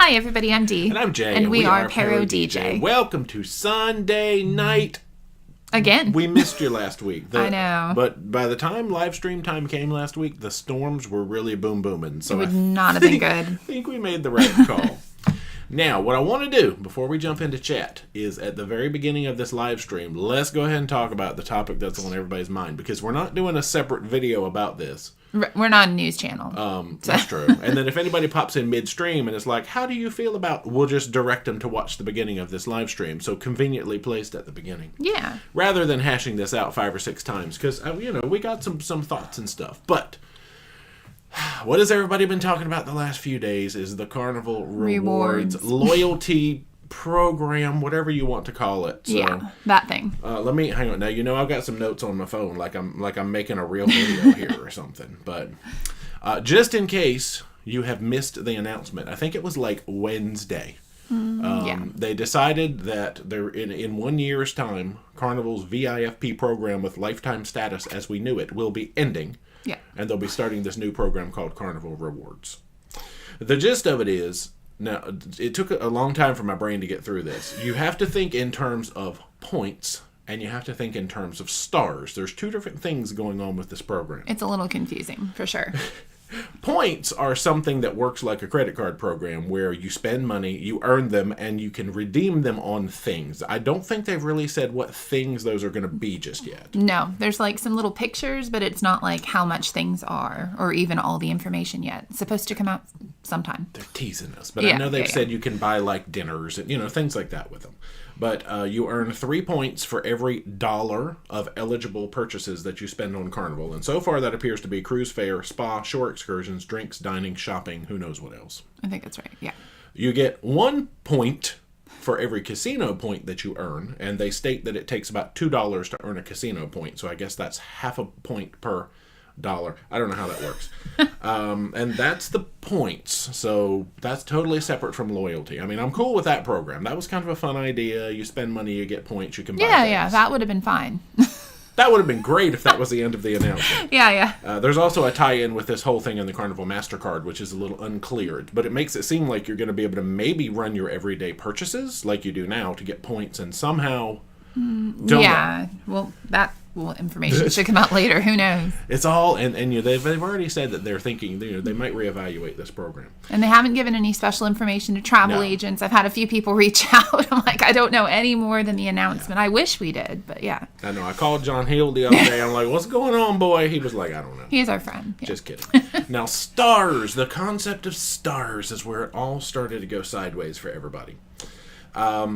Hi, everybody. I'm Dee. And I'm Jay. And we are ParoDeeJay. Welcome to Sunday night. Again. We missed you last week. I know. But by the time live stream time came last week, the storms were really booming. So it would not have been good. I think we made the right call. Now, what I want to do before we jump into chat is at the very beginning of this live stream, let's go ahead and talk about the topic that's on everybody's mind, because we're not doing a separate video about this. We're not a news channel. That's true. And then if anybody pops in midstream and is like, how do you feel about, we'll just direct them to watch the beginning of this live stream. So conveniently placed at the beginning. Yeah. Rather than hashing this out 5 or 6 times. Because, we got some thoughts and stuff. But what has everybody been talking about the last few days is the Carnival Rewards loyalty program, whatever you want to call it. So, yeah, that thing. Let me hang on. Now, I've got some notes on my phone, like I'm making a real video here or something. But just in case you have missed the announcement, I think it was like Wednesday. They decided that they're in 1 year's time, Carnival's VIFP program with lifetime status as we knew it will be ending. Yeah. And they'll be starting this new program called Carnival Rewards. The gist of it is, now, it took a long time for my brain to get through this. You have to think in terms of points, and you have to think in terms of stars. There's 2 different things going on with this program. It's a little confusing, for sure. Points are something that works like a credit card program where you spend money, you earn them, and you can redeem them on things. I don't think they've really said what things those are going to be just yet. No, there's like some little pictures, but it's not like how much things are or even all the information yet. It's supposed to come out sometime. They're teasing us, but I know they've said you can buy like dinners and things like that with them. But you earn 3 points for every $1 of eligible purchases that you spend on Carnival. And so far that appears to be cruise fare, spa, shore excursions, drinks, dining, shopping, who knows what else. I think that's right, yeah. You get 1 point for every casino point that you earn. And they state that it takes about $2 to earn a casino point. So I guess that's half a point per $1. I don't know how that works. And that's the points. So that's totally separate from loyalty. I mean, I'm cool with that program. That was kind of a fun idea. You spend money, you get points, you can buy things. Yeah, that would have been fine. That would have been great if that was the end of the announcement. Yeah. There's also a tie-in with this whole thing in the Carnival MasterCard, which is a little uncleared. But it makes it seem like you're going to be able to maybe run your everyday purchases like you do now to get points and somehow... Well, that information should come out later. Who knows? It's all, and they've already said that they're thinking they might reevaluate this program. And they haven't given any special information to travel agents. I've had a few people reach out. I'm like, I don't know any more than the announcement. I wish we did, but yeah. I know. I called John Hill the other day. I'm like, what's going on, boy? He was like, I don't know. He is our friend. Yeah. Just kidding. Now, stars. The concept of stars is where it all started to go sideways for everybody.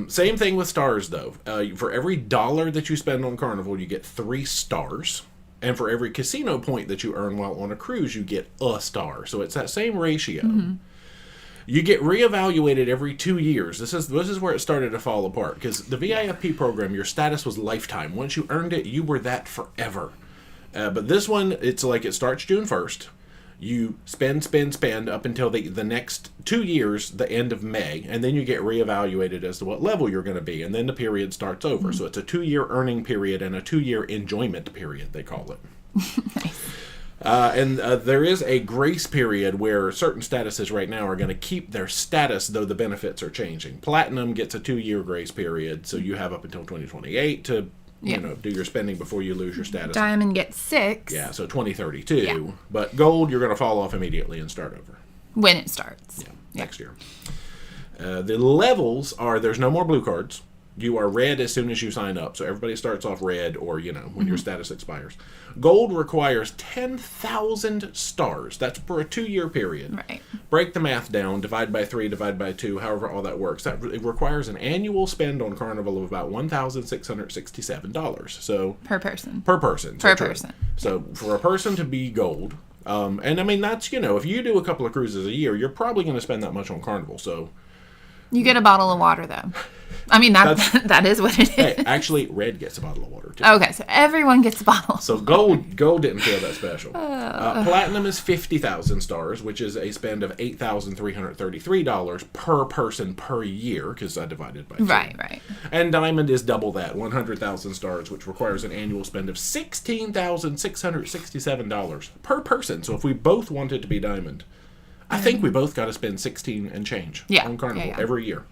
Same thing with stars, though. For every $1 that you spend on Carnival, you get 3 stars. And for every casino point that you earn while on a cruise, you get a star. So it's that same ratio. Mm-hmm. You get reevaluated every 2 years. This is where it started to fall apart. Because the VIFP program, your status was lifetime. Once you earned it, you were that forever. But this one, it's like it starts June 1st. You spend up until the next 2 years, the end of May, and then you get reevaluated as to what level you're going to be, and then the period starts over. Mm-hmm. So it's a 2-year earning period and a 2-year enjoyment period, they call it. Nice. And there is a grace period where certain statuses right now are going to keep their status, though the benefits are changing. Platinum gets a 2-year grace period, so you have up until 2028 to... do your spending before you lose your status. Diamond gets 6. Yeah, so 2032. Yeah. But gold, you're going to fall off immediately and start over. When it starts. Yeah, next year. The levels are, there's no more blue cards. You are red as soon as you sign up. So everybody starts off red or, when your status expires. Gold requires 10,000 stars. That's for a 2-year period. Right. Break the math down. Divide by 3, divide by 2, however all that works. It requires an annual spend on Carnival of about $1,667. So per person. Per person. Per person. So for a person to be gold, and I mean, that's, if you do a couple of cruises a year, you're probably going to spend that much on Carnival. So you get a bottle of water, though. I mean, that is what it is. Hey, actually, red gets a bottle of water, too. Okay, so everyone gets a bottle. So gold didn't feel that special. Platinum is 50,000 stars, which is a spend of $8,333 per person per year, because I divided by 2. Right. And diamond is double that, 100,000 stars, which requires an annual spend of $16,667 per person. So if we both wanted to be diamond, I think we both got to spend 16 and change on Carnival every year.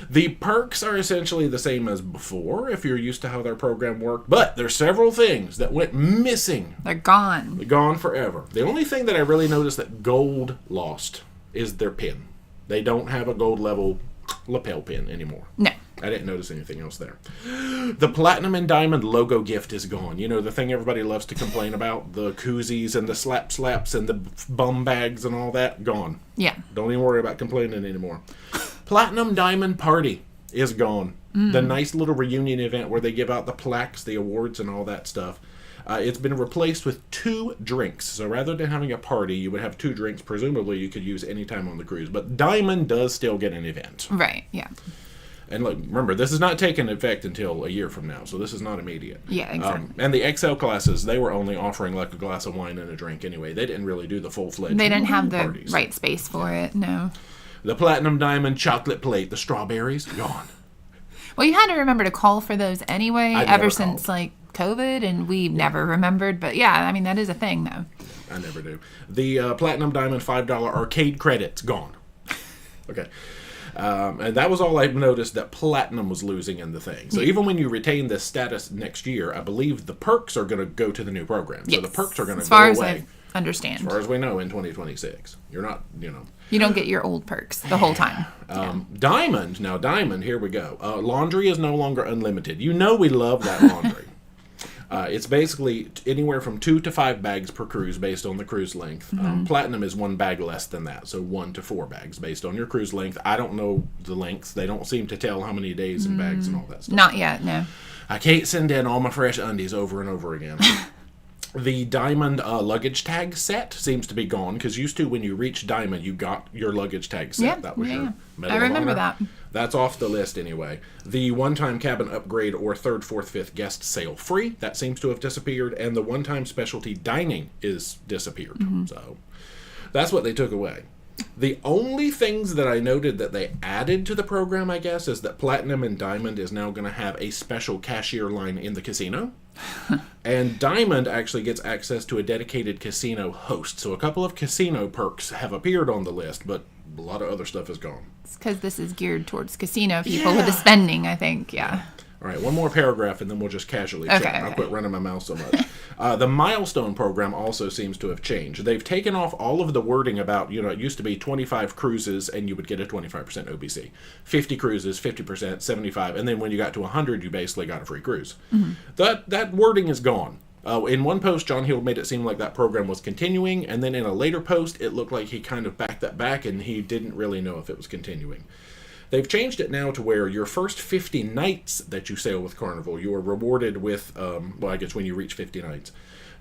The perks are essentially the same as before, if you're used to how their program worked, but there's several things that went missing. They're gone. Gone forever. The only thing that I really noticed that Gold lost is their pin. They don't have a gold level lapel pin anymore. No. I didn't notice anything else there. The Platinum and Diamond logo gift is gone. You know, the thing everybody loves to complain about, the koozies and the slaps and the bum bags and all that, gone. Yeah. Don't even worry about complaining anymore. Platinum Diamond Party is gone. The nice little reunion event where they give out the plaques, the awards, and all that stuff. It's been replaced with 2 drinks. So rather than having a party, you would have 2 drinks. Presumably you could use any time on the cruise. But Diamond does still get an event. Right, yeah. And look, remember, this is not taking effect until a year from now, so this is not immediate. Yeah, exactly. And the XL classes, they were only offering like a glass of wine and a drink anyway. They didn't really do the full-fledged They didn't have the parties. right space for it, no. The Platinum Diamond chocolate plate, the strawberries, gone. Well, you had to remember to call for those anyway, never since, called. like, COVID, and we never remembered. But, yeah, I mean, that is a thing, though. I never do. The Platinum Diamond $5 arcade credits, gone. Okay. And that was all I've noticed that Platinum was losing in the thing. So even when you retain this status next year, I believe the perks are going to go to the new program. So the perks are going to go away. As far as I understand. As far as we know, in 2026. You're not, You don't get your old perks the whole time. Diamond, now Diamond, here we go. Laundry is no longer unlimited. You know we love that laundry. It's basically anywhere from 2 to 5 bags per cruise based on the cruise length. Platinum is 1 bag less than that, so 1 to 4 bags based on your cruise length. I don't know the lengths. They don't seem to tell how many days and bags and all that stuff. Not yet, no. I can't send in all my fresh undies over and over again. The Diamond luggage tag set seems to be gone, because used to, when you reached Diamond, you got your luggage tag set. Yeah, that was your medal I remember of honor. that. That's off the list anyway. The one-time cabin upgrade or 3rd, 4th, 5th guest sail free, that seems to have disappeared, and the one-time specialty dining is disappeared. So that's what they took away. The only things that I noted that they added to the program, I guess, is that Platinum and Diamond is now going to have a special cashier line in the casino. And Diamond actually gets access to a dedicated casino host. So a couple of casino perks have appeared on the list, but a lot of other stuff is gone. It's because this is geared towards casino people with the spending, I think, yeah. All right, one more paragraph, and then we'll just casually chat. I'll quit running my mouth so much. The milestone program also seems to have changed. They've taken off all of the wording about, it used to be 25 cruises, and you would get a 25% OBC. 50 cruises, 50%, 75, and then when you got to 100, you basically got a free cruise. That wording is gone. In one post, John Hill made it seem like that program was continuing, and then in a later post, it looked like he kind of backed that back, and he didn't really know if it was continuing. They've changed it now to where your first 50 nights that you sail with Carnival, you are rewarded with, I guess when you reach 50 nights,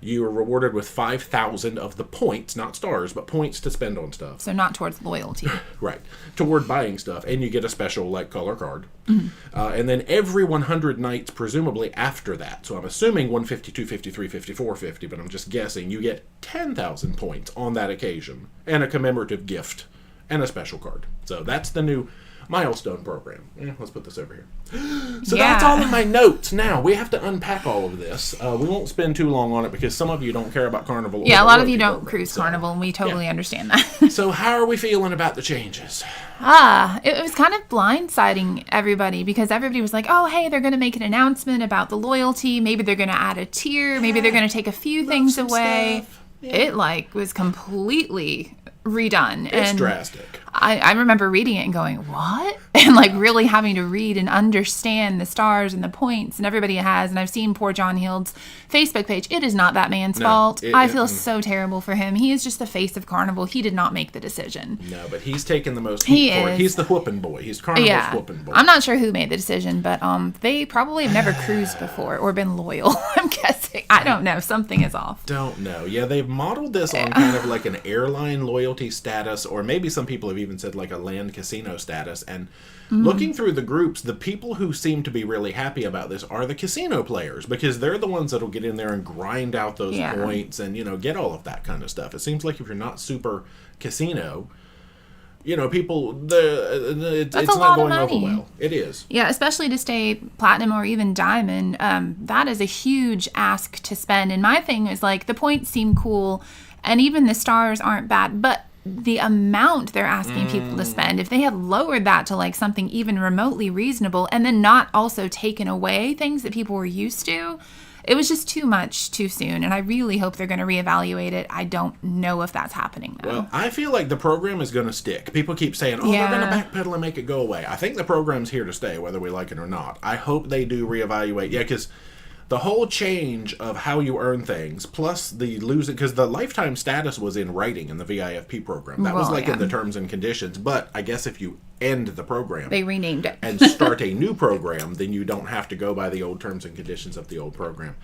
you are rewarded with 5,000 of the points, not stars, but points to spend on stuff. So not towards loyalty. Right. Toward buying stuff. And you get a special, color card. And then every 100 nights, presumably after that, so I'm assuming 150, 250, 350, 450, but I'm just guessing, you get 10,000 points on that occasion, and a commemorative gift, and a special card. So that's the new milestone program. Let's put this over here. So that's all in my notes. Now, we have to unpack all of this. We won't spend too long on it because some of you don't care about Carnival. Yeah, a lot of you don't cruise Carnival, and we totally understand that. So how are we feeling about the changes? It was kind of blindsiding everybody because everybody was like, oh, hey, they're going to make an announcement about the loyalty. Maybe they're going to add a tier. Maybe they're going to take a few things away. Yeah. It, was completely redone. It's drastic. I remember reading it and going, what? And really having to read and understand the stars and the points, and everybody has. And I've seen poor John Hild's Facebook page. It is not that man's fault. I feel so terrible for him. He is just the face of Carnival. He did not make the decision. No, but he's taken the most heat for it. He's the whooping boy. He's Carnival's whooping boy. I'm not sure who made the decision, but they probably have never cruised before or been loyal. I'm guessing. I don't know. Something is off. Don't know. Yeah, they've modeled this on kind of like an airline loyalty status, or maybe some people have even said like a land casino status. And looking through the groups, the people who seem to be really happy about this are the casino players, because they're the ones that'll get in there and grind out those points and, get all of that kind of stuff. It seems like if you're not super casino, people, it's not going over well. It is. Yeah, especially to stay platinum or even diamond. That is a huge ask to spend. And my thing is the points seem cool, and even the stars aren't bad, but the amount they're asking people to spend, if they had lowered that to like something even remotely reasonable and then not also taken away things that people were used to, it was just too much too soon. And I really hope they're going to reevaluate it. I don't know if that's happening though. Well, I feel like the program is going to stick. People keep saying, oh, they're going to backpedal and make it go away. I think the program's here to stay, whether we like it or not. I hope they do reevaluate. Yeah, because the whole change of how you earn things, plus the losing, because the lifetime status was in writing in the VIFP program. That was in the terms and conditions. But I guess if you end the program, they renamed it, and start a new program, then you don't have to go by the old terms and conditions of the old program.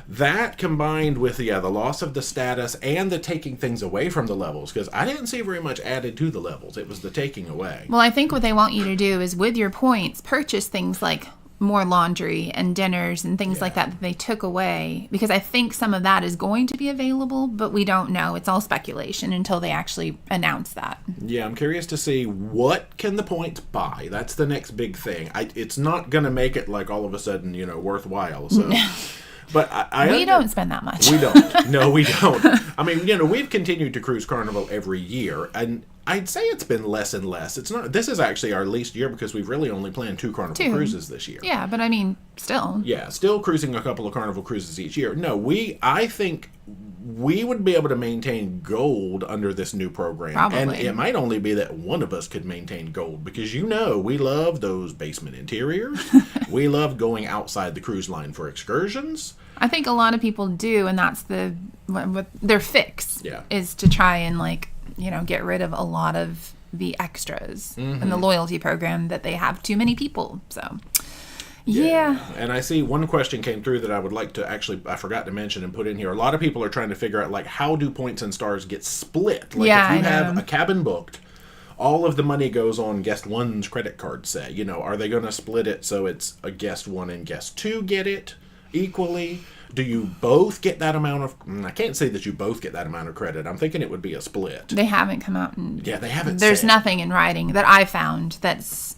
That combined with the loss of the status and the taking things away from the levels, because I didn't see very much added to the levels. It was the taking away. Well, I think what they want you to do is with your points, purchase things like more laundry and dinners and things like that they took away, because I think some of that is going to be available, but we don't know. It's all speculation until they actually announce that. Yeah, I'm curious to see what can the points buy. That's the next big thing. It's not going to make it like all of a sudden, worthwhile. So, but we don't spend that much. We don't. No, we don't. I mean, we've continued to cruise Carnival every year, and I'd say it's been less and less. It's not. This is actually our least year because we've really only planned 2 Carnival cruises this year. Yeah, but I mean, still. Yeah, still cruising a couple of Carnival cruises each year. No, I think we would be able to maintain gold under this new program. Probably. And it might only be that one of us could maintain gold because we love those basement interiors. We love going outside the cruise line for excursions. I think a lot of people do, and that's their fix. Yeah. Is to try and get rid of a lot of the extras in the loyalty program that they have too many people. So, yeah. And I see one question came through that I would like to I forgot to mention and put in here. A lot of people are trying to figure out, how do points and stars get split? If you have a cabin booked, all of the money goes on guest one's credit card, say. Are they going to split it so it's a guest one and guest two get it equally? Do you both get that amount of... I can't say that you both get that amount of credit. I'm thinking it would be a split. They haven't come out and... Yeah, they haven't There's said. nothing in writing that I found that's,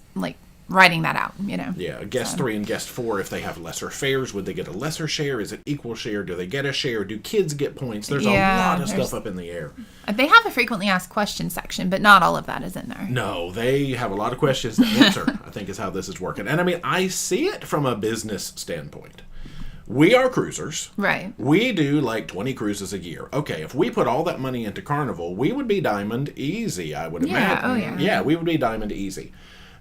writing that out, Yeah, guest 3 and guest 4, if they have lesser fares, would they get a lesser share? Is it equal share? Do they get a share? Do kids get points? There's a lot of stuff up in the air. They have a frequently asked questions section, but not all of that is in there. No, they have a lot of questions to answer, I think is how this is working. And I see it from a business standpoint. We are cruisers. Right. We do 20 cruises a year. Okay, if we put all that money into Carnival, we would be diamond easy, I would imagine. Oh, yeah. Yeah, we would be diamond easy.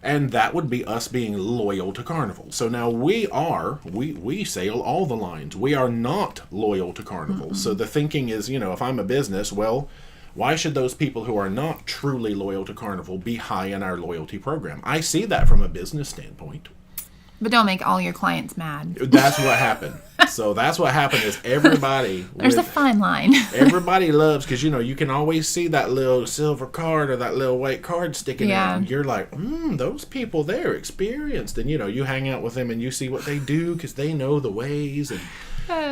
And that would be us being loyal to Carnival. So now we sail all the lines. We are not loyal to Carnival. Mm-hmm. So the thinking is, if I'm a business, well, why should those people who are not truly loyal to Carnival be high in our loyalty program? I see that from a business standpoint. But don't make all your clients mad. That's what happened. So that's what happened is everybody... There's a fine line. Everybody loves, because, you can always see that little silver card or that little white card sticking out. And you're like, those people, they're experienced. And, you hang out with them and you see what they do because they know the ways. And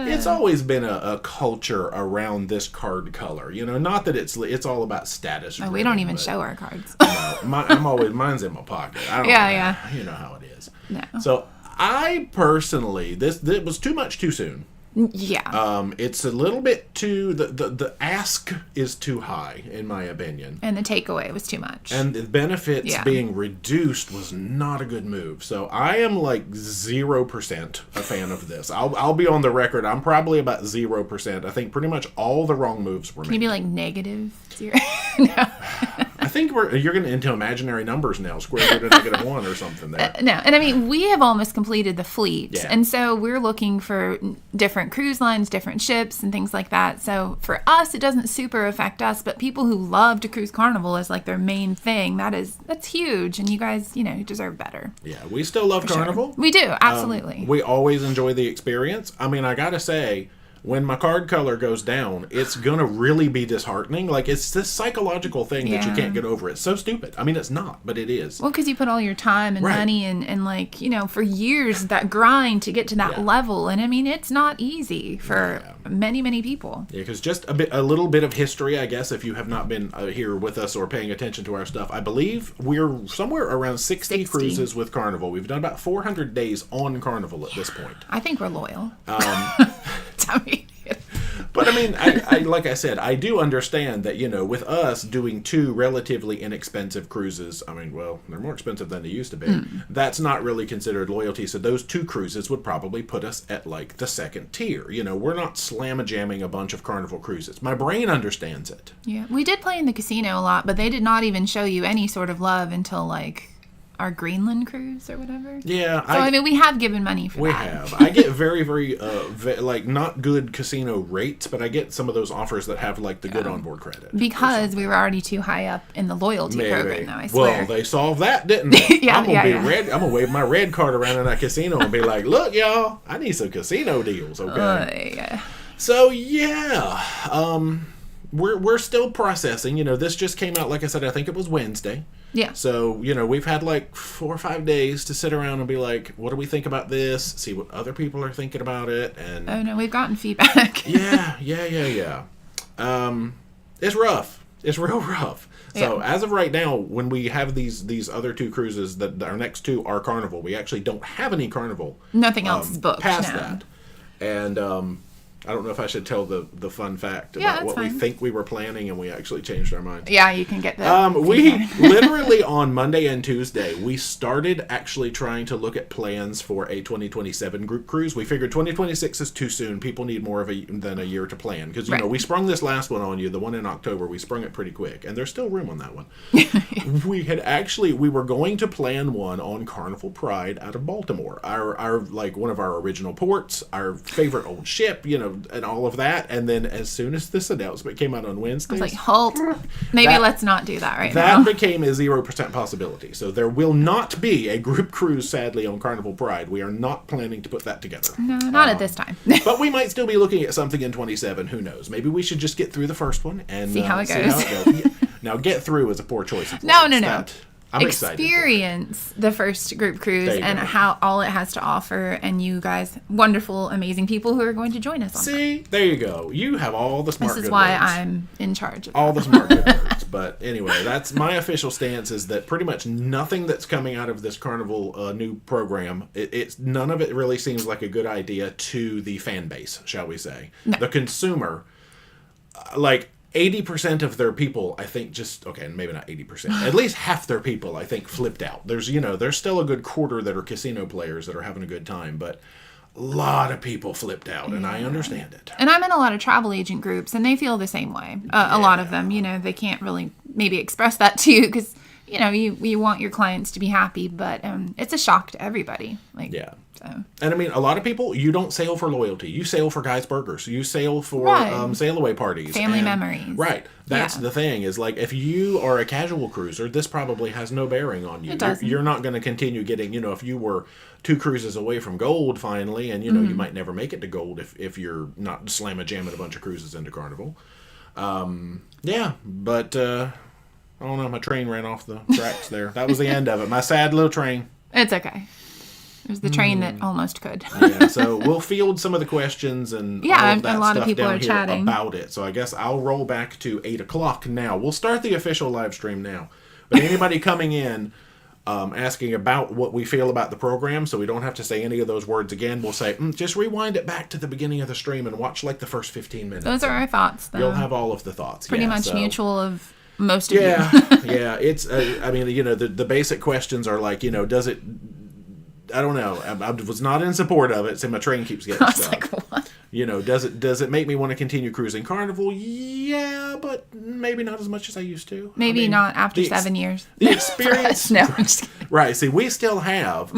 it's always been a culture around this card color. Not that it's all about status. We don't even show our cards. Mine's in my pocket. I don't know. You know how it is. No. So I personally, this was too much too soon. Yeah. It's a little bit too, the ask is too high, in my opinion. And the takeaway was too much. And the benefits being reduced was not a good move. So I am 0% a fan of this. I'll be on the record. I'm probably about 0%. I think pretty much all the wrong moves were made. Can you be negative 0? No. I think you're getting into imaginary numbers now, square root of -1 or something there. No, and we have almost completed the fleet. Yeah. And so we're looking for different cruise lines, different ships, and things like that. So for us, it doesn't super affect us, but people who love to cruise Carnival as their main thing, that's huge. And you guys, you deserve better. Yeah, we still love Carnival. Sure. We do, absolutely. We always enjoy the experience. I gotta say, when my card color goes down, it's going to really be disheartening. It's this psychological thing that you can't get over. It's so stupid. It's not, but it is. Well, because you put all your time and money and for years, that grind to get to that level. And it's not easy for many, many people. Yeah, because just a little bit of history, I guess, if you have not been here with us or paying attention to our stuff, I believe we're somewhere around 60 cruises with Carnival. We've done about 400 days on Carnival at this point. I think we're loyal. But I mean, I like I said, I do understand that, with us doing 2 relatively inexpensive cruises, I mean, well, they're more expensive than they used to be. That's not really considered loyalty. So those 2 cruises would probably put us at like the second tier. We're not slam-a-jamming a bunch of Carnival cruises. My brain understands it. Yeah, we did play in the casino a lot, but they did not even show you any sort of love until like our Greenland cruise or whatever. Yeah. So, I mean, we have given money for that. We have. I get very, very, like, not good casino rates, but I get some of those offers that have, like, the good onboard credit. Because we were already too high up in the loyalty program, though, I swear. Well, they solved that, didn't they? Yeah, I'm going to wave my red card around in that casino and be like, look, y'all, I need some casino deals, okay? Yeah. So, yeah. We're still processing. This just came out, like I said, I think it was Wednesday. Yeah. So, we've had like 4 or 5 days to sit around and be like, what do we think about this? See what other people are thinking about it. And oh, no, we've gotten feedback. Yeah. It's rough. It's real rough. So, as of right now, when we have these other 2 cruises, that our next 2 are Carnival, we actually don't have any Carnival. Nothing else is booked. Past that. And, I don't know if I should tell the fun fact about what we think we were planning and we actually changed our mind. Yeah, you can get that. We literally on Monday and Tuesday, we started actually trying to look at plans for a 2027 group cruise. We figured 2026 is too soon. People need more than a year to plan. Because, we sprung this last one on you, the one in October, we sprung it pretty quick. And there's still room on that one. We were going to plan one on Carnival Pride out of Baltimore. Our like one of our original ports, our favorite old ship, and all of that. And then as soon as this announcement came out on Wednesday, I was like, halt. Maybe let's not do that now. That became a 0% possibility. So there will not be a group cruise, sadly, on Carnival Pride. We are not planning to put that together. No, not at this time. But we might still be looking at something in 27. Who knows? Maybe we should just get through the first one and see how it goes. Now, get through is a poor choice of words. No. I'm experience the first group cruise and go. how all it has to offer, and you guys, wonderful, amazing people who are going to join us on See, there you go. You have all the smart good words. This is why I'm in charge of all the smart good words. But anyway, that's my official stance, is that pretty much nothing that's coming out of this Carnival new program, it's none of it really seems like a good idea to the fan base, shall we say. No. The consumer, like 80% of their people, I think, maybe not 80%, at least half their people, I think, flipped out. There's still a good quarter that are casino players that are having a good time, but a lot of people flipped out, and I understand it. And I'm in a lot of travel agent groups, and they feel the same way. A lot of them, they can't really maybe express that to you because, you want your clients to be happy, but it's a shock to everybody. So. And I mean, a lot of people, you don't sail for loyalty. You sail for Guy's Burgers. You sail for sail away parties. Family memories. Right. That's the thing, is like, if you are a casual cruiser, this probably has no bearing on you. You're not going to continue getting, if you were 2 cruises away from gold finally, and, you might never make it to gold if you're not slam-a-jamming a bunch of cruises into Carnival. But, I don't know, my train ran off the tracks there. That was the end of it. My sad little train. It's okay. It was the train that almost could. So we'll field some of the questions and all of that a lot stuff of people down are here chatting about it. So I guess I'll roll back to 8 o'clock now. We'll start the official live stream now. But anybody coming in asking about what we feel about the program, so we don't have to say any of those words again, we'll say, just rewind it back to the beginning of the stream and watch like the first 15 minutes. Those are our thoughts, though. You'll have all of the thoughts. Pretty much mutual of most of you. It's, I mean, the basic questions are like, does it... I don't know. I was not in support of it, so my train keeps getting stuck. Like, what? Does it make me want to continue cruising Carnival? Yeah, but maybe not as much as I used to. Maybe not after 7 years. The experience. No, I'm just kidding. Right. See, we still have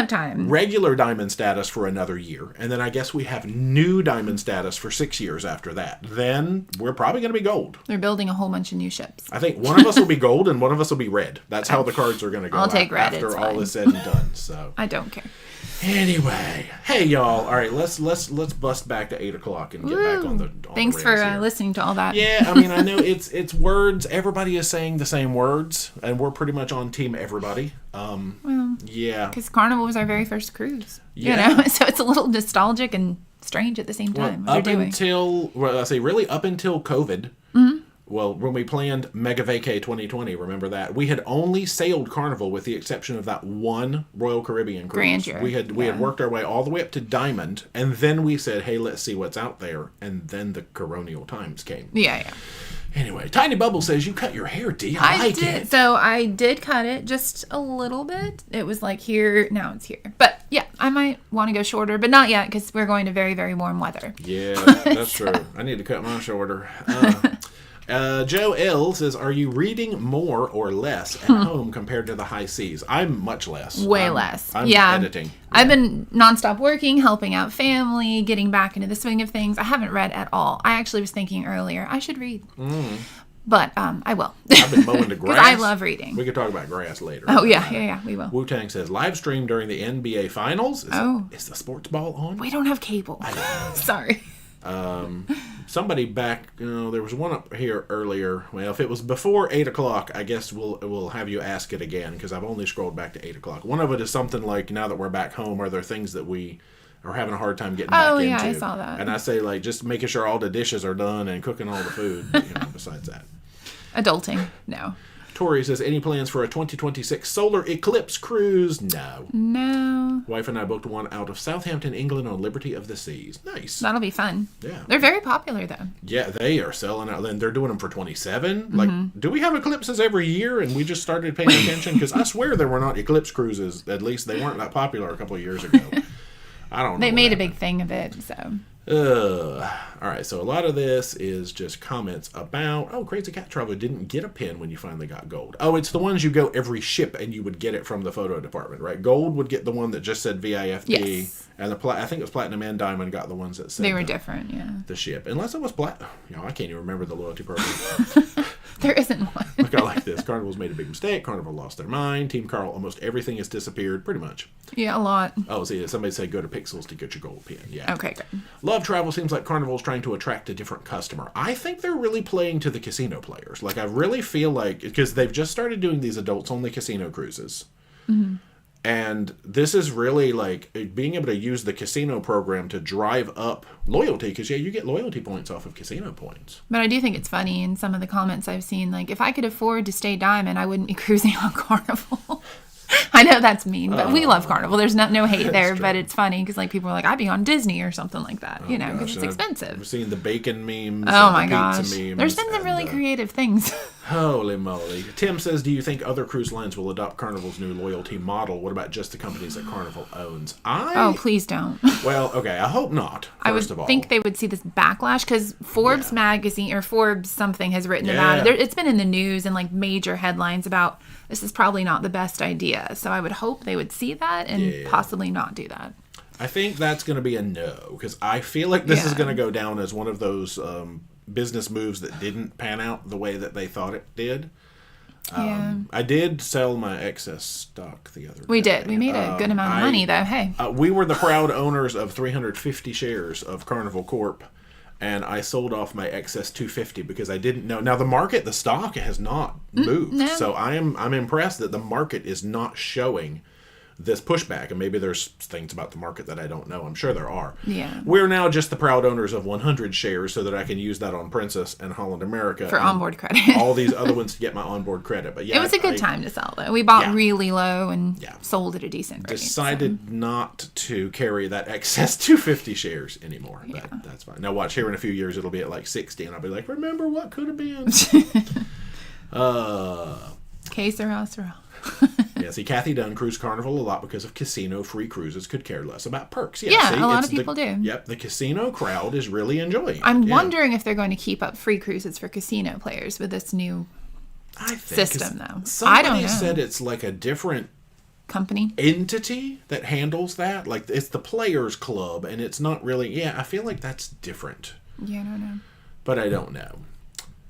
time. Regular diamond status for another year, and then I guess we have new diamond status for 6 years after that. Then we're probably going to be gold. They're building a whole bunch of new ships. I think one of us will be gold and one of us will be red. That's how the cards are going to go. I'll take red after all is said and done. So I don't care. Anyway, hey y'all. All right, let's bust back to 8 o'clock and get back on the. Thanks for listening to all that. Yeah, I mean, I know it's words. Everybody is saying the same words, and we're pretty much on team everybody. Yeah, because Carnival was our very first cruise. Yeah. So it's a little nostalgic and strange at the same time. Well, up until really up until COVID. Well, when we planned Mega Vacay 2020, remember that? We had only sailed Carnival with the exception of that one Royal Caribbean cruise. Grandeur. We had worked our way all the way up to Diamond, and then we said, hey, let's see what's out there. And then the Coronial Times came. Yeah. Anyway, Tiny Bubble says, you cut your hair, Dee. I like did. it. So I did cut it just a little bit. It was like here, now it's here. But yeah, I might want to go shorter, but not yet because we're going to very, very warm weather. Yeah, that's true. I need to cut mine shorter. Joe L says, are you reading more or less at home compared to the high seas? I'm much less. Way less. I'm editing. I've been nonstop working, helping out family, getting back into the swing of things. I haven't read at all. I actually was thinking earlier, I should read. But I will. I've been mowing the grass. Because I love reading. We could talk about grass later. Oh, yeah, we will. Wu-Tang says, live stream during the NBA Finals. Is the sports ball on? We don't have cable. Sorry. Somebody back, there was one up here earlier. Well, if it was before 8 o'clock, I guess we'll have you ask it again because I've only scrolled back to 8 o'clock. One of it is something like, now that we're back home, are there things that we are having a hard time getting back into? Oh, yeah, I saw that. And I say, like, just making sure all the dishes are done and cooking all the food, besides that. Adulting, no. Tori says, any plans for a 2026 solar eclipse cruise? No. Wife and I booked one out of Southampton, England on Liberty of the Seas. Nice. That'll be fun. Yeah. They're very popular, though. Yeah, they are selling out. And they're doing them for 27. Like, do we have eclipses every year and we just started paying attention? Because I swear there were not eclipse cruises. At least they weren't that popular a couple of years ago. I don't know. They made a big thing of it, so... All right, so a lot of this is just comments about, Crazy Cat Traveler didn't get a pin when you finally got gold. Oh, it's the ones you go every ship and you would get it from the photo department, right? Gold would get the one that just said VIFD. Yes. And I think it was Platinum and Diamond got the ones that said they were different, yeah. The ship. Unless it was I can't even remember the loyalty program. There isn't one. Look, I like this. Carnival's made a big mistake. Carnival lost their mind. Team Carl, almost everything has disappeared, pretty much. Yeah, a lot. Oh, see, somebody said go to Pixels to get your gold pin. Yeah. Okay, good. Love Travel seems like Carnival's trying to attract a different customer. I think they're really playing to the casino players. Like, I really feel like, because they've just started doing these adults-only casino cruises. And this is really like being able to use the casino program to drive up loyalty. Because, you get loyalty points off of casino points. But I do think it's funny in some of the comments I've seen. Like, if I could afford to stay Diamond, I wouldn't be cruising on Carnival. I know that's mean, but we love Carnival. There's no hate there, but it's funny because like people are like, I'd be on Disney or something like that, because it's expensive. I've seen the bacon memes. Oh my gosh. Memes, there's been some really creative things. Holy moly. Tim says, do you think other cruise lines will adopt Carnival's new loyalty model? What about just the companies that Carnival owns? Oh, please don't. Well, okay, I hope not, I would think they would see this backlash because Forbes magazine or Forbes something has written about it. It's been in the news and like major headlines about this is probably not the best idea. So I would hope they would see that and possibly not do that. I think that's going to be a no because I feel like this is going to go down as one of those business moves that didn't pan out the way that they thought it did. I did sell my excess stock the other day. We did. We made a good amount of money, though. Hey. We were the proud owners of 350 shares of Carnival Corp. And I sold off my excess 250 because I didn't know. Now the stock has not moved, so I'm impressed that the market is not showing this pushback. And maybe there's things about the market that I don't know. I'm sure there are. Yeah. We're now just the proud owners of 100 shares, so that I can use that on Princess and Holland America for onboard credit. All these other ones to get my onboard credit. But it was a good time to sell though. We bought really low and sold at a decent rate. Decided not to carry that excess 250 shares anymore. But that's fine. Now watch, here in a few years it'll be at like 60 and I'll be like, remember what could have been. Que sera, sera. Yeah, see, Kathy Dunn cruised Carnival a lot because of casino-free cruises, could care less about perks. See, a lot of people do. Yep, the casino crowd is really enjoying it. I'm wondering if they're going to keep up free cruises for casino players with this new system, though. I don't know. Somebody said it's like a different company entity that handles that. Like, it's the Players Club, and it's not really... Yeah, I feel like that's different. Yeah, I don't know. But I don't know.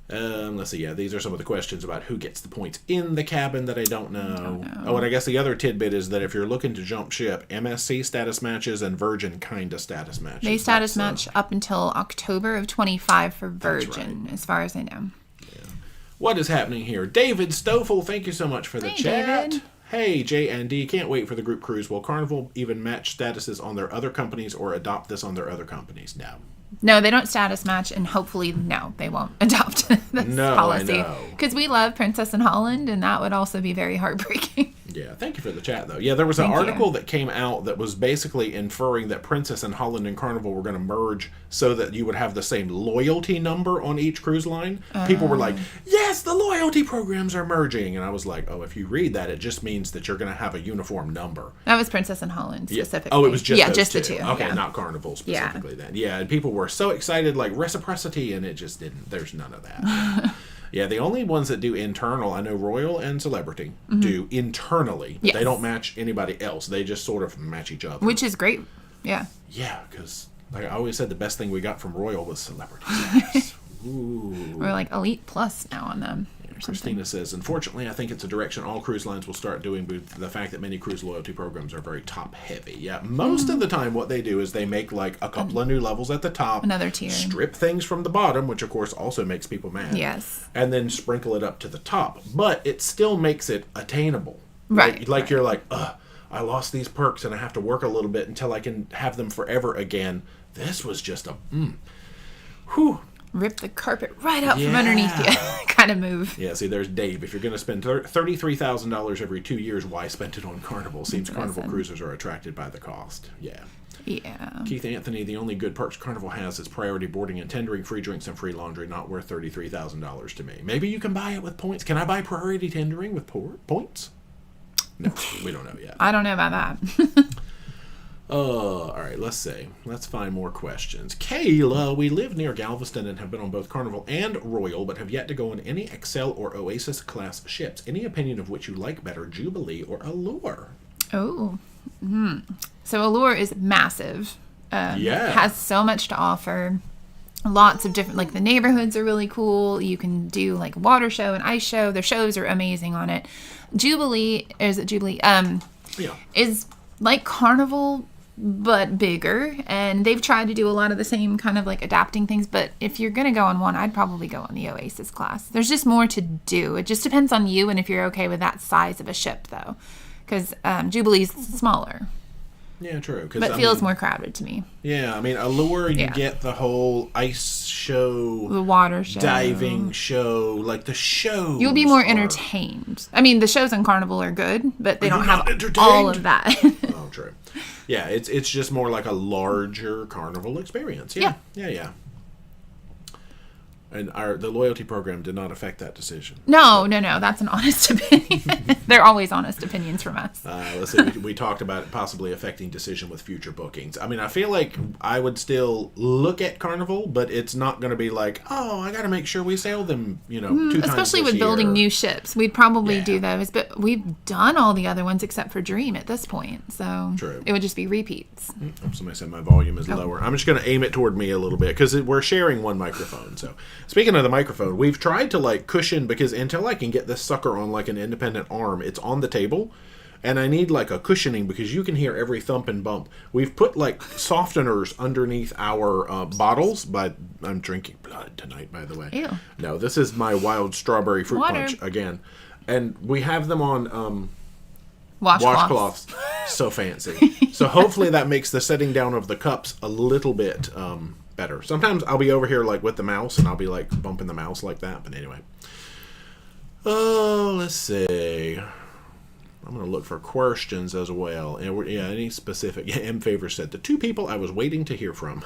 Let's see. Yeah, these are some of the questions about who gets the points in the cabin that I don't know. Oh, and I guess the other tidbit is that if you're looking to jump ship, MSC status matches and Virgin kind of status matches. They status match up until October of 25 for Virgin, as far as I know. Yeah. What is happening here? David Stoffel, thank you so much for the chat. David. Hey, J and D, can't wait for the group cruise. Will Carnival even match statuses on their other companies or adopt this on their other companies? No. No, they don't status match, and hopefully, no, they won't adopt. this policy. Because we love Princess and Holland, and that would also be very heartbreaking. Yeah, thank you for the chat, though. Yeah, there was an article that came out that was basically inferring that Princess and Holland and Carnival were going to merge so that you would have the same loyalty number on each cruise line. People were like, yes, the loyalty programs are merging. And I was like, oh, if you read that, it just means that you're going to have a uniform number. That was Princess and Holland specifically. Oh, it was just just the two. Okay, not Carnival specifically then. Yeah, and people were so excited, like reciprocity, and it just didn't. There's none of that. Yeah, the only ones that do internal, I know Royal and Celebrity do internally. Yes. They don't match anybody else. They just sort of match each other. Which is great. Yeah. Yeah, because like I always said, the best thing we got from Royal was Celebrity status. Ooh. We're like Elite Plus now on them. Christina says, unfortunately, I think it's a direction all cruise lines will start doing with the fact that many cruise loyalty programs are very top heavy. Yeah, most of the time what they do is they make like a couple of new levels at the top. Another tier. Strip things from the bottom, which of course also makes people mad. Yes. And then sprinkle it up to the top. But it still makes it attainable. Right. Like you're like, I lost these perks and I have to work a little bit until I can have them forever again. This was just a, whew. Rip the carpet right out from underneath you kind of move. Yeah, see, there's Dave. If you're going to spend $33,000 every 2 years, why spend it on Carnival? Seems Carnival cruisers are attracted by the cost. Yeah. Yeah. Keith Anthony, the only good perks Carnival has is priority boarding and tendering, free drinks, and free laundry. Not worth $33,000 to me. Maybe you can buy it with points. Can I buy priority tendering with points? No, we don't know yet. I don't know about that. All right, let's see. Let's find more questions. Kayla, we live near Galveston and have been on both Carnival and Royal, but have yet to go on any Excel or Oasis class ships. Any opinion of which you like better, Jubilee or Allure? Oh. So Allure is massive. Has so much to offer. Lots of different, like the neighborhoods are really cool. You can do like water show and ice show. Their shows are amazing on it. Jubilee, is like Carnival, but bigger, and they've tried to do a lot of the same kind of like adapting things, but if you're gonna go on one, I'd probably go on the Oasis class. There's just more to do. It just depends on you and if you're okay with that size of a ship, though, because Jubilee's smaller. Yeah, true. But feels more crowded to me. Yeah, I mean, Allure, you get the whole ice show, the water show, diving show, like the shows. You'll be more entertained. I mean, the shows on Carnival are good, but they don't have all of that. Oh, true. Yeah, it's just more like a larger Carnival experience. Yeah. And the loyalty program did not affect that decision. No. That's an honest opinion. They're always honest opinions from us. Let's see. We talked about it possibly affecting decision with future bookings. I mean, I feel like I would still look at Carnival, but it's not going to be like, oh, I got to make sure we sail them, 2 times especially with building new ships. We'd probably do those, but we've done all the other ones except for Dream at this point. So true. It would just be repeats. Somebody said my volume is lower. I'm just going to aim it toward me a little bit because we're sharing one microphone. So speaking of the microphone, we've tried to like cushion because until I can get this sucker on like an independent arm, it's on the table, and I need like a cushioning because you can hear every thump and bump. We've put like softeners underneath our bottles, but I'm drinking blood tonight, by the way. Ew. No, this is my wild strawberry fruit punch again, and we have them on washcloths. So fancy. So hopefully that makes the setting down of the cups a little bit better. Sometimes I'll be over here like with the mouse and I'll be like bumping the mouse like that, but anyway. Oh, let's see. I'm going to look for questions as well. And any specific. M. Favor said, the 2 people I was waiting to hear from.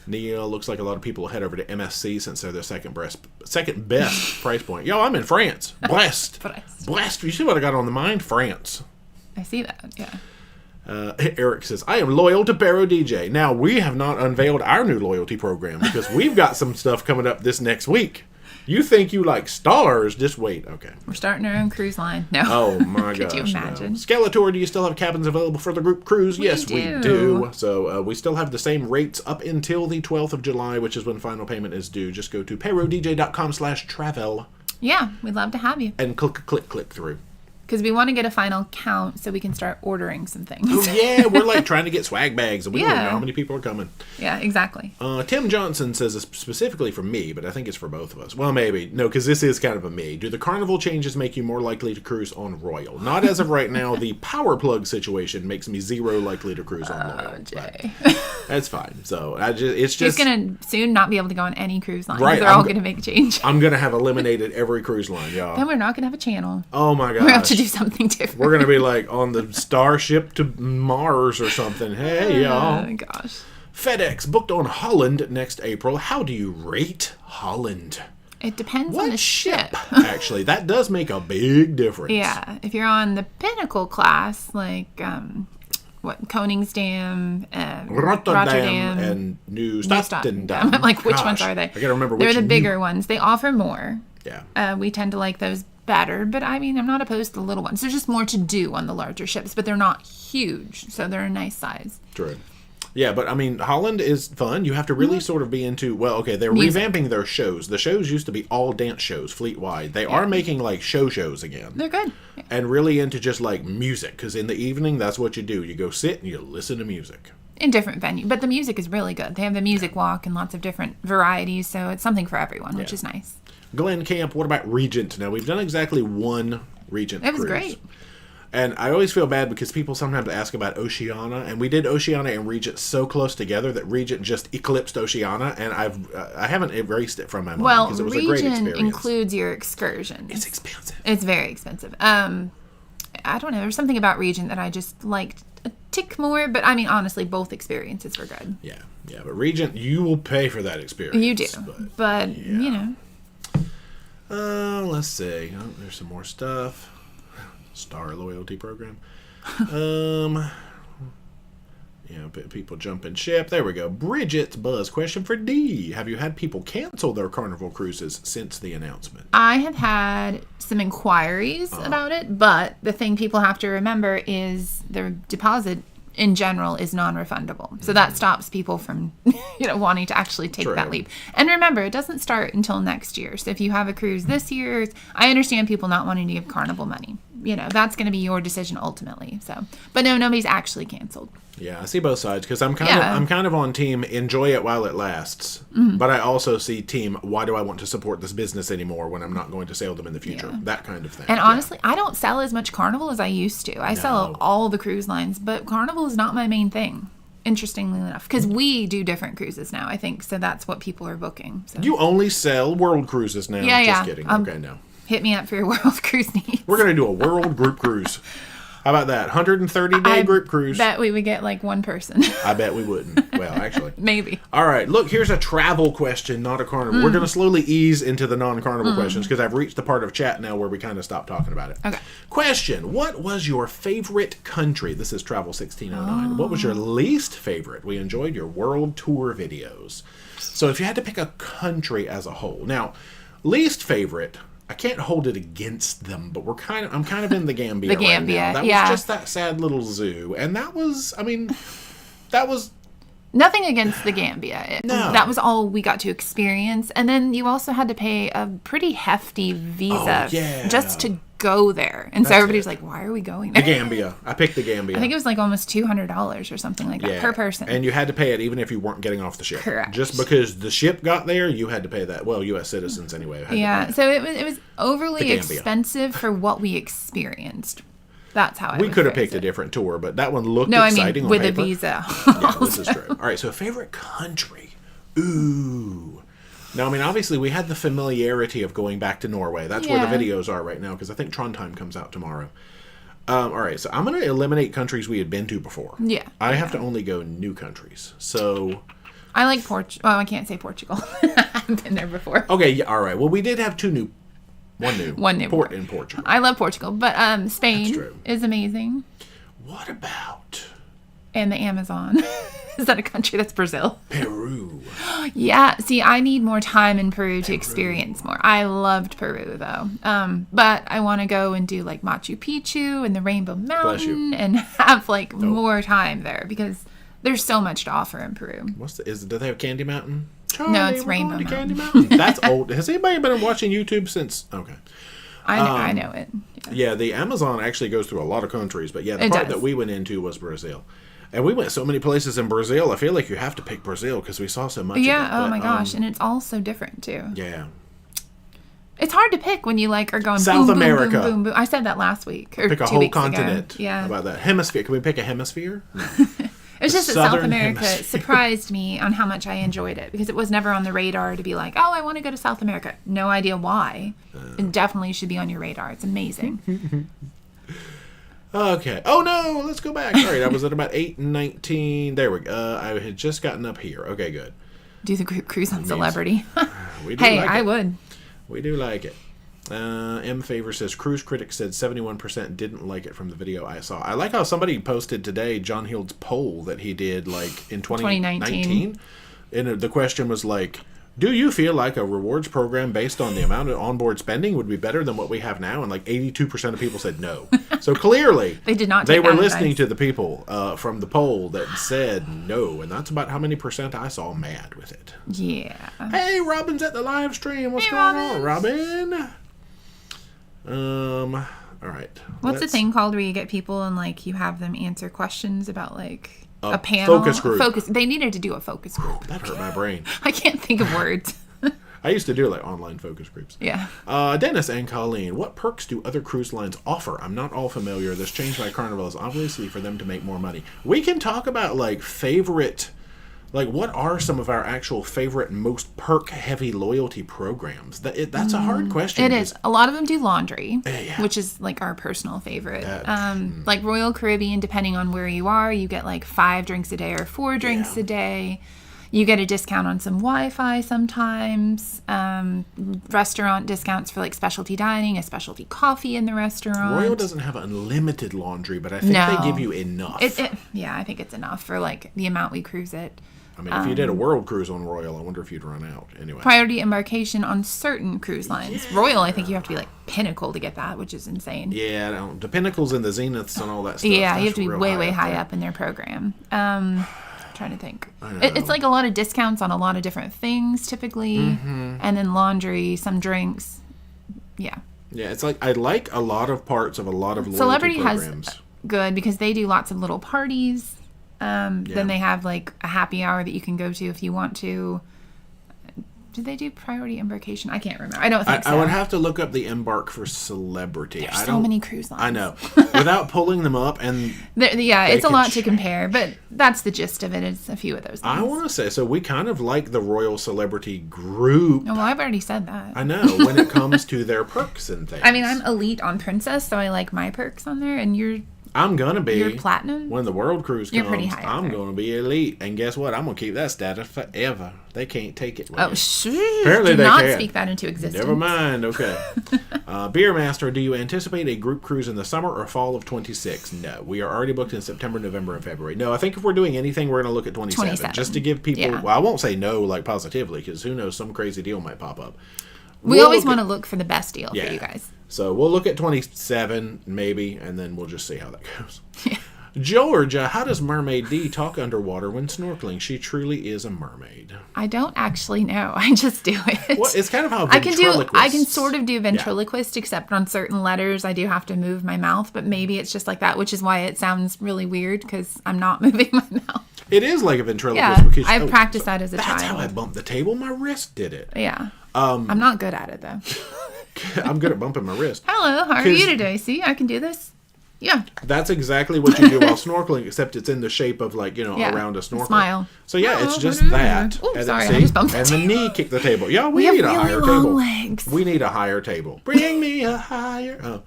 Neil, looks like a lot of people will head over to MSC since they're the second best price point. Yo, I'm in France. Blessed. Blessed. You see what I got on the mind? France. I see that, yeah. Eric says, I am loyal to ParoDeeJay. Now, we have not unveiled our new loyalty program because we've got some stuff coming up this next week. You think you like stars? Just wait. Okay. We're starting our own cruise line. No. Oh, my gosh. Could you imagine? No. Skeletor, do you still have cabins available for the group cruise? Yes, we do. So we still have the same rates up until the 12th of July, which is when final payment is due. Just go to ParoDeeJay.com/travel. Yeah, we'd love to have you. And click through. Because we want to get a final count so we can start ordering some things. Oh, yeah. We're like trying to get swag bags, and we don't know how many people are coming. Yeah, exactly. Tim Johnson says it's specifically for me, but I think it's for both of us. Well, maybe. No, because this is kind of a me. Do the Carnival changes make you more likely to cruise on Royal? Not as of right now. The power plug situation makes me zero likely to cruise on Royal. Jay. That's fine. So it's just... He's going to soon not be able to go on any cruise line. Right. They're all going to make a change. I'm going to have eliminated every cruise line, y'all. Then we're not going to have a channel. Oh, my gosh. We're going to have to do something different. We're going to be like on the Starship to Mars or something. Hey, y'all. Oh, gosh. FedEx booked on Holland next April. How do you rate Holland? It depends on the ship. Actually, that does make a big difference. Yeah. If you're on the Pinnacle class, like... Koningsdam, Rotterdam, and New Statendam. I'm like, which ones are they? I gotta remember which. They're the bigger ones. They offer more. Yeah. We tend to like those better, but I mean, I'm not opposed to the little ones. There's just more to do on the larger ships, but they're not huge, so they're a nice size. True. Yeah, but I mean, Holland is fun. You have to really sort of be into, well, okay, they're revamping their shows. The shows used to be all dance shows, fleet-wide. They are making, like, shows again. They're good. Yeah. And really into just, like, music. Because in the evening, that's what you do. You go sit and you listen to music. In different venues. But the music is really good. They have the music walk and lots of different varieties, so it's something for everyone, which is nice. Glen Camp, what about Regent? Now, we've done exactly one Regent cruise. It was great. And I always feel bad because people sometimes ask about Oceania, and we did Oceania and Regent so close together that Regent just eclipsed Oceania, and I haven't erased it from my mind because it was a great experience. Regent includes your excursions. It's expensive. It's very expensive. I don't know. There's something about Regent that I just liked a tick more, but I mean, honestly, both experiences were good. Yeah, but Regent, you will pay for that experience. You do, but you know. Let's see. Oh, there's some more stuff. Star loyalty program. People jumping ship. There we go. Bridget's Buzz question for D. Have you had people cancel their Carnival cruises since the announcement? I have had some inquiries about it, but the thing people have to remember is their deposit in general is non-refundable. So that stops people from wanting to actually take that leap. And remember, it doesn't start until next year. So if you have a cruise this year, I understand people not wanting to give Carnival money. That's going to be your decision ultimately. So, but no, nobody's actually canceled. Yeah, I see both sides because I'm kind of on team enjoy it while it lasts, but I also see team why do I want to support this business anymore when I'm not going to sail them in the future? That kind of thing. And honestly, I don't sell as much Carnival as I used to. I sell all the cruise lines, but Carnival is not my main thing. Interestingly enough, because we do different cruises now, I think, so that's what people are booking. So. You only sell world cruises now? Yeah, Just kidding. Okay, no. Hit me up for your world cruise needs. We're going to do a world group cruise. How about that? 130-day group cruise. I bet we would get like one person. I bet we wouldn't. Well, actually. Maybe. All right. Look, here's a travel question, not a Carnival. We're going to slowly ease into the non-Carnival questions because I've reached the part of chat now where we kind of stopped talking about it. Okay. Question. What was your favorite country? This is Travel 1609. What was your least favorite? We enjoyed your world tour videos. So if you had to pick a country as a whole. Now, least favorite... I can't hold it against them, but I'm kind of in the Gambia. The Gambia, right now. That was just that sad little zoo, and that was nothing against the Gambia. No, that was all we got to experience, and then you also had to pay a pretty hefty visa just to go there, and so everybody's like, "Why are we going there?" The Gambia. I picked the Gambia. I think it was like almost $200 or something like that per person, and you had to pay it even if you weren't getting off the ship. Correct. Just because the ship got there, you had to pay that. Well, U.S. citizens anyway. Yeah. So it was overly expensive for what we experienced. That's how we could have picked a different tour, but that one looked exciting. With on a paper. visa. Yeah, this is true. All right. So favorite country. Ooh. Now, I mean, obviously, we had the familiarity of going back to Norway. That's where the videos are right now, because I think Trondheim comes out tomorrow. All right, so I'm going to eliminate countries we had been to before. Yeah. I have to only go new countries. So... I like Portugal. Well, I can't say Portugal. I've been there before. Okay, yeah, all right. Well, we did have one new port in Portugal. I love Portugal, but Spain is amazing. What about... And the Amazon. Is that a country? That's Brazil. Peru. Yeah. See, I need more time in Peru to experience more. I loved Peru, though. But I want to go and do, like, Machu Picchu and the Rainbow Mountain and have, like, more time there because there's so much to offer in Peru. Do they have Candy Mountain? No, it's Rainbow Mountain. Candy Mountain. That's old. Has anybody been watching YouTube since? Okay. I know it. Yeah, the Amazon actually goes through a lot of countries, but yeah, the part that we went into was Brazil. And we went so many places in Brazil, I feel like you have to pick Brazil because we saw so much of it. Oh my gosh, and it's all so different too. Yeah. It's hard to pick when you like are going South boom, America. Boom, boom, boom, boom. I said that last week or pick a 2 whole weeks continent. ago. Yeah. How about that? Hemisphere. Can we pick a hemisphere? No. It's just that South Southern America Hemisphere. surprised me on how much I enjoyed it because it was never on the radar to be like, oh, I want to go to South America. No idea why. It definitely should be on your radar. It's amazing. Okay. Oh no, let's go back. All right, I was at about 8:19. There we go. I had just gotten up here. Okay, good. Do the group cruise on Celebrity. We do Hey, like I it. would. We do like it. M Favor says Cruise Critics said 71% didn't like it from the video I saw. I like how somebody posted today John Hild's poll that he did like in 2019. And the question was like, do you feel like a rewards program based on the amount of onboard spending would be better than what we have now? And like 82% of people said no. So clearly They did not they take were that listening advice. to the people from the poll that said no. And that's about how many percent I saw mad with it. Yeah. Hey, Robin's at the live stream. What's Hey, going on, Robin? All right. What's the thing called where you get people and like you have them answer questions about like a panel? Focus group. They needed to do a focus group. That hurt my brain. I can't think of words. I used to do like online focus groups. Yeah. Dennis and Colleen, what perks do other cruise lines offer? I'm not all familiar. This change by Carnival is obviously for them to make more money. We can talk about like favorite, like what are some of our actual favorite, most perk-heavy loyalty programs? That's a hard question. It is. A lot of them do laundry, Yeah. which is like our personal favorite. Like Royal Caribbean, depending on where you are, you get like 5 drinks a day or 4 drinks a day. You get a discount on some Wi-Fi sometimes. Restaurant discounts for like specialty dining, a specialty coffee in the restaurant. Royal doesn't have unlimited laundry, but I think they give you enough. Yeah, I think it's enough for like the amount we cruise it. I mean, if you did a world cruise on Royal, I wonder if you'd run out. Anyway. Priority embarkation on certain cruise lines. Royal, I think you have to be like Pinnacle to get that, which is insane. Yeah, no, the Pinnacles and the Zeniths and all that stuff. Yeah, you that's have to be real way high there. up in their program. Trying to think. It's like a lot of discounts on a lot of different things typically. And then laundry, some drinks. Yeah. Yeah, it's like I like a lot of parts of a lot of loyalty Celebrity programs. has good because they do lots of little parties. Then they have like a happy hour that you can go to if you want to. Did they do priority embarkation? I can't remember. I don't think so. I would have to look up the embark for Celebrity. There's so many cruise lines. I know. Without pulling them up and... it's a can lot to compare, but that's the gist of it. It's a few of those things. I want to say, so we kind of like the Royal Celebrity group. Oh, well, I've already said that. I know, when it comes to their perks and things. I mean, I'm elite on Princess, so I like my perks on there, and you're platinum. When the world cruise comes, You're pretty high up I'm there. going to be elite. And guess what? I'm going to keep that status forever. They can't take it. Oh, shh. Apparently Do they not can. speak that into existence. Never mind. Okay. Beer Master, do you anticipate a group cruise in the summer or fall of 26? No. We are already booked in September, November, and February. No, I think if we're doing anything, we're going to look at 27. Just to give people... Yeah. Well, I won't say no, like, positively, because who knows, some crazy deal might pop up. We always want to look for the best deal for you guys. So we'll look at 27, maybe, and then we'll just see how that goes. Georgia, how does Mermaid D talk underwater when snorkeling? She truly is a mermaid. I don't actually know. I just do it. Well, it's kind of how I can ventriloquists... sort of do ventriloquist, except on certain letters I do have to move my mouth, but maybe it's just like that, which is why it sounds really weird because I'm not moving my mouth. It is like a ventriloquist. Yeah, because, I've practiced that as a child. That's how I bumped the table. My wrist did it. Yeah. I'm not good at it, though. I'm good at bumping my wrist. Hello, how are you today? See, I can do this. Yeah. That's exactly what you do while snorkeling, except it's in the shape of like, around a snorkel. Smile. So yeah, it's just that. Ooh, and sorry, then, I just bumped and the the knee kick the table. Yeah, we have need a really higher long table. legs. We need a higher table. Bring me a higher. Oh.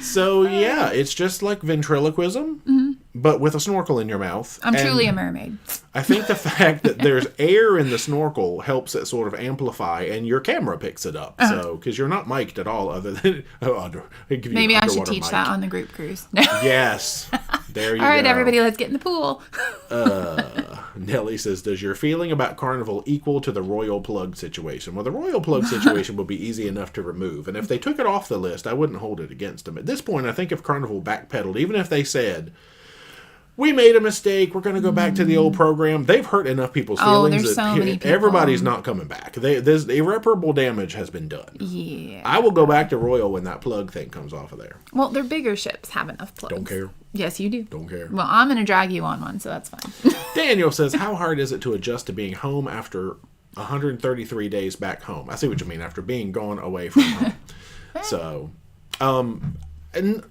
So yeah, it's just like ventriloquism, but with a snorkel in your mouth. I'm truly a mermaid. I think the fact that there's air in the snorkel helps it sort of amplify, and your camera picks it up. So, because you're not mic'd at all, other than Maybe I should teach that on the group cruise. Yes, there you go. All right, everybody, let's get in the pool. Nelly says, "Does your feeling about Carnival equal to the Royal Plug situation?" Well, the Royal Plug situation would be easy enough to remove, and if they took it off the list, I wouldn't hold it against them. At this point, I think if Carnival backpedaled, even if they said, we made a mistake. We're going to go back to the old program. They've hurt enough people's feelings. There's so many people. Everybody's not coming back. There's irreparable damage has been done. Yeah. I will go back to Royal when that plug thing comes off of there. Well, their bigger ships have enough plugs. Don't care. Yes, you do. Don't care. Well, I'm going to drag you on one, so that's fine. Daniel says, how hard is it to adjust to being home after 133 days back home? I see what you mean, after being gone away from home. So, and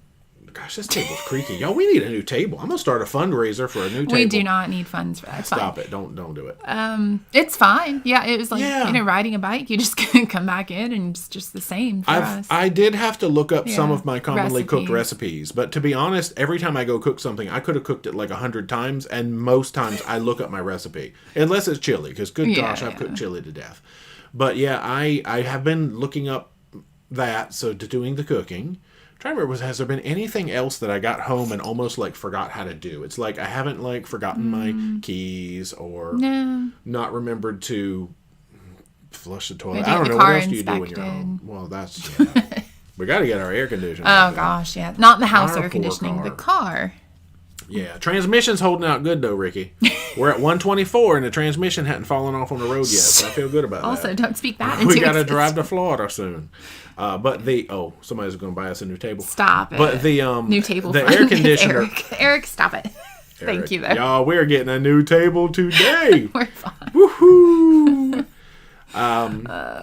gosh, this table's creaky. Y'all, we need a new table. I'm going to start a fundraiser for a new table. We do not need funds for that. Stop it. Don't do it. It's fine. Yeah, it was like, riding a bike. You just come back in and it's just the same for us. I did have to look up some of my commonly cooked recipes. But to be honest, every time I go cook something, I could have cooked it like 100 times. And most times I look up my recipe. Unless it's chili. Because good gosh, I've cooked chili to death. But yeah, I have been looking up that. So to doing the cooking. Trying to remember, has there been anything else that I got home and almost like forgot how to do? It's like I haven't like forgotten my keys or not remembered to flush the toilet. I don't know, what else do you do when you're home? Well, that's we got to get our air conditioning. Oh gosh, yeah, not the house air conditioning, the car. Yeah, transmission's holding out good though, Ricky. We're at 124 and the transmission hadn't fallen off on the road yet, so I feel good about that. Also, don't speak that into We got to drive to Florida soon. But somebody's going to buy us a new table. Stop it. But the new table. The air conditioner. Eric, stop it. Thank you, though. Y'all, we're getting a new table today. We're fine. Woohoo!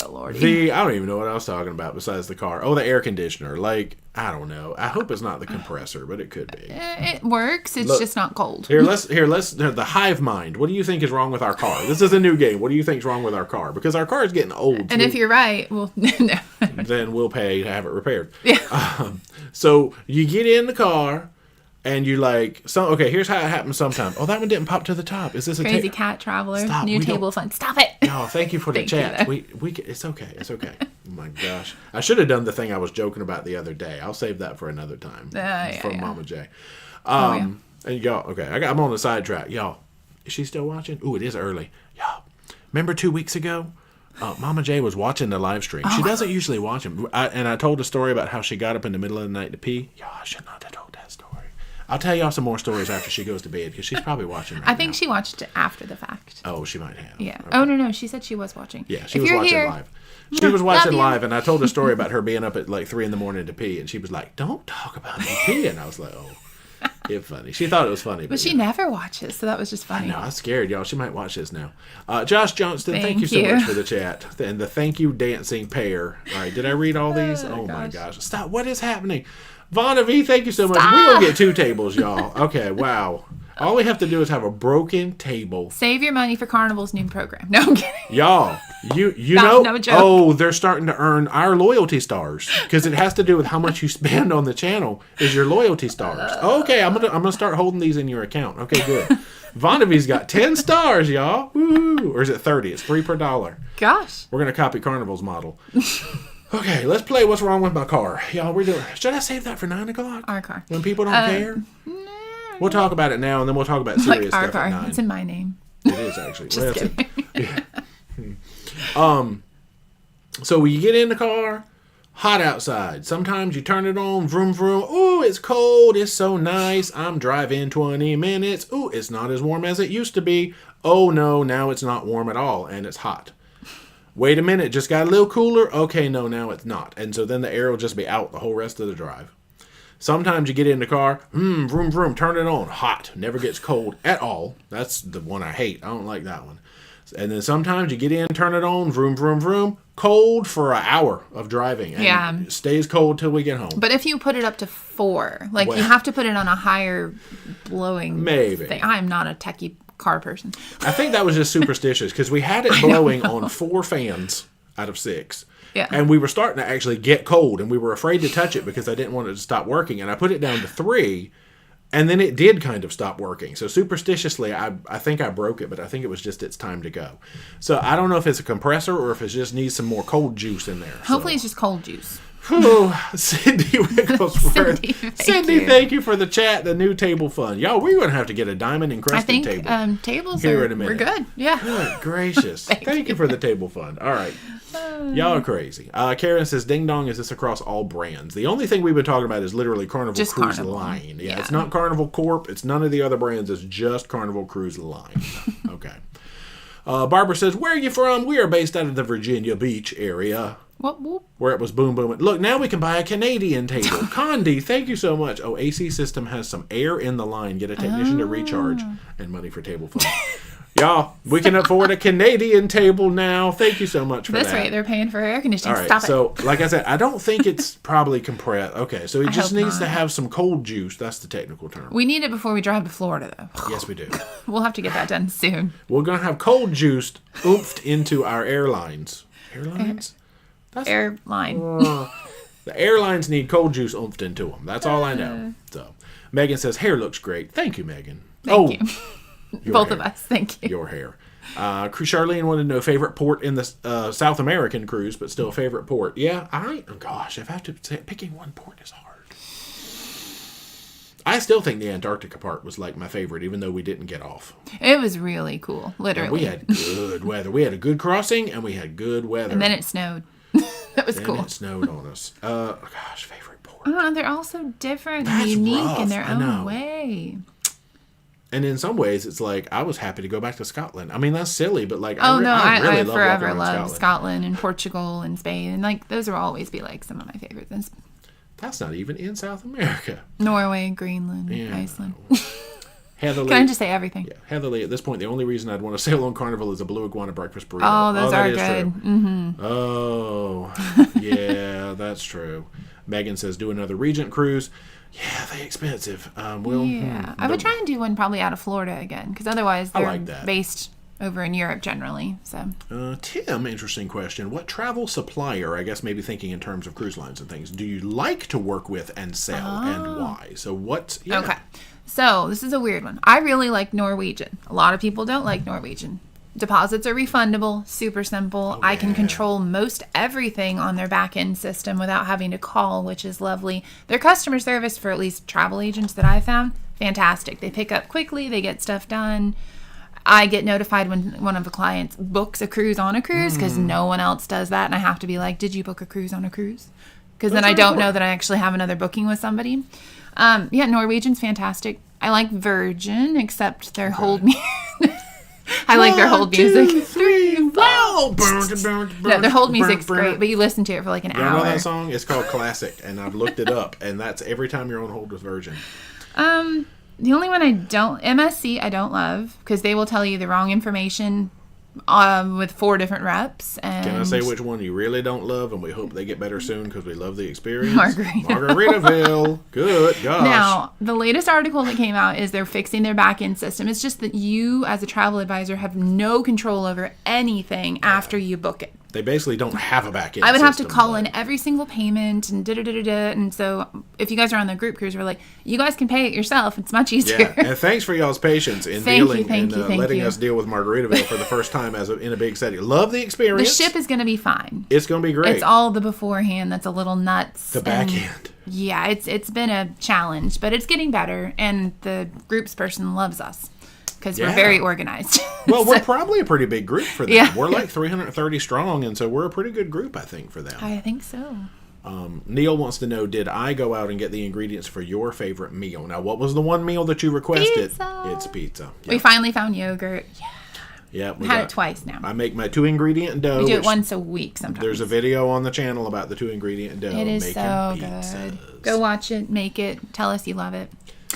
Lordy. I don't even know what I was talking about besides the car. Oh, the air conditioner. Like, I don't know. I hope it's not the compressor, but it could be. It works. It's just not cold. Let's the hive mind. What do you think is wrong with our car? This is a new game. What do you think is wrong with our car? Because our car is getting old. And if you're right, well, no. Then we'll pay to have it repaired. Yeah. So you get in the car. And you like, here's how it happens sometimes. Oh, that one didn't pop to the top. Is this a Crazy Cat Traveler? Stop. New table fun. Stop it. No, thank you for the chat. It's okay. It's okay. Oh my gosh. I should have done the thing I was joking about the other day. I'll save that for another time. From Mama J. And y'all, I'm on the sidetrack. Y'all, is she still watching? Ooh, it is early. Y'all, remember 2 weeks ago? Mama J was watching the live stream. She doesn't usually watch them. And I told a story about how she got up in the middle of the night to pee. Y'all, I should not have told that story. I'll tell y'all some more stories after she goes to bed because she's probably watching right now. I think she watched it after the fact. Oh, she might have. Yeah. Okay. Oh, no. She said she was watching. Yeah, she was watching live. She was watching live, and I told a story about her being up at like 3 a.m. to pee, and she was like, "Don't talk about me peeing." I was like, "Oh, it's funny." She thought it was funny, but she never watches, so that was just funny. I know, I'm scared, y'all. She might watch this now. Josh Johnston, thank you so much for the chat and the thank you dancing pair. All right, did I read all these? Oh my gosh, stop! What is happening? Vonna V, thank you so much. We're going to get 2 tables, y'all. Okay, wow. All we have to do is have a broken table. Save your money for Carnival's new program. No, I'm kidding. Y'all, you know, no joke. They're starting to earn our loyalty stars because it has to do with how much you spend on the channel is your loyalty stars. Okay, I'm gonna start holding these in your account. Okay, good. Vonna V's got 10 stars, y'all. Woo! Or is it 30? It's $3 per dollar. Gosh. We're going to copy Carnival's model. Okay, let's play What's Wrong With My Car. Y'all, we're doing... Should I save that for 9 o'clock? Our car. When people don't care? No. We'll talk about it now, and then we'll talk about serious stuff car. At 9. It's in my name. It is, actually. Just kidding. So you get in the car, hot outside. Sometimes you turn it on, vroom, vroom. Ooh, it's cold. It's so nice. I'm driving 20 minutes. Ooh, it's not as warm as it used to be. Oh, no, now it's not warm at all, and it's hot. Wait a minute, just got a little cooler? Okay, no, now it's not. And so then the air will just be out the whole rest of the drive. Sometimes you get in the car, vroom, vroom, turn it on, hot, never gets cold at all. That's the one I hate. I don't like that one. And then sometimes you get in, turn it on, vroom, vroom, vroom, cold for an hour of driving. And it stays cold till we get home. But if you put it up to 4, you have to put it on a higher blowing thing. I'm not a techie car person. I think that was just superstitious because we had it blowing on 4 fans out of 6. Yeah. And we were starting to actually get cold and we were afraid to touch it because I didn't want it to stop working. And I put it down to 3 and then it did kind of stop working. So superstitiously, I think I broke it, but I think it was just it's time to go. So I don't know if it's a compressor or if it just needs some more cold juice in there. Hopefully it's just cold juice. Cindy Wigglesworth. Cindy, thank you for the chat, the new table fun. Y'all, we're going to have to get a diamond encrusted table. I think tables here in a minute. We're good. Yeah. Good gracious. Thank you for the table fun. All right. Y'all are crazy. Karen says, ding dong, is this across all brands? The only thing we've been talking about is literally Carnival just Cruise Carnival. Line. Yeah, it's not Carnival Corp. It's none of the other brands. It's just Carnival Cruise Line. Okay. Barbara says, where are you from? We are based out of the Virginia Beach area. Whoop. Where it was boom booming. Look, now we can buy a Canadian table. Condi, thank you so much. Oh, AC system has some air in the line. Get a technician to recharge and money for table fun. Y'all, we can afford a Canadian table now. Thank you so much for that. That's right. They're paying for air conditioning. All right, Stop it. So, like I said, I don't think it's probably compressed. Okay, so it just needs to have some cold juice. That's the technical term. We need it before we drive to Florida, though. Yes, we do. We'll have to get that done soon. We're going to have cold juice oomphed into our airlines. Airlines? Airline. The airlines need cold juice oomphed into them. That's all I know. So, Megan says, hair looks great. Thank you, Megan. Thank you. Both of us. Thank you. Your hair. Charlene wanted to know favorite port in the South American cruise, but still favorite port. Yeah, if I have to say, picking one port is hard. I still think the Antarctica part was like my favorite, even though we didn't get off. It was really cool, literally. And we had good weather. We had a good crossing, and we had good weather. And then it snowed. That was cool. It snowed on us. Favorite port. Oh, they're all so different and unique in their own way. And in some ways, it's like, I was happy to go back to Scotland. I mean, that's silly, but like, I really forever love Scotland and Portugal and Spain. And like, those will always be like some of my favorites. That's not even in South America. Norway, Greenland, Iceland. Heatherly, can I just say everything? Yeah, Heatherly, at this point, the only reason I'd want to sail on Carnival is a blue iguana breakfast burrito. Oh, those are good. Mm-hmm. Oh, yeah, that's true. Megan says, do another Regent cruise. Yeah, they're expensive. I would try and do one probably out of Florida again, because otherwise they're based over in Europe generally. So, Tim, interesting question. What travel supplier, I guess maybe thinking in terms of cruise lines and things, do you like to work with and sell, and why? So Okay. So this is a weird one. I really like Norwegian. A lot of people don't like Norwegian. Deposits are refundable, super simple. I can control most everything on their back-end system without having to call, which is lovely. Their customer service, for at least travel agents that I found, fantastic. They pick up quickly. They get stuff done. I get notified when one of the clients books a cruise on a cruise because no one else does that. And I have to be like, did you book a cruise on a cruise? Because then I don't know that I actually have another booking with somebody. Norwegian's fantastic. I like Virgin, except their hold music. I like their hold music. 1, 2, 3, wow! No, their hold music's great, but you listen to it for like an hour. You know that song? It's called Classic, and I've looked it up, and that's every time you're on hold with Virgin. The only one MSC I don't love, because they will tell you the wrong information with 4 different reps. And can I say which one you really don't love, and we hope they get better soon because we love the experience? Margaritaville. Good gosh. Now, the latest article that came out is they're fixing their back-end system. It's just that you, as a travel advisor, have no control over anything after you book it. They basically don't have a back-end I would system, have to call in every single payment and da-da-da-da-da. And so if you guys are on the group cruise, we're like, you guys can pay it yourself. It's much easier. Yeah, and thanks for y'all's patience in letting us deal with Margaritaville for the first time in a big setting. Love the experience. The ship is going to be fine. It's going to be great. It's all the beforehand that's a little nuts. The back end. Yeah, it's been a challenge, but it's getting better. And the groups person loves us. Because we're very organized. Well, we're probably a pretty big group for them. Yeah. We're like 330 strong, and so we're a pretty good group, I think, for them. I think so. Neil wants to know, did I go out and get the ingredients for your favorite meal? Now, what was the one meal that you requested? Pizza. It's pizza. Yep. We finally found yogurt. Yeah. We've had it twice now. I make my 2-ingredient dough. We do it once a week sometimes. There's a video on the channel about the 2-ingredient dough. It is making so pizzas. good. Go watch it, make it, tell us you love it.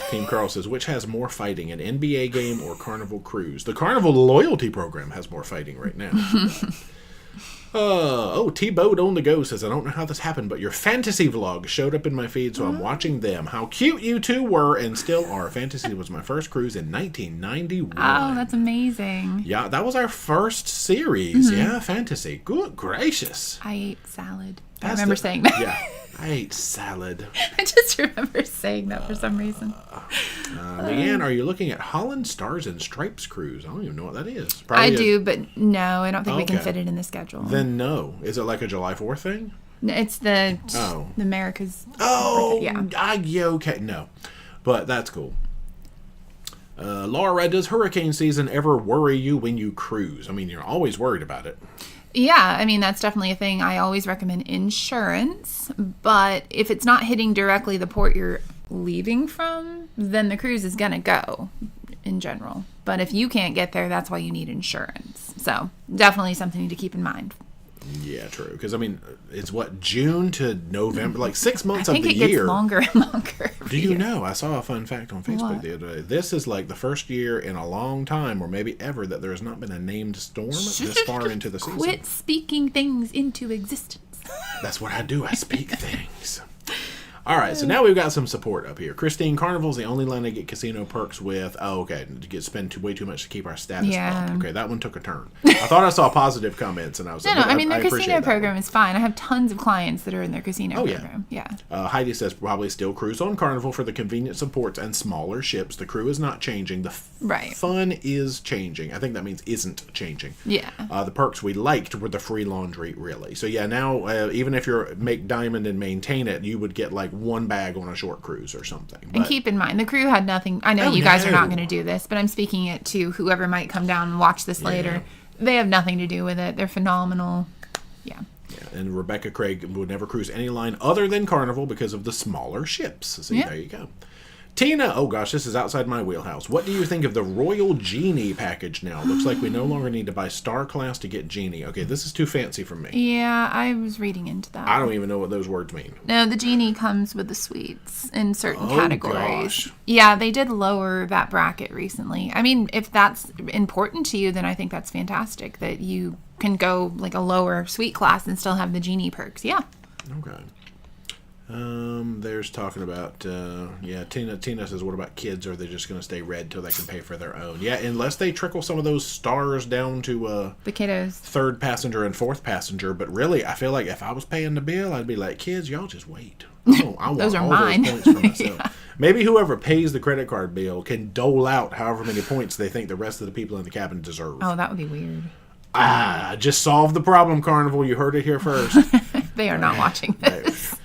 Team Carl says, which has more fighting, an NBA game or Carnival cruise? The Carnival loyalty program has more fighting right now. T-Boat on the go says, I don't know how this happened, but your fantasy vlog showed up in my feed, so I'm watching them. How cute you two were and still are. Fantasy was my first cruise in 1991. Oh, that's amazing. Yeah, that was our first series. Yeah, Fantasy. Good gracious. I ate salad. I remember saying that. Yeah. I ate salad. I just remember saying that for some reason. Leanne, are you looking at Holland Stars and Stripes cruise? I don't even know what that is. Probably I do, but no, I don't think we can fit it in the schedule. Then no. Is it like a July 4th thing? It's the America's. Yeah, okay, no, but that's cool. Laura, does hurricane season ever worry you when you cruise? I mean, you're always worried about it. Yeah, I mean, that's definitely a thing. I always recommend insurance, but if it's not hitting directly the port you're leaving from, then the cruise is going to go in general. But if you can't get there, that's why you need insurance. So definitely something to keep in mind. Yeah, true. Because, I mean, it's what, June to November? Like 6 months of the year. I think it gets longer and longer. Do you know? I saw a fun fact on Facebook the other day. This is like the first year in a long time, or maybe ever, that there has not been a named storm this far into the season. Quit speaking things into existence. That's what I do. I speak things. All right, so now we've got some support up here. Christine, Carnival's the only line I get casino perks with. Oh, okay, to spend way too much to keep our status up. Okay, that one took a turn. I thought I saw positive comments, and I was no. I mean, their casino program is fine. I have tons of clients that are in their casino program. Yeah. Heidi says probably still cruise on Carnival for the convenience of ports and smaller ships. The crew is not changing. The fun is changing. I think that means isn't changing. Yeah. The perks we liked were the free laundry, really. So yeah, now even if you're make diamond and maintain it, you would get like one bag on a short cruise or something. And keep in mind, the crew had nothing. I know you guys are not going to do this, but I'm speaking it to whoever might come down and watch this later. They have nothing to do with it. They're phenomenal. Yeah. And Rebecca Craig would never cruise any line other than Carnival because of the smaller ships. So there you go. Tina, oh gosh, this is outside my wheelhouse. What do you think of the Royal Genie package now? Looks like we no longer need to buy Star Class to get Genie. Okay, this is too fancy for me. Yeah, I was reading into that. I don't even know what those words mean. No, the Genie comes with the suites in certain categories. Gosh. Yeah, they did lower that bracket recently. I mean, if that's important to you, then I think that's fantastic that you can go like a lower suite class and still have the Genie perks. Yeah. Okay. There's talking about, Tina says, what about kids? Are they just going to stay red till they can pay for their own? Yeah, unless they trickle some of those stars down to the kiddos, third passenger and fourth passenger. But really, I feel like if I was paying the bill, I'd be like, kids, y'all just wait. I want those are all mine. Those points for myself. Maybe whoever pays the credit card bill can dole out however many points they think the rest of the people in the cabin deserve. Oh, that would be weird. Just solve the problem, Carnival. You heard it here first. They are not watching this.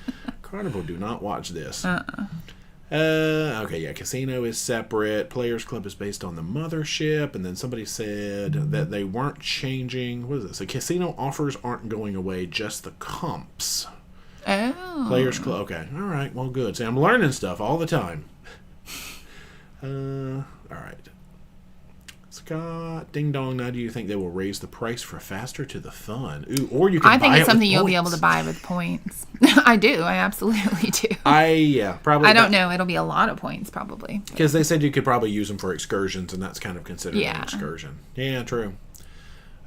Carnival do not watch this. Okay, yeah, casino is separate. Players Club is based on the mothership. And then somebody said that they weren't changing. What is this? The casino offers aren't going away, just the comps. Oh. Players Club. Okay, all right, well, good. See, I'm learning stuff all the time. All right. Scott, ding dong. Now, do you think they will raise the price for Faster to the Fun? Ooh, or you can. I think buy it's something you'll points. be able to buy with points. I do. I absolutely do. Probably. I don't know. It'll be a lot of points, probably. Because they said you could probably use them for excursions, and that's kind of considered an excursion. Yeah, true.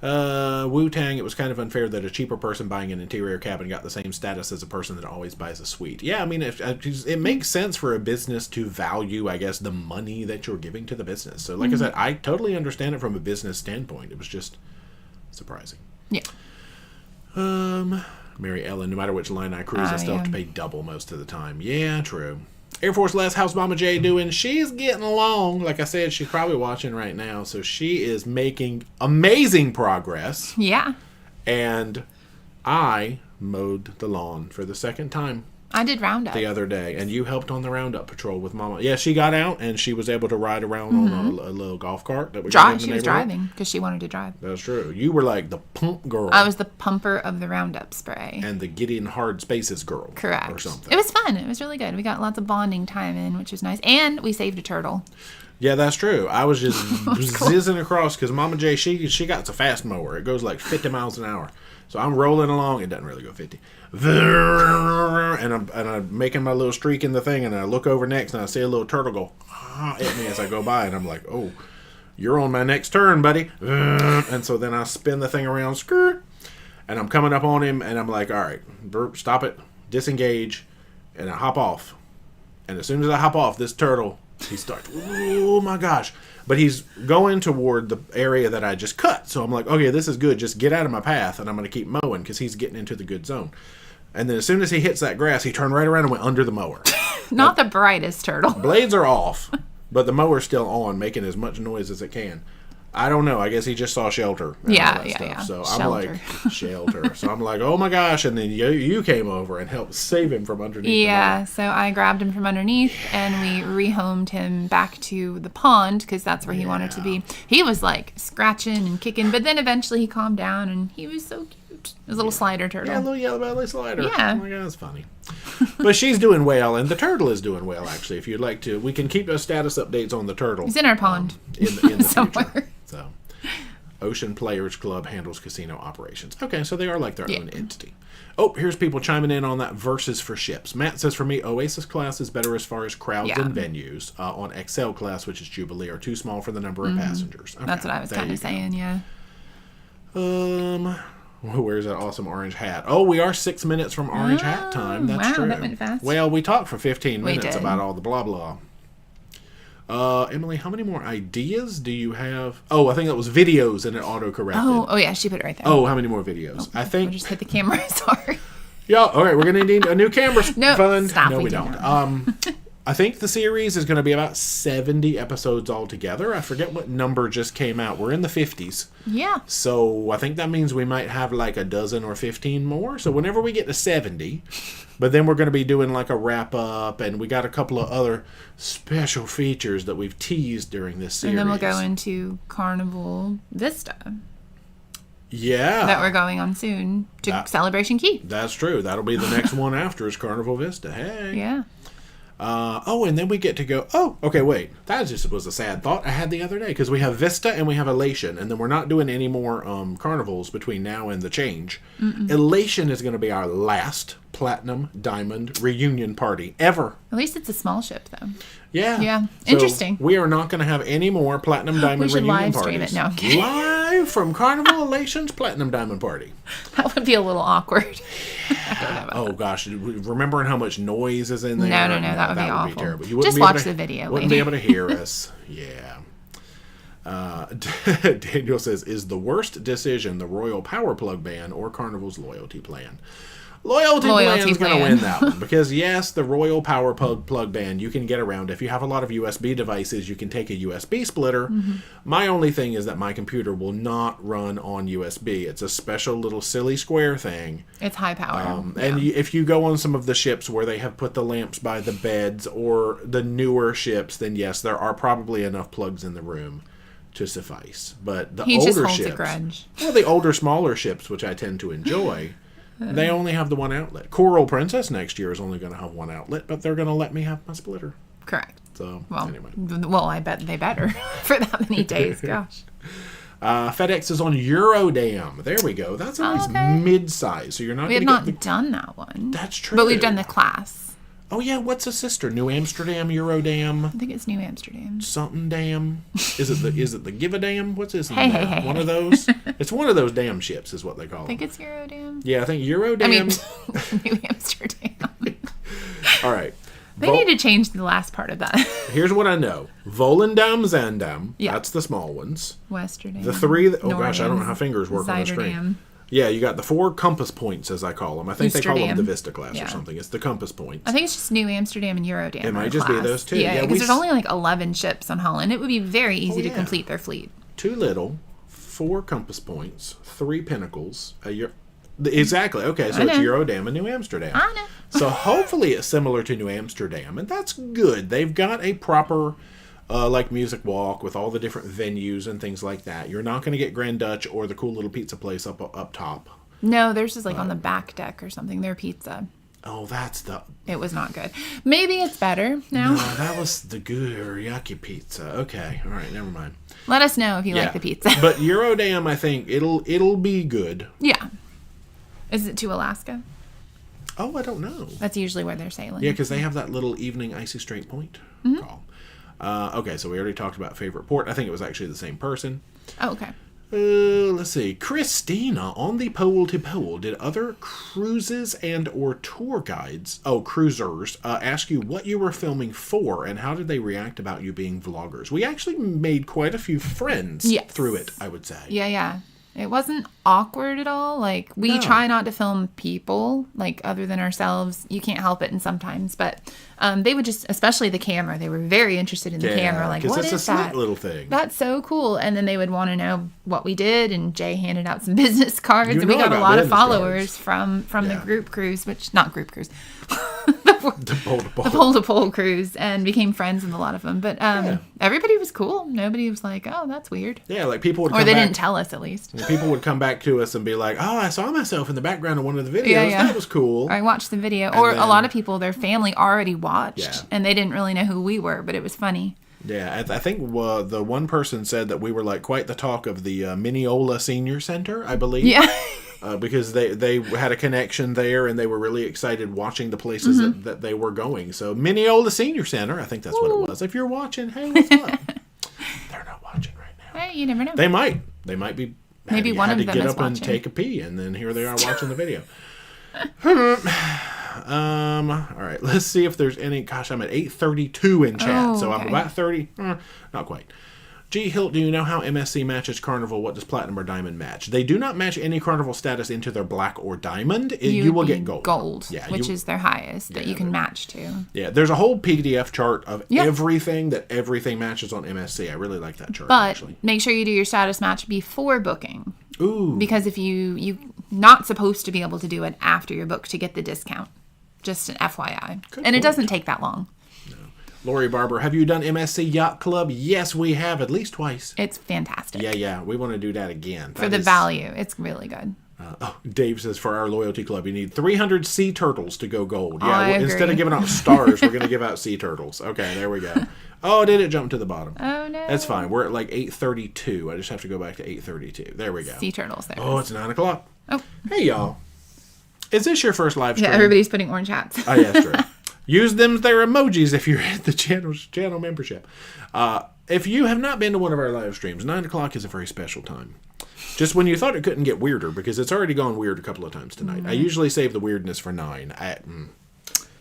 Wu-Tang, it was kind of unfair that a cheaper person buying an interior cabin got the same status as a person that always buys a suite. Yeah, I mean, it makes sense for a business to value, I guess, the money that you're giving to the business. So, like I said, I totally understand it from a business standpoint. It was just surprising. Yeah. Mary Ellen, no matter which line I cruise, I still have to pay double most of the time. Yeah, true. Air Force Les, how's Mama J doing? She's getting along. Like I said, she's probably watching right now. So she is making amazing progress. Yeah. And I mowed the lawn for the second time. I did Roundup the other day, and you helped on the Roundup patrol with Mama. Yeah, she got out, and she was able to ride around on a little golf cart that we got in the She was driving because she wanted to drive. That's true. You were like the pump girl. I was the pumper of the Roundup spray. And the get in hard spaces girl. Correct. Or something. It was fun. It was really good. We got lots of bonding time in, which was nice. And we saved a turtle. Yeah, that's true. I was just zizzing across because Mama J, she got a fast mower. It goes like 50 miles an hour. So I'm rolling along. It doesn't really go 50. And I'm making my little streak in the thing, and I look over next, and I see a little turtle go at me as I go by, and I'm like, oh, you're on my next turn, buddy. And so then I spin the thing around, skirt, and I'm coming up on him, and I'm like, all right, stop it, disengage, and I hop off. And as soon as I hop off, this turtle, he starts, oh my gosh. But he's going toward the area that I just cut. So I'm like, okay, this is good. Just get out of my path, and I'm going to keep mowing because he's getting into the good zone. And then as soon as he hits that grass, he turned right around and went under the mower. Not the brightest turtle. Blades are off, but the mower's still on, making as much noise as it can. I don't know. I guess he just saw Shelter. Yeah. So Shelter. I'm like, Shelter. So I'm like, oh my gosh. And then you came over and helped save him from underneath. Yeah. So I grabbed him from underneath and we rehomed him back to the pond because that's where he wanted to be. He was like scratching and kicking, but then eventually he calmed down and he was so cute. He was a little slider turtle. Yeah, a little yellow belly slider. Yeah. Oh my God, that's funny. But she's doing well, and the turtle is doing well, actually. If you'd like to, we can keep those status updates on the turtle. He's in our pond. In the somewhere. future. So, Ocean Players Club handles casino operations. Okay, so they are like their own entity. Oh, here's people chiming in on that versus for ships. Matt says, for me, Oasis class is better as far as crowds and venues. On XL class, which is Jubilee, are too small for the number of passengers. Okay, that's what I was kind of saying, yeah. Where's that awesome orange hat? Oh, we are 6 minutes from orange hat time. That's true. That went fast. Well, we talked for 15 minutes about all the blah blah. Emily, how many more ideas do you have? Oh, I think that was videos and it auto-corrected. Oh yeah, she put it right there. Oh, how many more videos? I think... We'll just hit the camera, sorry. Yeah, all right, we're going to need a new camera fund. Stop, no, we don't. I think the series is going to be about 70 episodes altogether. I forget what number just came out. We're in the 50s. Yeah. So I think that means we might have like a dozen or 15 more. So whenever we get to 70, but then we're going to be doing like a wrap up, and we got a couple of other special features that we've teased during this series. And then we'll go into Carnival Vista. Yeah. That we're going on soon to Celebration Key. That's true. That'll be the next one after is Carnival Vista. Hey. Yeah. And then we get to go, okay, wait. That just was a sad thought I had the other day, because we have Vista and we have Elation, and then we're not doing any more carnivals between now and the change. Elation is going to be our last Platinum Diamond reunion party ever. At least it's a small ship, though. Yeah. Yeah. So Interesting. We are not going to have any more Platinum Diamond reunion live parties. stream it. No, Live from Carnival Elation's Platinum Diamond Party. That would be a little awkward. Oh gosh, remembering how much noise is in there. No, that would be awful. Be terrible. You wouldn't just be able watch to, the video. Wouldn't be able to hear us. Yeah. Daniel says, is the worst decision the Royal Power Plug ban or Carnival's loyalty plan? Loyalty plan is going to win that one, because yes, the Royal Power Plug ban you can get around. If you have a lot of USB devices, you can take a USB splitter. My only thing is that my computer will not run on USB. It's a special little silly square thing. It's high power. And if you go on some of the ships where they have put the lamps by the beds, or the newer ships, then yes, there are probably enough plugs in the room to suffice. But the older just holds ships, a grudge. well, the older, smaller ships, which I tend to enjoy, they only have the one outlet. Coral Princess next year is only going to have one outlet, but they're going to let me have my splitter. Correct. So, anyway. Well, I bet they better for that many days. Gosh. FedEx is on Eurodam. There we go. That's a nice mid-size. So you're not. We have not done that one. That's true. But we've done the class. Oh yeah, what's a sister? New Amsterdam, Eurodam. I think it's New Amsterdam. Something dam. Is it the Give a Dam? What's this? Hey. One of those. It's one of those dam ships, is what they call them. I think it's Eurodam. Yeah, I think Eurodam. I mean, New Amsterdam. All right. They need to change the last part of that. Here's what I know. Volendam, Zandam. Yeah. That's the small ones. Westerdam. The three. Oh Noordam, gosh, I don't know how fingers work on the screen. Yeah, you got the 4 compass points, as I call them. I think they call them the Vista class or something. It's the compass points. I think it's just New Amsterdam and Eurodam. It might just be those two. Yeah, because there's only like 11 ships on Holland. It would be very easy to complete their fleet. 2 little, 4 compass points, 3 pinnacles. Exactly. Okay, so it's Eurodam and New Amsterdam. I know. So hopefully it's similar to New Amsterdam, and that's good. They've got a proper... like Music Walk with all the different venues and things like that. You're not going to get Grand Dutch or the cool little pizza place up top. No, theirs is like on the back deck or something. Their pizza. Oh, that's the... It was not good. Maybe it's better now. No, that was the teriyaki pizza. Okay, all right, never mind. Let us know if you like the pizza. But Eurodam, I think it'll be good. Yeah. Is it to Alaska? Oh, I don't know. That's usually where they're sailing. Yeah, because they have that little evening icy straight point call. Okay, so we already talked about favorite port. I think it was actually the same person. Oh, okay. Let's see. Christina on the Pole to Pole. Did other cruises and or tour guides, cruisers, ask you what you were filming for, and how did they react about you being vloggers? We actually made quite a few friends through it, I would say. Yeah. It wasn't awkward at all. Like, we try not to film people, like, other than ourselves. You can't help it, and sometimes. But they would just, especially the camera, they were very interested in the camera. Like, what is that? It's a slick little thing. That's so cool. And then they would want to know what we did, and Jay handed out some business cards. And we got a lot of followers from the group cruise, not group cruise. The pole-to-pole cruise, and became friends with a lot of them. But everybody was cool. Nobody was like, oh, that's weird. Yeah, like people would come back. Or they didn't tell us, at least. People would come back to us and be like, oh, I saw myself in the background of one of the videos. That was cool. Or I watched the video. Or a lot of people, their family already watched, and they didn't really know who we were, but it was funny. Yeah, I think the one person said that we were like quite the talk of the Mineola Senior Center, I believe. Yeah. Because they had a connection there, and they were really excited watching the places that they were going. So Mineola Senior Center, I think that's what it was. If you're watching, hey, what's up? They're not watching right now. Hey, you never know. They might be. Maybe one of them is watching. Had to get up and take a pee, and then here they are watching the video. All right, let's see if there's any. Gosh, I'm at 8:32 in chat, so I'm about 30. Not quite. G. Hilt, do you know how MSC matches Carnival? What does Platinum or Diamond match? They do not match any Carnival status into their Black or Diamond. You will get Gold. Yeah, which is their highest that you can match to. Yeah, there's a whole PDF chart of everything that everything matches on MSC. I really like that chart, but actually. Make sure you do your status match before booking. Ooh. Because if you're not supposed to be able to do it after your book to get the discount. Just an FYI. Good point. It doesn't take that long. Lori Barber, have you done MSC Yacht Club? Yes, we have, at least twice. It's fantastic. Yeah. We want to do that again. For the value. It's really good. Dave says, for our loyalty club, you need 300 sea turtles to go gold. Yeah, I agree. Instead of giving out stars, we're going to give out sea turtles. Okay, there we go. Oh, did it jump to the bottom? Oh, no. That's fine. We're at like 8:32. I just have to go back to 8:32. There we go. Sea turtles there. Oh, it's 9 o'clock. Oh. Hey, y'all. Is this your first live stream? Yeah, everybody's putting orange hats. Oh, yeah, that's true. Use them their emojis if you're at the channel membership. If you have not been to one of our live streams, 9 o'clock is a very special time. Just when you thought it couldn't get weirder, because it's already gone weird a couple of times tonight. I usually save the weirdness for 9.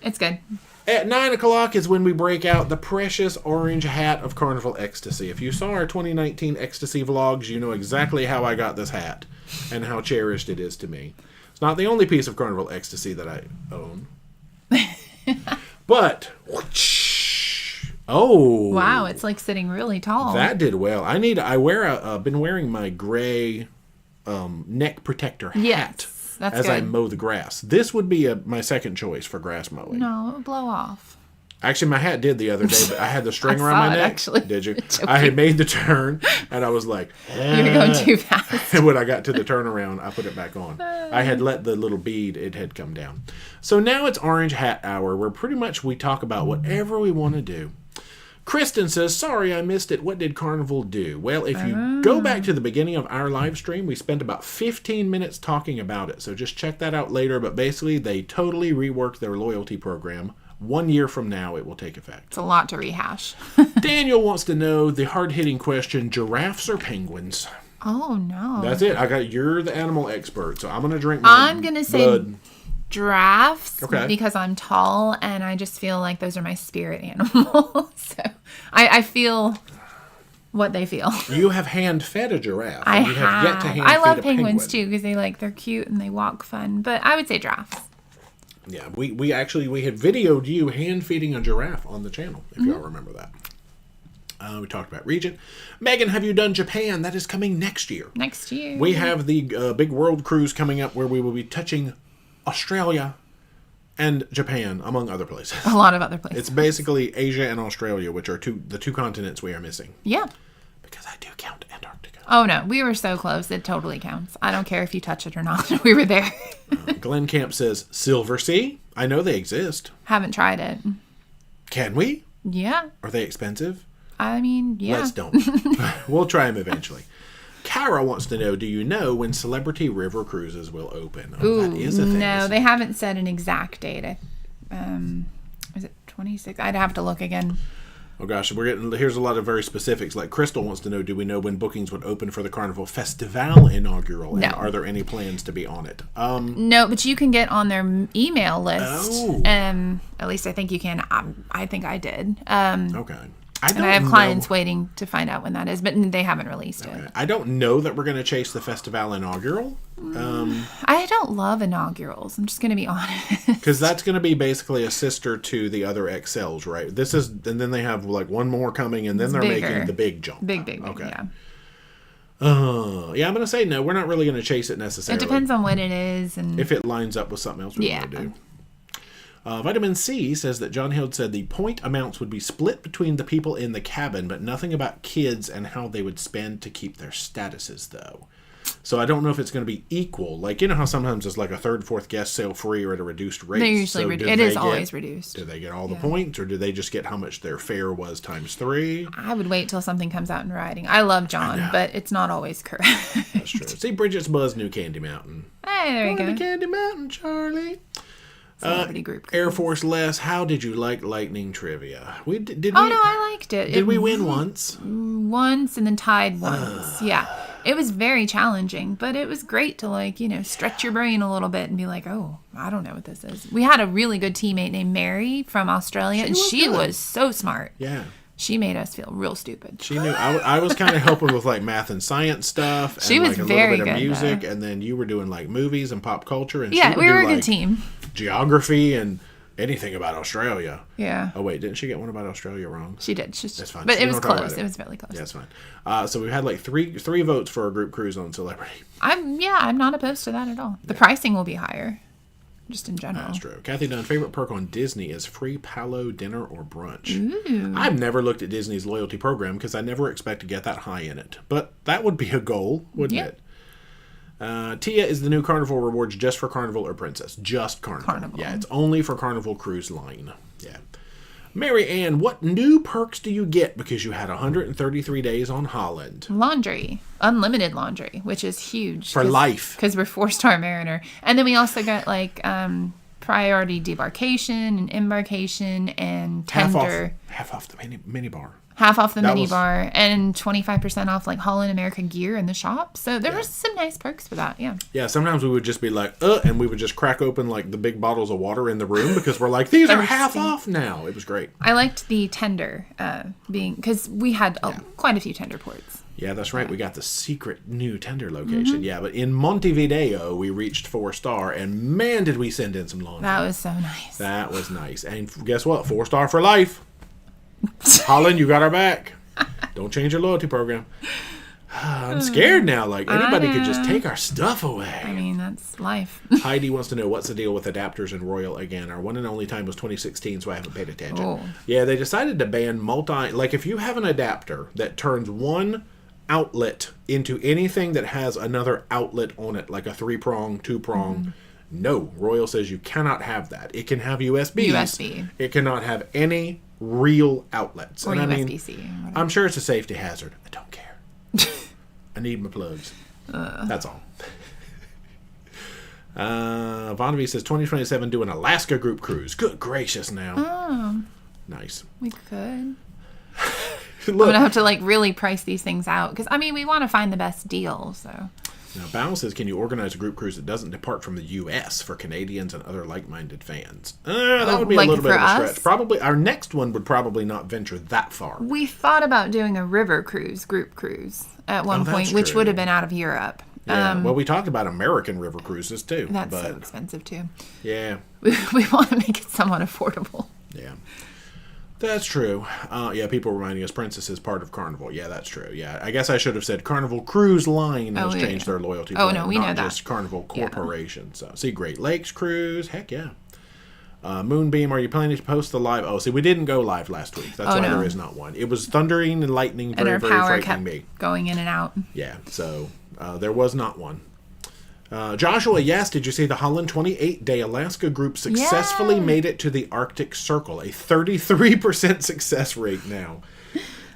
It's good. At 9 o'clock is when we break out the precious orange hat of Carnival Ecstasy. If you saw our 2019 Ecstasy vlogs, you know exactly how I got this hat and how cherished it is to me. It's not the only piece of Carnival Ecstasy that I own. But, oh. Wow, it's like sitting really tall. That did well. I've been wearing my gray neck protector hat. Yes, that's as good. I mow the grass. This would be my second choice for grass mowing. No, it would blow off. Actually, my hat did the other day, but I had the string around my neck. Actually. Did you? I had made the turn, and I was like, you were going too fast. And when I got to the turnaround, I put it back on. I had let the little bead, it had come down. So now it's Orange Hat Hour, where pretty much we talk about whatever we want to do. Kristen says, sorry I missed it. What did Carnival do? Well, if you go back to the beginning of our live stream, we spent about 15 minutes talking about it. So just check that out later. But basically, they totally reworked their loyalty program. 1 year from now, it will take effect. It's a lot to rehash. Daniel wants to know the hard-hitting question, giraffes or penguins? Oh, no. That's it. You're the animal expert, so I'm going to drink I'm going to say giraffes okay. because I'm tall, and I just feel like those are my spirit animals. So I feel what they feel. You have hand-fed a giraffe. I have yet to hand-feed I love a penguins, penguin. too, because they're cute and they walk fun. But I would say giraffes. Yeah, we had videoed you hand-feeding a giraffe on the channel, if y'all remember that. We talked about Regent. Megan, have you done Japan? That is coming next year. Next year. We have the big world cruise coming up where we will be touching Australia and Japan, among other places. A lot of other places. It's basically Asia and Australia, which are the two continents we are missing. Yeah. Because I do count Antarctica. Oh, no. We were so close. It totally counts. I don't care if you touch it or not. We were there. Glenn Camp says, Silver Sea? I know they exist. Haven't tried it. Can we? Yeah. Are they expensive? I mean, yeah. Let's don't. We'll try them eventually. Kara wants to know, do you know when Celebrity River Cruises will open? Ooh, that is a thing. No, they haven't said an exact date. Is it 26? I'd have to look again. Oh gosh, here's a lot of very specifics. Like Crystal wants to know, do we know when bookings would open for the Carnival Festival inaugural? No. And are there any plans to be on it? No, but you can get on their email list. Oh. At least I think you can. I think I did. Okay. And I have clients waiting to find out when that is, but they haven't released it. I don't know that we're going to chase the festival inaugural. I don't love inaugurals. I'm just going to be honest. Because that's going to be basically a sister to the other XLs, right? And then they have like one more coming, and then they're making the big jump. Big, okay. Yeah. Yeah, I'm going to say no. We're not really going to chase it necessarily. It depends on what it is. And if it lines up with something else we want to do. Vitamin C says that John Hild said the point amounts would be split between the people in the cabin, but nothing about kids and how they would spend to keep their statuses, though. So I don't know if it's going to be equal. Like, you know how sometimes it's like a third, fourth guest sale free or at a reduced rate? They're usually reduced. It is always reduced. Do they get all the points, or do they just get how much their fare was times 3? I would wait till something comes out in writing. I love John, but it's not always correct. That's true. See, Bridget's Buzz New Candy Mountain. Hey, there you go. Candy Mountain, Charlie. Celebrity group. Air Force Les, how did you like Lightning Trivia? No, I liked it. Did we win once? Once and then tied once. Yeah. It was very challenging, but it was great to stretch your brain a little bit and be like, oh, I don't know what this is. We had a really good teammate named Mary from Australia, and she was so smart. Yeah. She made us feel real stupid. She knew. I was kind of helping with like math and science stuff. She was very good. A little bit of music, and then you were doing like movies and pop culture. And yeah, we were a good team. Geography and anything about Australia. Yeah. Oh wait, didn't she get one about Australia wrong? She did. That's fine. But it was close. It was really close. Yeah, it's fine. So we had like three votes for a group cruise on Celebrity. I'm not opposed to that at all. The pricing will be higher. Just in general. That's true. Kathy Dunn, favorite perk on Disney is free Palo dinner or brunch. Ooh. I've never looked at Disney's loyalty program because I never expect to get that high in it. But that would be a goal, wouldn't it? Tia, is the new Carnival rewards just for Carnival or Princess? Just Carnival. Yeah, it's only for Carnival Cruise Line. Yeah. Mary Ann, what new perks do you get because you had 133 days on Holland? Laundry. Unlimited laundry, which is huge. For life. Because we're 4-star Mariner. And then we also got priority debarkation and embarkation and tender. Half off the mini bar. Half off the minibar and 25% off like Holland America gear in the shop. So there were some nice perks for that. Yeah. Yeah. Sometimes we would just be like, and we would just crack open like the big bottles of water in the room because we're like, these are half off now. It was great. I liked the tender because we had quite a few tender ports. Yeah, that's right. We got the secret new tender location. Mm-hmm. Yeah, but in Montevideo, we reached 4-star, and man, did we send in some laundry. That was so nice. That was nice. And guess what? 4-star for life. Holland, you got our back. Don't change your loyalty program. I'm scared now. Like, anybody could just take our stuff away. I mean, that's life. Heidi wants to know what's the deal with adapters in Royal again. Our one and only time was 2016, so I haven't paid attention. Oh. Yeah, they decided to ban like, if you have an adapter that turns one outlet into anything that has another outlet on it, like a 3-prong, 2-prong, no. Royal says you cannot have that. It can have USB. It cannot have any real outlets. Or and USB-C. I'm sure it's a safety hazard. I don't care. I need my plugs. That's all. Vonnevi says 2027 do an Alaska group cruise. Good gracious now. Oh. Nice. We could. I'm going to have to really price these things out because, we want to find the best deal, so... Now, Bow says, can you organize a group cruise that doesn't depart from the U.S. for Canadians and other like-minded fans? That would be a little bit of a stretch. Probably, our next one would probably not venture that far. We thought about doing a river cruise, group cruise, at one point, which would have been out of Europe. Yeah. Well, we talked about American river cruises, too. That's so expensive, too. Yeah. We want to make it somewhat affordable. Yeah. That's true. People reminding us Princess is part of Carnival. Yeah, that's true. Yeah, I guess I should have said Carnival Cruise Line has changed their loyalty plan. No, we know that. Not just Carnival Corporation. So, see, Great Lakes Cruise. Heck yeah. Moonbeam, are you planning to post the live? Oh, see, we didn't go live last week. That's why there is not one. It was thundering and lightning, very, very frightening me. Going in and out. Yeah, so there was not one. Joshua, yes, did you see the Holland 28-day Alaska group successfully made it to the Arctic Circle? A 33% success rate now.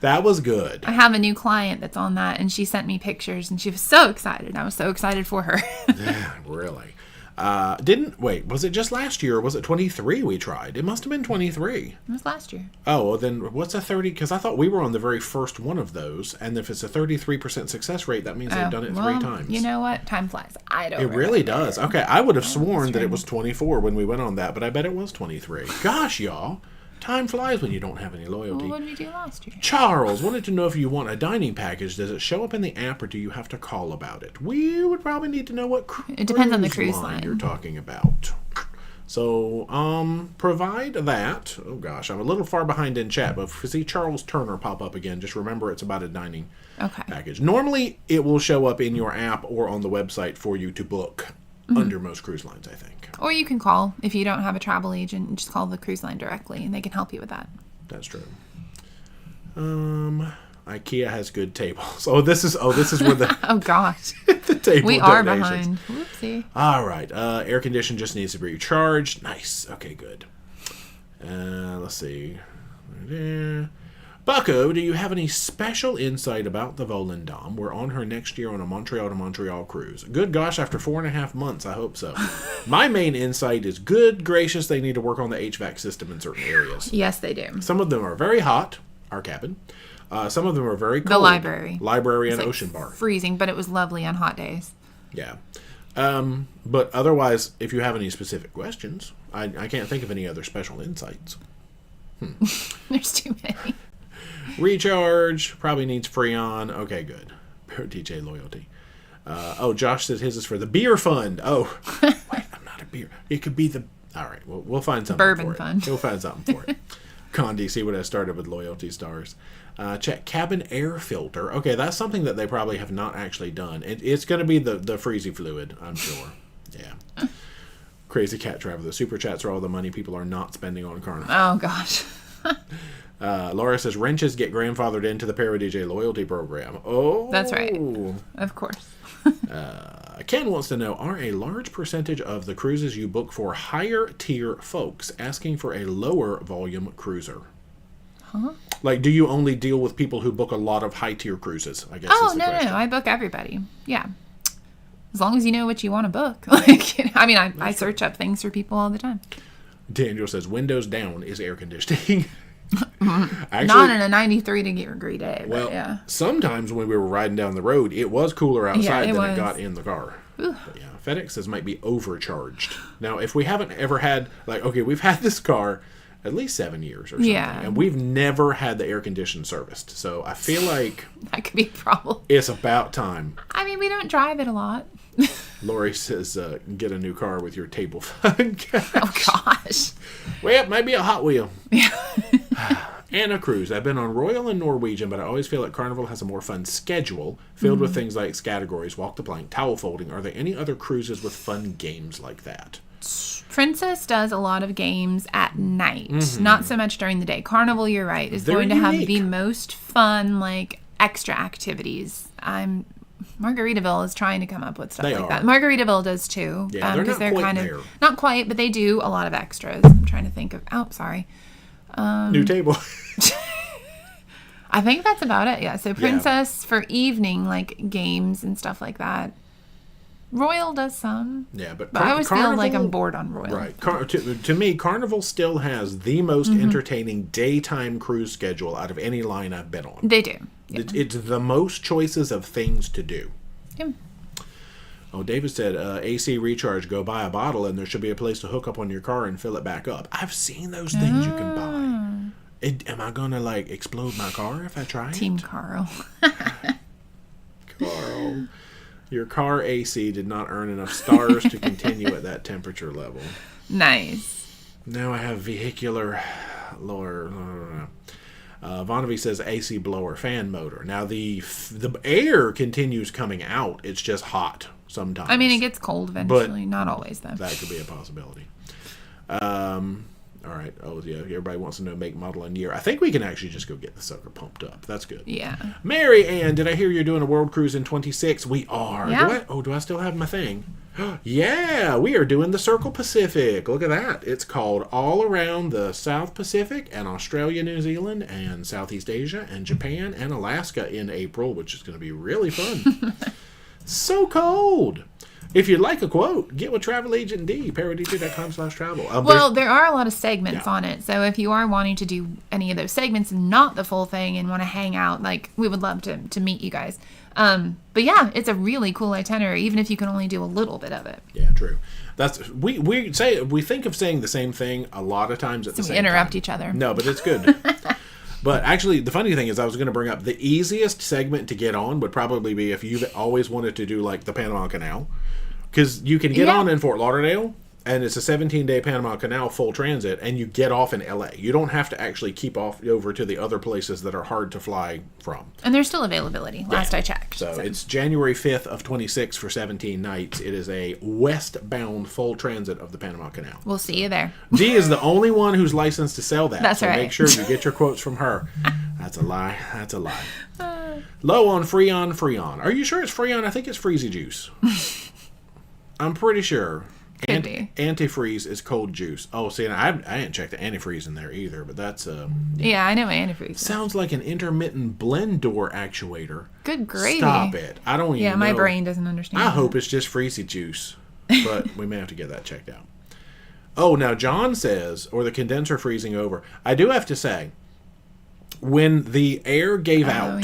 That was good. I have a new client that's on that, and she sent me pictures, and she was so excited. I was so excited for her. Yeah, really. Was it just last year or was it 23 we tried? It must have been 23. It was last year. Oh, well then what's a 30? Because I thought we were on the very first one of those, and if it's a 33% success rate, that means they've done it 3 times. You know what? Time flies. I don't know. It really does. Okay, I would have sworn that it was 24 when we went on that, but I bet it was 23. Gosh, y'all. Time flies when you don't have any loyalty. Well, what did we do last year? Charles wanted to know if you want a dining package. Does it show up in the app, or do you have to call about it? We would probably need to know what it depends on the cruise line you're talking about. So, provide that. Oh gosh, I'm a little far behind in chat, but if you see Charles Turner pop up again, just remember it's about a dining package. Normally, it will show up in your app or on the website for you to book under most cruise lines, I think. Or you can call if you don't have a travel agent, and just call the cruise line directly, and they can help you with that. That's true. IKEA has good tables. This is where the oh gosh, the table we donations. are behind. Whoopsie. All right, air condition just needs to be recharged. Nice. Okay, good. Let's see. Bucko, do you have any special insight about the Volendam? We're on her next year on a Montreal to Montreal cruise. Good gosh, after 4.5 months, I hope so. My main insight is, good gracious, they need to work on the HVAC system in certain areas. Yes, they do. Some of them are very hot, our cabin. Some of them are very cold. The library and like ocean bar. Freezing, but it was lovely on hot days. Yeah. But otherwise, if you have any specific questions, I can't think of any other special insights. There's too many. Recharge probably needs Freon. Okay, good. ParoDeeJay loyalty. Josh says his is for the beer fund. Oh, wait, I'm not a beer. It could be the. All right, we'll find something Bourbon for it. fund. We'll find something for it. Condi, see what I started with loyalty stars. Check cabin air filter. Okay, that's something that they probably have not actually done. It's going to be the freezy fluid, I'm sure. Yeah. Crazy Cat Traveler. The super chats are all the money people are not spending on Carnival. Oh gosh. Laura says wrenches get grandfathered into the ParoDeeJay loyalty program. Oh, that's right. Of course. Ken wants to know, are a large percentage of the cruises you book for higher tier folks asking for a lower volume cruiser? Huh? Like, do you only deal with people who book a lot of high tier cruises? I guess. Oh, no, I book everybody. Yeah. As long as you know what you want to book. I search up things for people all the time. Daniel says windows down is air conditioning. Actually, not in a 93-degree day. Well, yeah. Sometimes when we were riding down the road, it was cooler outside than it got in the car. But yeah, FedEx says might be overcharged. Now, if we haven't ever had, we've had this car at least 7 years or something, and we've never had the air condition serviced. So I feel like that could be a problem. It's about time. I mean, we don't drive it a lot. Lori says, get a new car with your table fund cash. Oh, gosh. Well, maybe a Hot Wheel. Yeah. And a cruise. I've been on Royal and Norwegian, but I always feel like Carnival has a more fun schedule filled with things like categories, walk the plank, towel folding. Are there any other cruises with fun games like that? Princess does a lot of games at night, not so much during the day. Carnival, you're right, is going to have the most fun, extra activities. Margaritaville is trying to come up with stuff that. Margaritaville does too. Yeah, because they're kind of not quite, but they do a lot of extras. I'm trying to think of. Oh, sorry. New table. I think that's about it. Yeah. So Princess for evening, games and stuff like that. Royal does some. Yeah, but I always feel like I'm bored on Royal. Right. To me, Carnival still has the most entertaining daytime cruise schedule out of any line I've been on. They do. Yeah. It's the most choices of things to do. Yeah. Oh, David said, AC recharge, go buy a bottle, and there should be a place to hook up on your car and fill it back up. I've seen those things you can buy. Am I going to, explode my car if I try it? Team Carl. Carl. Your car AC did not earn enough stars to continue at that temperature level. Nice. Now I have vehicular lower. Vonavi says AC blower fan motor. Now the air continues coming out. It's just hot sometimes. I mean, it gets cold eventually. Not always, though. That could be a possibility. All right. Oh, yeah. Everybody wants to know make, model, and year. I think we can actually just go get the sucker pumped up. That's good. Yeah. Mary Ann, did I hear you're doing a world cruise in 26? We are. Yeah. Do I still have my thing? Yeah, we are doing the Circle Pacific. Look at that. It's called all around the South Pacific and Australia, New Zealand, and Southeast Asia, and Japan, and Alaska in April, which is going to be really fun. So cold. If you'd like a quote, get with Travel Agent D, ParoDeeJay.com/travel. Well, there are a lot of segments on it. So if you are wanting to do any of those segments and not the full thing and want to hang out, like, we would love to meet you guys. But yeah, it's a really cool itinerary, even if you can only do a little bit of it. Yeah, true. That's we think of saying the same thing a lot of times at the same time. We interrupt each other. No, but it's good. But actually, the funny thing is, I was going to bring up the easiest segment to get on would probably be if you've always wanted to do like the Panama Canal. Because you can get on in Fort Lauderdale, and it's a 17-day Panama Canal full transit, and you get off in LA. You don't have to actually keep off over to the other places that are hard to fly from. And there's still availability, last I checked. So it's January 5th of 26 for 17 nights. It is a westbound full transit of the Panama Canal. We'll see you there. Dee is the only one who's licensed to sell that. That's right. So make sure you get your quotes from her. That's a lie. That's a lie. Low on Freon. Are you sure it's Freon? I think it's Freezy Juice. I'm pretty sure. Could be. Antifreeze is cold juice. Oh, see, and I didn't check the antifreeze in there either, but that's Yeah, I know what antifreeze is. Sounds like an intermittent blend door actuator. Good gravy. Stop it. I don't even know. Yeah, my brain doesn't understand. I hope it's just Freezy Juice, but we may have to get that checked out. Oh, now John says, or the condenser freezing over. I do have to say, when the air gave out,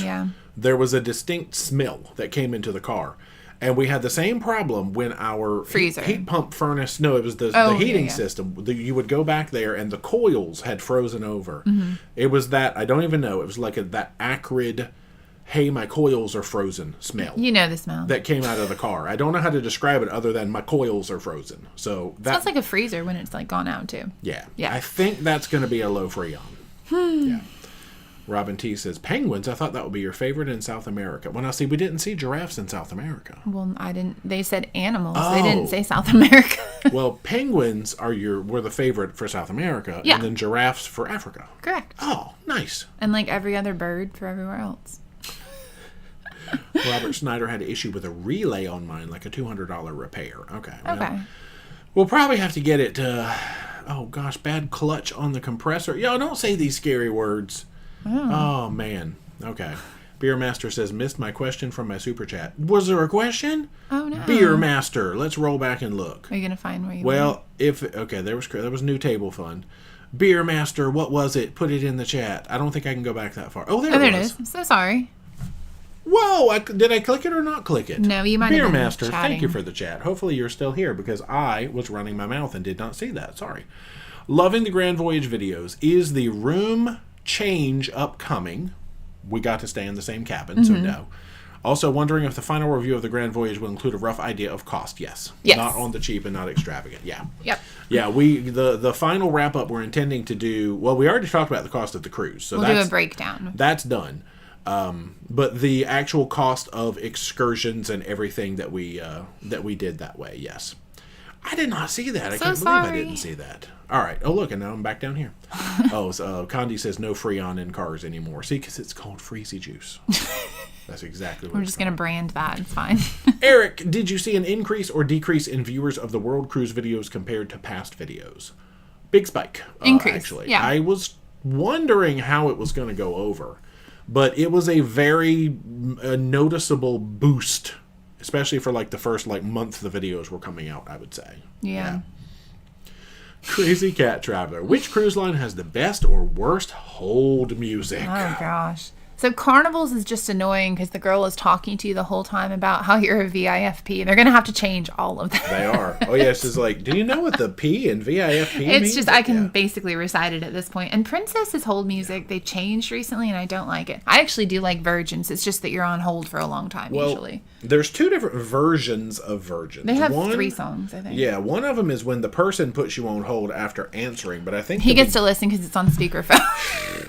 there was a distinct smell that came into the car. And we had the same problem when our heat pump furnace, no, it was the heating system. You would go back there and the coils had frozen over. Mm-hmm. It was that, I don't even know, it was like that acrid, hey, my coils are frozen smell. You know the smell. That came out of the car. I don't know how to describe it other than my coils are frozen. So that sounds like a freezer when it's like gone out too. Yeah. I think that's going to be a low Freon. Yeah. Robin T says, penguins, I thought that would be your favorite in South America. Well, now, see, we didn't see giraffes in South America. Well, I didn't. They said animals. Oh. They didn't say South America. Well, penguins were the favorite for South America, and then giraffes for Africa. Correct. Oh, nice. And like every other bird for everywhere else. Robert Snyder had an issue with a relay on mine, like a $200 repair. Okay. Well, okay. We'll probably have to get it, oh gosh, bad clutch on the compressor. Yo, don't say these scary words. Oh, man. Okay. Beer Master says, missed my question from my super chat. Was there a question? Oh, no. Beer Master. Let's roll back and look. Are you going to find where you went? Okay, there was new table fun. Beer Master, what was it? Put it in the chat. I don't think I can go back that far. Oh, there it is. I'm so sorry. Whoa, did I click it or not click it? No, you might have been Beer Master, chatting. Thank you for the chat. Hopefully you're still here because I was running my mouth and did not see that. Sorry. Loving the Grand Voyage videos. Is the room change upcoming? We got to stay in the same cabin, so no. Also wondering if the final review of the Grand Voyage will include a rough idea of cost. Yes. Not on the cheap and not extravagant. Yeah. Yep. Yeah, the final wrap up we're intending to do, well, we already talked about the cost of the cruise. So we'll do a breakdown. That's done. But the actual cost of excursions and everything that we did that way, yes. I did not see that. I can't believe I didn't see that. All right. Oh, look, and now I'm back down here. Condi says no Freon in cars anymore. See, because it's called Freezy Juice. That's exactly what we're just going to brand that. It's fine. Eric, did you see an increase or decrease in viewers of the World Cruise videos compared to past videos? Big spike. Increase, actually. Yeah. I was wondering how it was going to go over, but it was a very noticeable boost, especially for like the first month the videos were coming out, I would say. Yeah. Crazy Cat Traveler. Which cruise line has the best or worst hold music? Oh, gosh. So Carnivals is just annoying because the girl is talking to you the whole time about how you're a VIFP. They're going to have to change all of that. They are. Oh, yeah. She's like, do you know what the P in VIFP means? It's just, I can basically recite it at this point. And Princess's hold music, they changed recently, and I don't like it. I actually do like Virgins. It's just that you're on hold for a long time, usually. There's two different versions of Virgins. They have 3 songs, I think. Yeah, one of them is when the person puts you on hold after answering, but I think... He gets to listen because it's on speakerphone.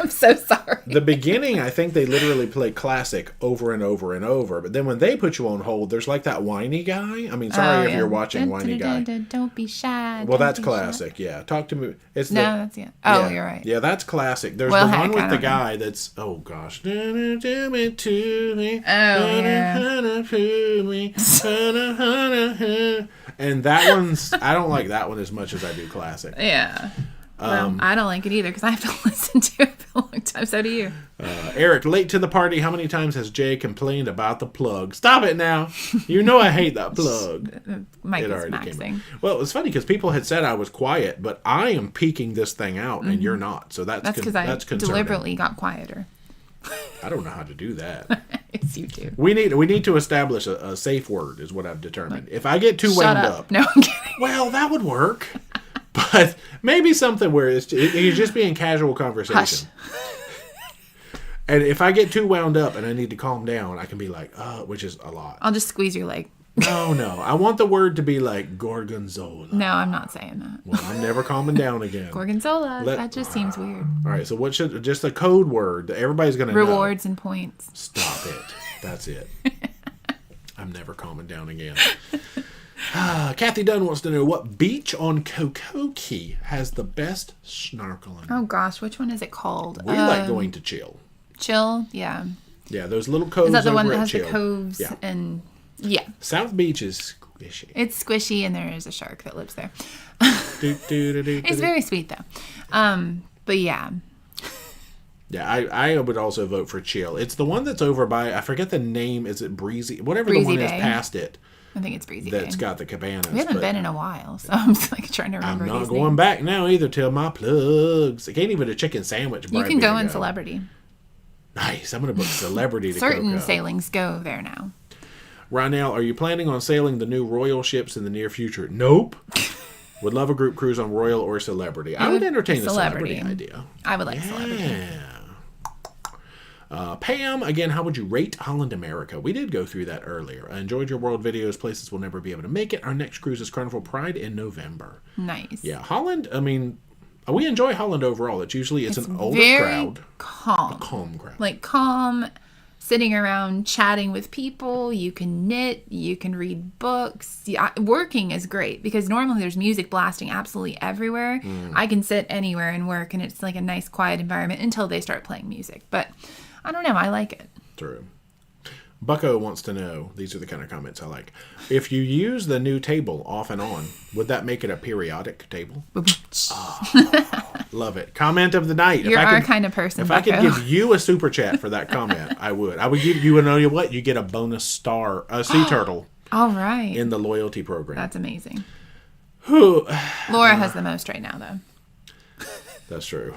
I'm so sorry. The beginning, I think they literally play classic over and over and over, but then when they put you on hold, there's like that whiny guy. I mean, sorry if you're watching Whiny Guy. Don't be shy. Well, that's classic, yeah. Talk to me. That's it. Oh, you're right. Yeah, that's classic. There's the one with the guy that's, oh gosh. Do it to me. Oh, yeah. And that one's, I don't like that one as much as I do classic. Yeah. Well, I don't like it either because I have to listen to it for a long time. So do you. Eric, late to the party. How many times has Jay complained about the plug? Stop it now. You know I hate that plug. Mike is maxing. Well, it's funny because people had said I was quiet, but I am peaking this thing out, and you're not. So that's because I deliberately got quieter. I don't know how to do that. Yes, you do. We need to establish a safe word, is what I've determined. If I get too wound up. No, I'm kidding. Well, that would work. But maybe something where it's just being casual conversation. Hush. And if I get too wound up and I need to calm down, I can be like, which is a lot. I'll just squeeze your leg. No. I want the word to be like gorgonzola. No, I'm not saying that. Well, I'm never calming down again. Gorgonzola. That just seems weird. All right, so what should just a code word that everybody's going to know? Rewards and points. Stop it. That's it. I'm never calming down again. Kathy Dunn wants to know what beach on Kokoki has the best snorkeling. Oh gosh, which one is it called? We like going to Chill. Chill, yeah. Yeah, those little coves. Is that the one that has Chill. the coves? Yeah. And yeah. South Beach is squishy. It's squishy, and there is a shark that lives there. It's very sweet though. But yeah. Yeah, I would also vote for Chill. It's the one that's over by, I forget the name. Is it Breezy? Whatever Breezy the one Bay. is past it. I think it's Breezy That's Bay. got the cabanas. We haven't been in a while, so I'm just like trying to remember. I'm not these going names. back now either till my plugs. I can't even a chicken sandwich. You can go in Celebrity. Nice. I'm going to book Celebrity to Certain Coco. sailings go there now. Rynell, are you planning on sailing the new Royal ships in the near future? Nope. Would love a group cruise on Royal or Celebrity. I would entertain a Celebrity idea. I would like Celebrity. Pam, again, how would you rate Holland America? We did go through that earlier. I enjoyed your world videos. Places we'll never be able to make it. Our next cruise is Carnival Pride in November. Nice. Yeah, Holland, I mean, we enjoy Holland overall. It's usually an older crowd. Calm. A calm crowd. Like calm, sitting around chatting with people. You can knit. You can read books. Yeah, working is great because normally there's music blasting absolutely everywhere. I can sit anywhere and work, and it's like a nice quiet environment until they start playing music. But I don't know. I like it. True. Bucko wants to know, these are the kind of comments I like. If you use the new table off and on, would that make it a periodic table? Love it. Comment of the night. You're our kind of person, If Bucko. I could give you a super chat for that comment, I would. I would give you, and know you what? You get a bonus star, a sea turtle. All right. In the loyalty program. That's amazing. Laura has the most right now, though. That's true.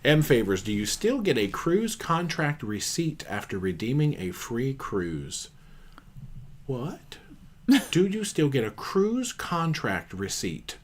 M. Favors, do you still get a cruise contract receipt after redeeming a free cruise? What? Do you still get a cruise contract receipt?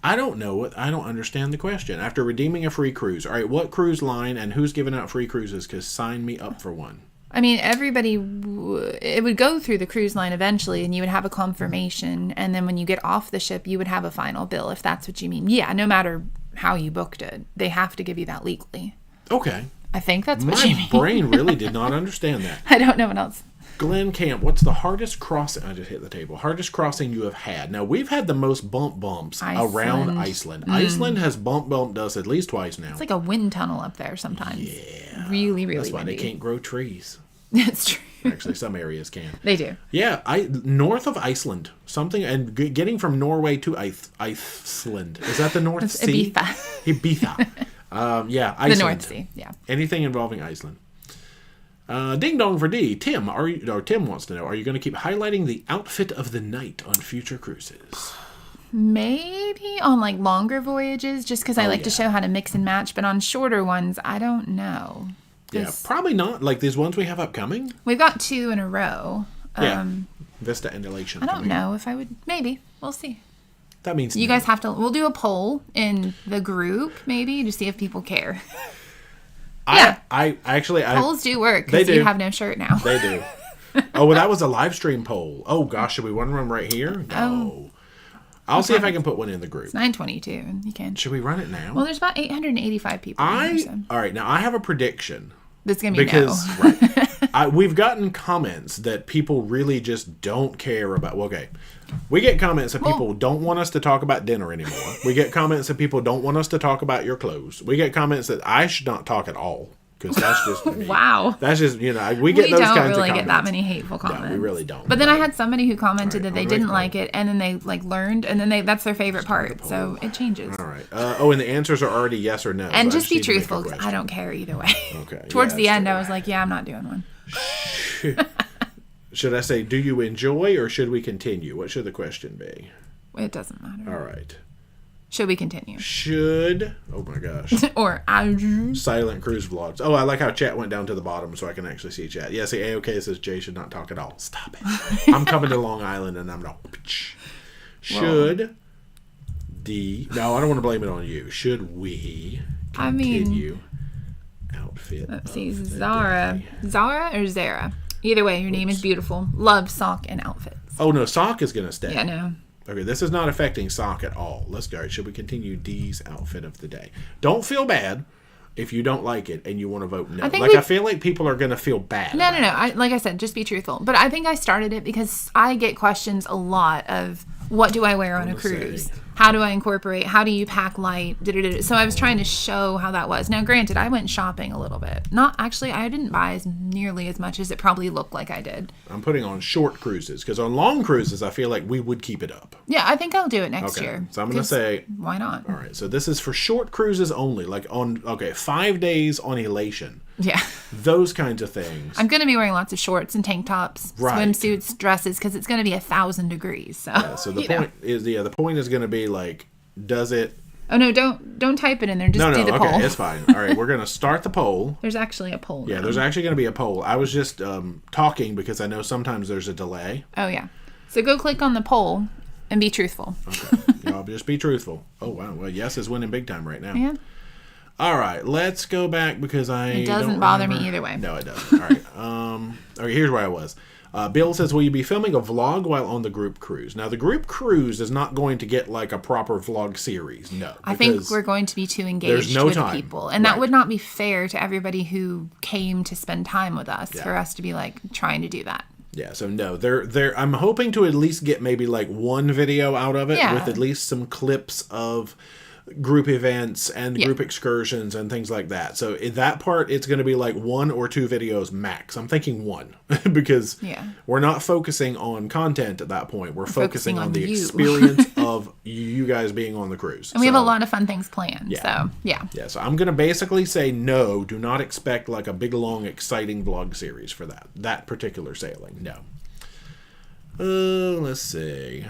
I don't know it. I don't understand the question. After redeeming a free cruise. All right, what cruise line and who's giving out free cruises? Because sign me up for one. I mean, everybody, it would go through the cruise line eventually, and you would have a confirmation. And then when you get off the ship, you would have a final bill, if that's what you mean. Yeah, no matter how you booked it, they have to give you that legally. Okay. I think that's what you mean. My brain really did not understand that. I don't know what else. Glenn Camp, what's the hardest crossing? I just hit the table. Hardest crossing you have had. Now, we've had the most bumps around Iceland. Iceland has bumped us at least twice now. It's like a wind tunnel up there sometimes. Yeah. Really, really That's why windy. they can't grow trees. That's true. Actually, some areas can. They do. Yeah, north of Iceland, and getting from Norway to Iceland. Is that the North Sea? Ibiza. Yeah, Iceland. The North Sea, yeah. Anything involving Iceland. Ding dong for D. Tim wants to know, are you going to keep highlighting the outfit of the night on future cruises? Maybe on like longer voyages, just because I like to show how to mix and match. But on shorter ones, I don't know. Yeah, probably not. Like these ones we have upcoming. We've got 2 in a row. Vista and Elation. I don't know if I would. Maybe. We'll see. That means you guys have to. We'll do a poll in the group, maybe, to see if people care. Yeah. I actually polls do work because you have no shirt now. They do. Oh, well, that was a live stream poll. Oh gosh, should we run one right here? No. I'll see if I can put one in the group. It's 9:22. You can. Should we run it now? Well, there's about 885 people. All right, now I have a prediction. That's gonna be because we've gotten comments that people really just don't care about. Well, okay, we get comments that people don't want us to talk about dinner anymore. We get comments that people don't want us to talk about your clothes. We get comments that I should not talk at all because that's just me. Wow. That's just, we get those kinds of comments. We don't really get that many hateful comments. No, we really don't. But then I had somebody who commented that they didn't like it, and then they learned, and then that's their favorite part. So it changes. All right. And the answers are already yes or no. And just be truthful, because I don't care either way. Okay. Towards the end, I was like, I'm not doing one. Should I say, do you enjoy, or should we continue? What should the question be? It doesn't matter. All right. Should we continue? Oh my gosh. Or silent cruise vlogs. Oh, I like how chat went down to the bottom so I can actually see chat. Yeah, see, A-OK says Jay should not talk at all. Stop it. I'm coming to Long Island and I'm not. Should no, I don't want to blame it on you. Should we continue outfit? Let's see, Zara or Zara? Either way, your name is beautiful. Love sock and outfits. Oh no, sock is gonna stay. Yeah, no. Okay, this is not affecting sock at all. Let's go. Should we continue Dee's outfit of the day? Don't feel bad if you don't like it and you want to vote no. I feel like people are going to feel bad. No. Like I said, just be truthful. But I think I started it because I get questions a lot of, what do I wear on a cruise? How do I incorporate? How do you pack light? So I was trying to show how that was. Now, granted, I went shopping a little bit. I didn't buy nearly as much as it probably looked like I did. I'm putting on short cruises because on long cruises, I feel like we would keep it up. Yeah, I think I'll do it next year. So I'm going to say, why not? All right. So this is for short cruises only, 5 days on Elation. Yeah. Those kinds of things. I'm going to be wearing lots of shorts and tank tops, swimsuits, dresses, because it's going to be 1,000 degrees. So the point is going to be does it? Oh no! Don't type it in there. Just do the poll. Okay, it's fine. All right, we're going to start the poll. There's actually a poll. Yeah, there's actually going to be a poll. I was just talking because I know sometimes there's a delay. Oh yeah. So go click on the poll and be truthful. Okay. Y'all just be truthful. Oh wow. Well, yes is winning big time right now. Yeah. All right, let's go back because it doesn't bother me either way. No, it doesn't. All right. Okay, here's where I was. Bill says, will you be filming a vlog while on the group cruise? Now, the group cruise is not going to get a proper vlog series. No. I think we're going to be too engaged with people. And that would not be fair to everybody who came to spend time with us for us to be trying to do that. Yeah, so no, I'm hoping to at least get maybe one video out of it with at least some clips of group events and group excursions and things like that. So in that part, it's going to be 1 or 2 videos max. I'm thinking 1 because we're not focusing on content at that point. We're focusing on the experience of you guys being on the cruise. And we have a lot of fun things planned. So so I'm going to basically say no, do not expect a big, long, exciting vlog series for that particular sailing. No. Let's see.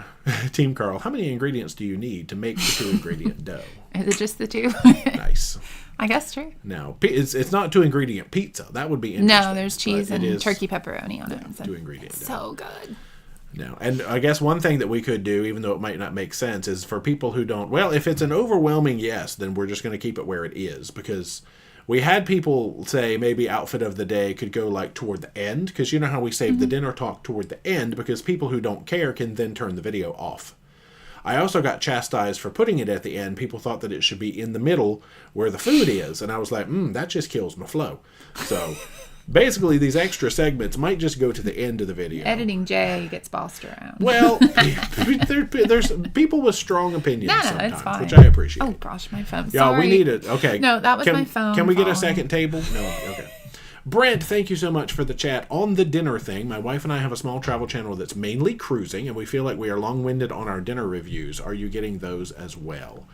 Team Carl, how many ingredients do you need to make the 2-ingredient dough? Is it just the 2? Nice. I guess true. No, it's not 2-ingredient pizza. That would be interesting. No, there's cheese and turkey pepperoni on it. 2-ingredient dough. So good. No, and I guess one thing that we could do, even though it might not make sense, is for people who don't, if it's an overwhelming yes, then we're just going to keep it where it is, because we had people say maybe outfit of the day could go toward the end, because you know how we save the dinner talk toward the end, because people who don't care can then turn the video off. I also got chastised for putting it at the end. People thought that it should be in the middle where the food is, and I was like, that just kills my flow. So basically, these extra segments might just go to the end of the video. Editing Jay gets bossed around. Well, there's people with strong opinions sometimes, it's fine. Which I appreciate. Oh gosh, my phone. Yeah, we need it. Okay. No, that was my phone. Can we get a second table? No. Okay. Brent, thank you so much for the chat on the dinner thing. My wife and I have a small travel channel that's mainly cruising, and we feel like we are long-winded on our dinner reviews. Are you getting those as well?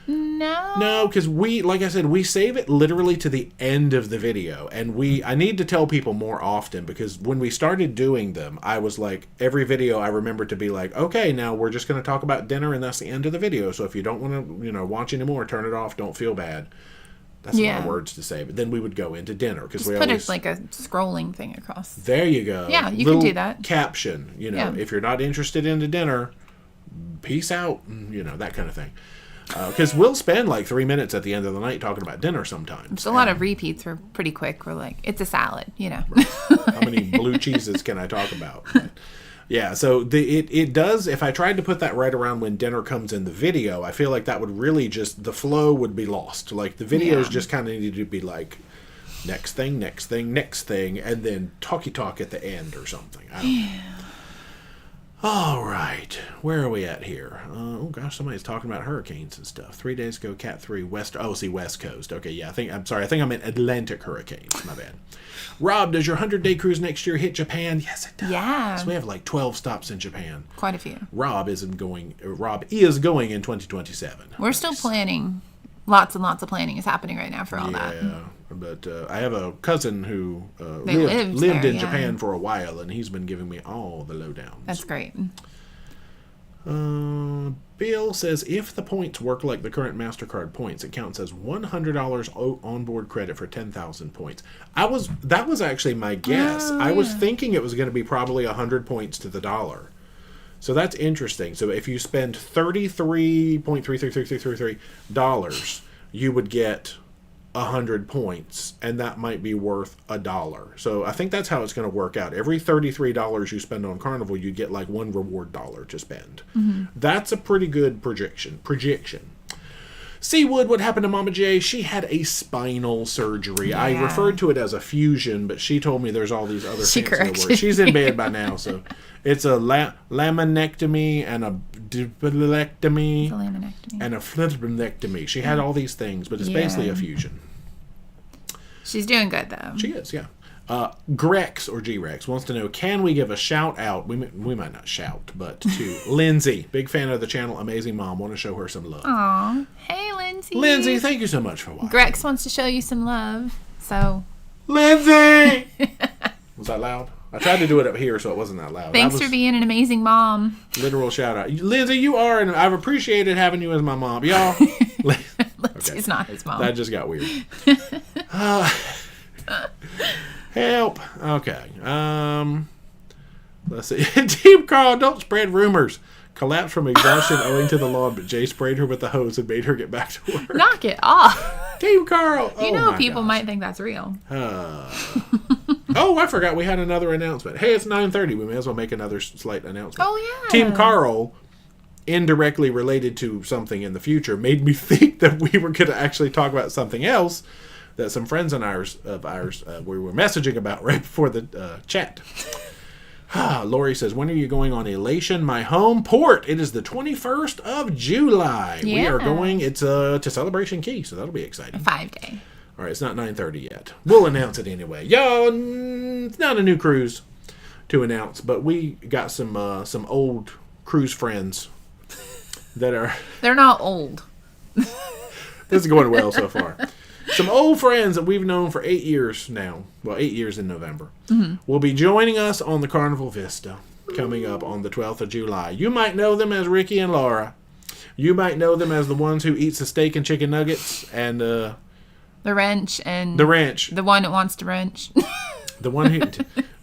No, because like I said, we save it literally to the end of the video, and I need to tell people more often, because when we started doing them, I was every video I remember to be okay, now we're just going to talk about dinner, and that's the end of the video. So if you don't want to, watch anymore, turn it off. Don't feel bad. That's a lot of words to say, but then we would go into dinner because we always put a scrolling thing across. There you go. Yeah, you can do that. Caption, if you're not interested in the dinner, peace out, that kind of thing. Because we'll spend 3 minutes at the end of the night talking about dinner sometimes. There's a lot of repeats. We're pretty quick. We're it's a salad, Right. How many blue cheeses can I talk about? Yeah, so it does, if I tried to put that right around when dinner comes in the video, I feel like that would really the flow would be lost. The videos just kind of need to be next thing, next thing, next thing, and then talky talk at the end or something. I don't know. All right, where are we at here? Oh gosh, somebody's talking about hurricanes and stuff. 3 days ago, Cat 3 West. Oh, see, West Coast. Okay, yeah, I'm sorry. I think I meant Atlantic hurricanes. My bad. Rob, does your 100-day cruise next year hit Japan? Yes, it does. Yeah. So we have like 12 stops in Japan. Quite a few. Rob is going in 2027. We're still planning. Lots and lots of planning is happening right now for all that. Yeah, but I have a cousin who lived lived there, in yeah. Japan for a while, and he's been giving me all the lowdowns. That's great. Bill says, if the points work like the current MasterCard points, it counts as $100 onboard credit for 10,000 points. That was actually my guess. I was thinking it was going to be probably 100 points to the dollar. So that's interesting. So if you spend $33.333333, you would get 100 points, and that might be worth $1. So I think that's how it's going to work out. Every $33 you spend on Carnival, you get like one reward dollar to spend. Mm-hmm. That's a pretty good projection. Seawood, what happened to Mama J? She had a spinal surgery. Yeah. I referred to it as a fusion, but she told me there's all these other fancy words. She's in bed by now, so it's a laminectomy and a duodelectomy and a flippenectomy. She had all these things, but it's basically a fusion. She's doing good, though. She is, yeah. Grex, or G-Rex, wants to know, can we give a shout out, we might not shout, but to Lindsay, big fan of the channel, amazing mom, want to show her some love. Aw, hey Lindsay. Lindsay, thank you so much for watching. Grex wants to show you some love, so. Lindsay! Was that loud? I tried to do it up here so it wasn't that loud. Thanks for being an amazing mom. Literal shout out. Lindsay, you are, and I've appreciated having you as my mom. Y'all. Lindsay's not his mom. That just got weird. Help. Okay. Let's see. Team Carl, don't spread rumors. Collapsed from exhaustion owing to the lawn, but Jay sprayed her with the hose and made her get back to work. Knock it off. Team Carl. You know people might think that's real. Oh, I forgot we had another announcement. Hey, it's 9:30. We may as well make another slight announcement. Oh, yeah. Team Carl, indirectly related to something in the future, made me think that we were going to actually talk about something else that some friends of ours we were messaging about right before the chat. Lori says, when are you going on Elation, my home port? It is the 21st of July. Yeah. We are going, it's to Celebration Key, so that'll be exciting. A 5-day. All right, it's not 9:30 yet. We'll announce it anyway. Yo, it's not a new cruise to announce, but we got some old cruise friends that are... They're not old. This is going well so far. Some old friends that we've known for 8 years now. Well, 8 years in November. Mm-hmm. Will be joining us on the Carnival Vista coming up on the 12th of July. You might know them as Ricky and Laura. You might know them as the ones who eats the steak and chicken nuggets and... the wrench and... The wrench. The one that wants to wrench. The one who...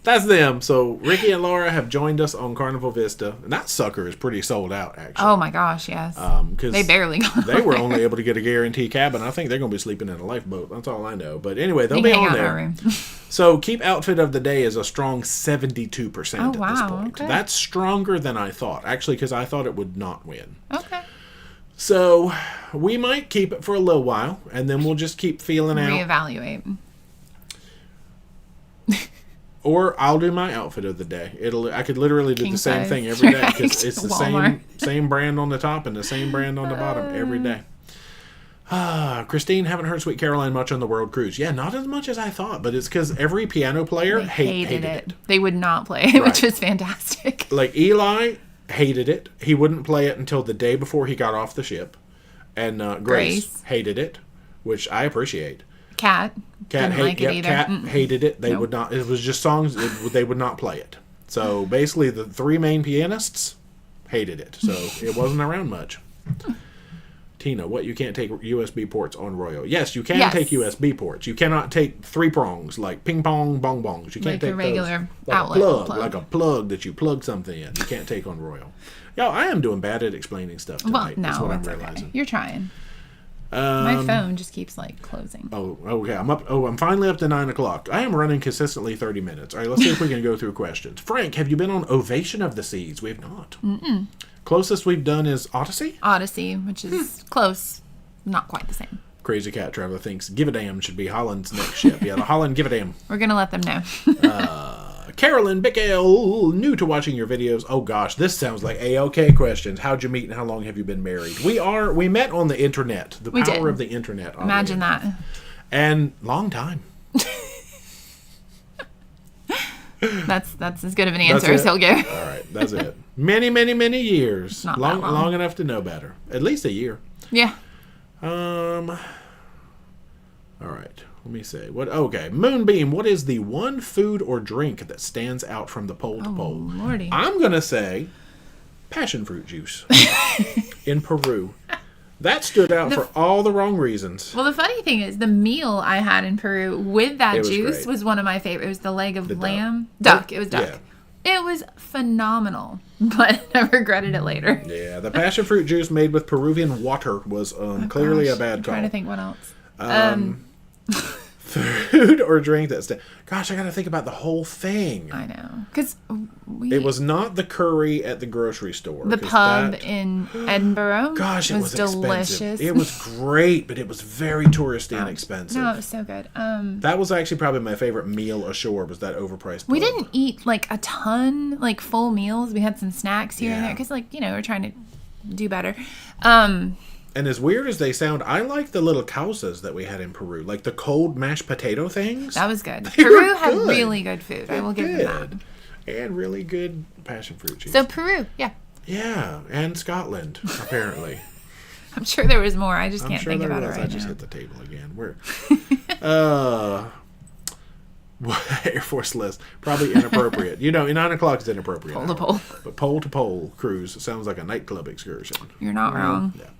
That's them. So Ricky and Laura have joined us on Carnival Vista. And that sucker is pretty sold out, actually. Oh, my gosh, yes. They barely got They were only able to get a guarantee cabin. I think they're going to be sleeping in a lifeboat. That's all I know. But anyway, they'll be on there. So keep outfit of the day is a strong 72% at this point. Okay. That's stronger than I thought. Actually, because I thought it would not win. Okay. So we might keep it for a little while, and then we'll just keep feeling out. Reevaluate. Or I'll do my outfit of the day. I could literally do the same thing every day because it's the same brand on the top and the same brand on the bottom every day. Christine, haven't heard Sweet Caroline much on the World Cruise. Yeah, not as much as I thought, but it's because every piano player hated it. They would not play it, which is fantastic. Like Eli hated it. He wouldn't play it until the day before he got off the ship. And Grace hated it, which I appreciate. Cat hated it. They would not. It was just songs. They would not play it. So basically, the three main pianists hated it. So it wasn't around much. Tina, what, you can't take USB ports on Royal? Yes, you can take USB ports. You cannot take three prongs like ping pong bong bongs. You can't take a regular outlet like a plug that you plug something in. You can't take on Royal. Y'all, I am doing bad at explaining stuff tonight. Well, no, that's what I'm realizing. Okay. You're trying. My phone just keeps closing. Oh, okay. I'm finally up to 9 o'clock. I am running consistently 30 minutes. All right, let's see if we can go through questions. Frank, have you been on Ovation of the Seas? We have not. Mm-mm. Closest we've done is Odyssey? Odyssey, which is close. Not quite the same. Crazy Cat Traveler thinks Give a Damn should be Holland's next ship. Yeah, the Holland Give a Damn. We're going to let them know. Carolyn Bickel, new to watching your videos. Oh gosh, this sounds like A-OK questions. How'd you meet and how long have you been married? We met on the internet. The power of the internet. Imagine that. And long time. That's as good of an answer as he'll give. All right, that's it. Many, many, many years. Not long enough to know better. At least a year. Yeah. All right. Let me see. Okay. Moonbeam, what is the one food or drink that stands out from the poll to poll? Lordy. I'm going to say passion fruit juice in Peru. That stood out for all the wrong reasons. Well, the funny thing is, the meal I had in Peru with that juice great. was one of my favorites. It was the leg of lamb. Duck. It was duck. Yeah. It was phenomenal, but I regretted it later. Yeah, the passion fruit juice made with Peruvian water was clearly a bad call. I'm trying to think what else. Food or drink that's... Gosh, I got to think about the whole thing. I know. Because it was not the curry at the grocery store. The pub in Edinburgh gosh, it was delicious. Expensive. It was great, but it was very touristy and expensive. No, it was so good. That was actually probably my favorite meal ashore, was that overpriced pub. We didn't eat, like, a ton, like, full meals. We had some snacks here and there because, like, we're trying to do better. And as weird as they sound, I like the little causas that we had in Peru. Like the cold mashed potato things. That was good. Peru had really good food. I will give them that. And really good passion fruit juice. So Peru, yeah. Yeah, and Scotland, apparently. I'm sure there was more. I just can't think about it right now. I just hit the table again. Air Force list. Probably inappropriate. 9 o'clock is inappropriate. Pole to pole. But pole to pole cruise sounds like a nightclub excursion. You're not wrong. Yeah.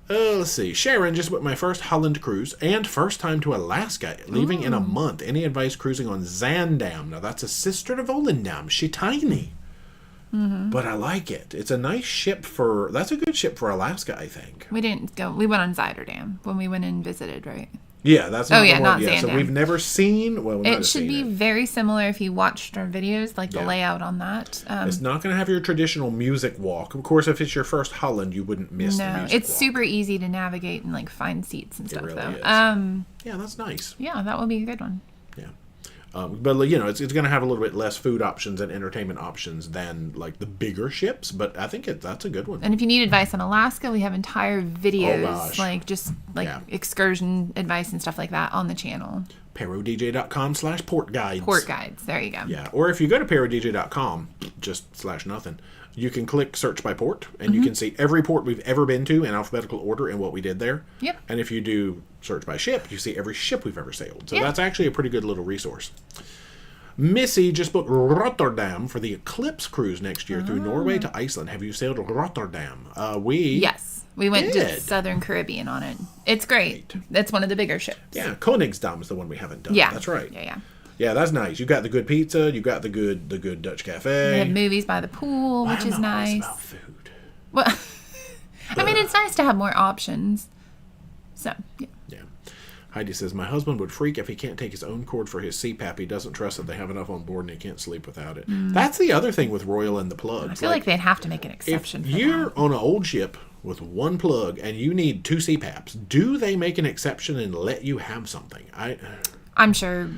Let's see. Sharon just booked my first Holland cruise and first time to Alaska, leaving in a month. Any advice cruising on Zaandam? Now, that's a sister to Volendam. She tiny. Mm-hmm. But I like it. It's a nice ship that's a good ship for Alaska, I think. We didn't go. We went on Zuiderdam when we went and visited, right? Yeah, that's not the one. Not Zaandam. So we've never seen... Well, it should be very similar if you watched our videos, like the layout on that. It's not going to have your traditional music walk. Of course, if it's your first Holland, you wouldn't miss the music walk. It's super easy to navigate and like find seats and stuff, really though. Is. Yeah, that's nice. Yeah, that would be a good one. Yeah. But, it's going to have a little bit less food options and entertainment options than, like, the bigger ships. But I think that's a good one. And if you need advice on Alaska, we have entire videos, excursion advice and stuff like that on the channel. ParoDeeJay.com/port guides. Port guides. There you go. Yeah. Or if you go to ParoDeeJay.com, just /nothing, you can click search by port, and you can see every port we've ever been to in alphabetical order and what we did there. Yep. And if you do search by ship, you see every ship we've ever sailed. So that's actually a pretty good little resource. Missy just booked Rotterdam for the Eclipse cruise next year through Norway to Iceland. Have you sailed Rotterdam? Yes. We went to Southern Caribbean on it. It's great. It's one of the bigger ships. Yeah, Koningsdam is the one we haven't done. Yeah. That's right. Yeah. Yeah, that's nice. You got the good pizza. You got the good Dutch cafe. We had movies by the pool, which is nice. About food. Well, I mean, it's nice to have more options. So, yeah. Heidi says, my husband would freak if he can't take his own cord for his CPAP. He doesn't trust that they have enough on board and he can't sleep without it. That's the other thing with Royal and the plugs. I feel like they'd have to make an exception for that. If you're on an old ship with one plug and you need 2 CPAPs, do they make an exception and let you have something? I'm sure.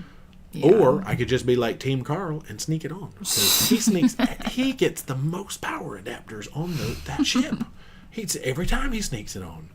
Yeah. Or I could just be like Team Carl and sneak it on. Because he gets the most power adapters on that ship. Every time he sneaks it on.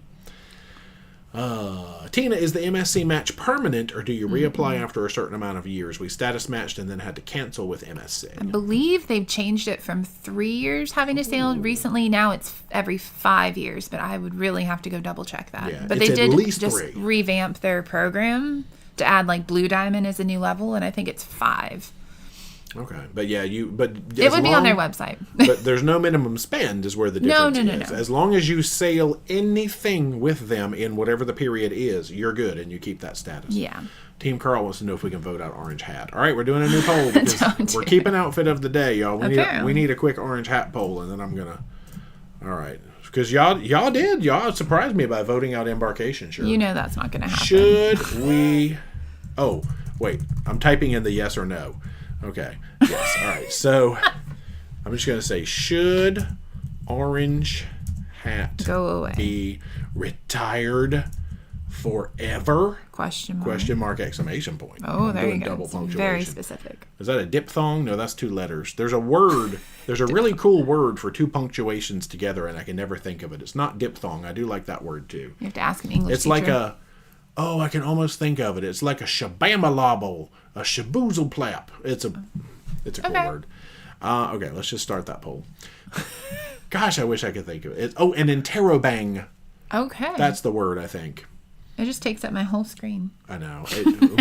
Tina, is the MSC match permanent, or do you reapply after a certain amount of years? We status matched and then had to cancel with MSC. I believe they've changed it from 3 years having to sail recently. Now it's every 5 years, but I would really have to go double check that. Yeah, but they did just revamp their program to add like Blue Diamond as a new level, and I think it's 5. Okay, but yeah, it would be on their website. But there's no minimum spend, is where the difference is. No. As long as you sail anything with them in whatever the period is, you're good, and you keep that status. Yeah. Team Carl wants to know if we can vote out Orange Hat. All right, we're doing a new poll because we're keeping outfit of the day, y'all. We need a quick Orange Hat poll, and then I'm gonna. All right, because y'all surprised me by voting out Embarkation. Sure. You know that's not gonna happen. Should we? Oh, wait. I'm typing in the yes or no. Okay. Yes. All right. So I'm just going to say, should Orange Hat go away, be retired forever? Question mark. Question mark, exclamation point. Oh, I'm there you doing go. double It's punctuation. very specific. Is that a diphthong? No, that's 2 letters. There's a word. There's a really cool word for 2 punctuations together, and I can never think of it. It's not diphthong. I do like that word, too. You have to ask an English It's teacher. like a... Oh, I can almost think of it. It's like a shabamalobble, a shaboozle plap. It's a cool word. Okay, let's just start that poll. Gosh, I wish I could think of it. Oh, an interrobang. Okay. That's the word, I think. It just takes up my whole screen. I know.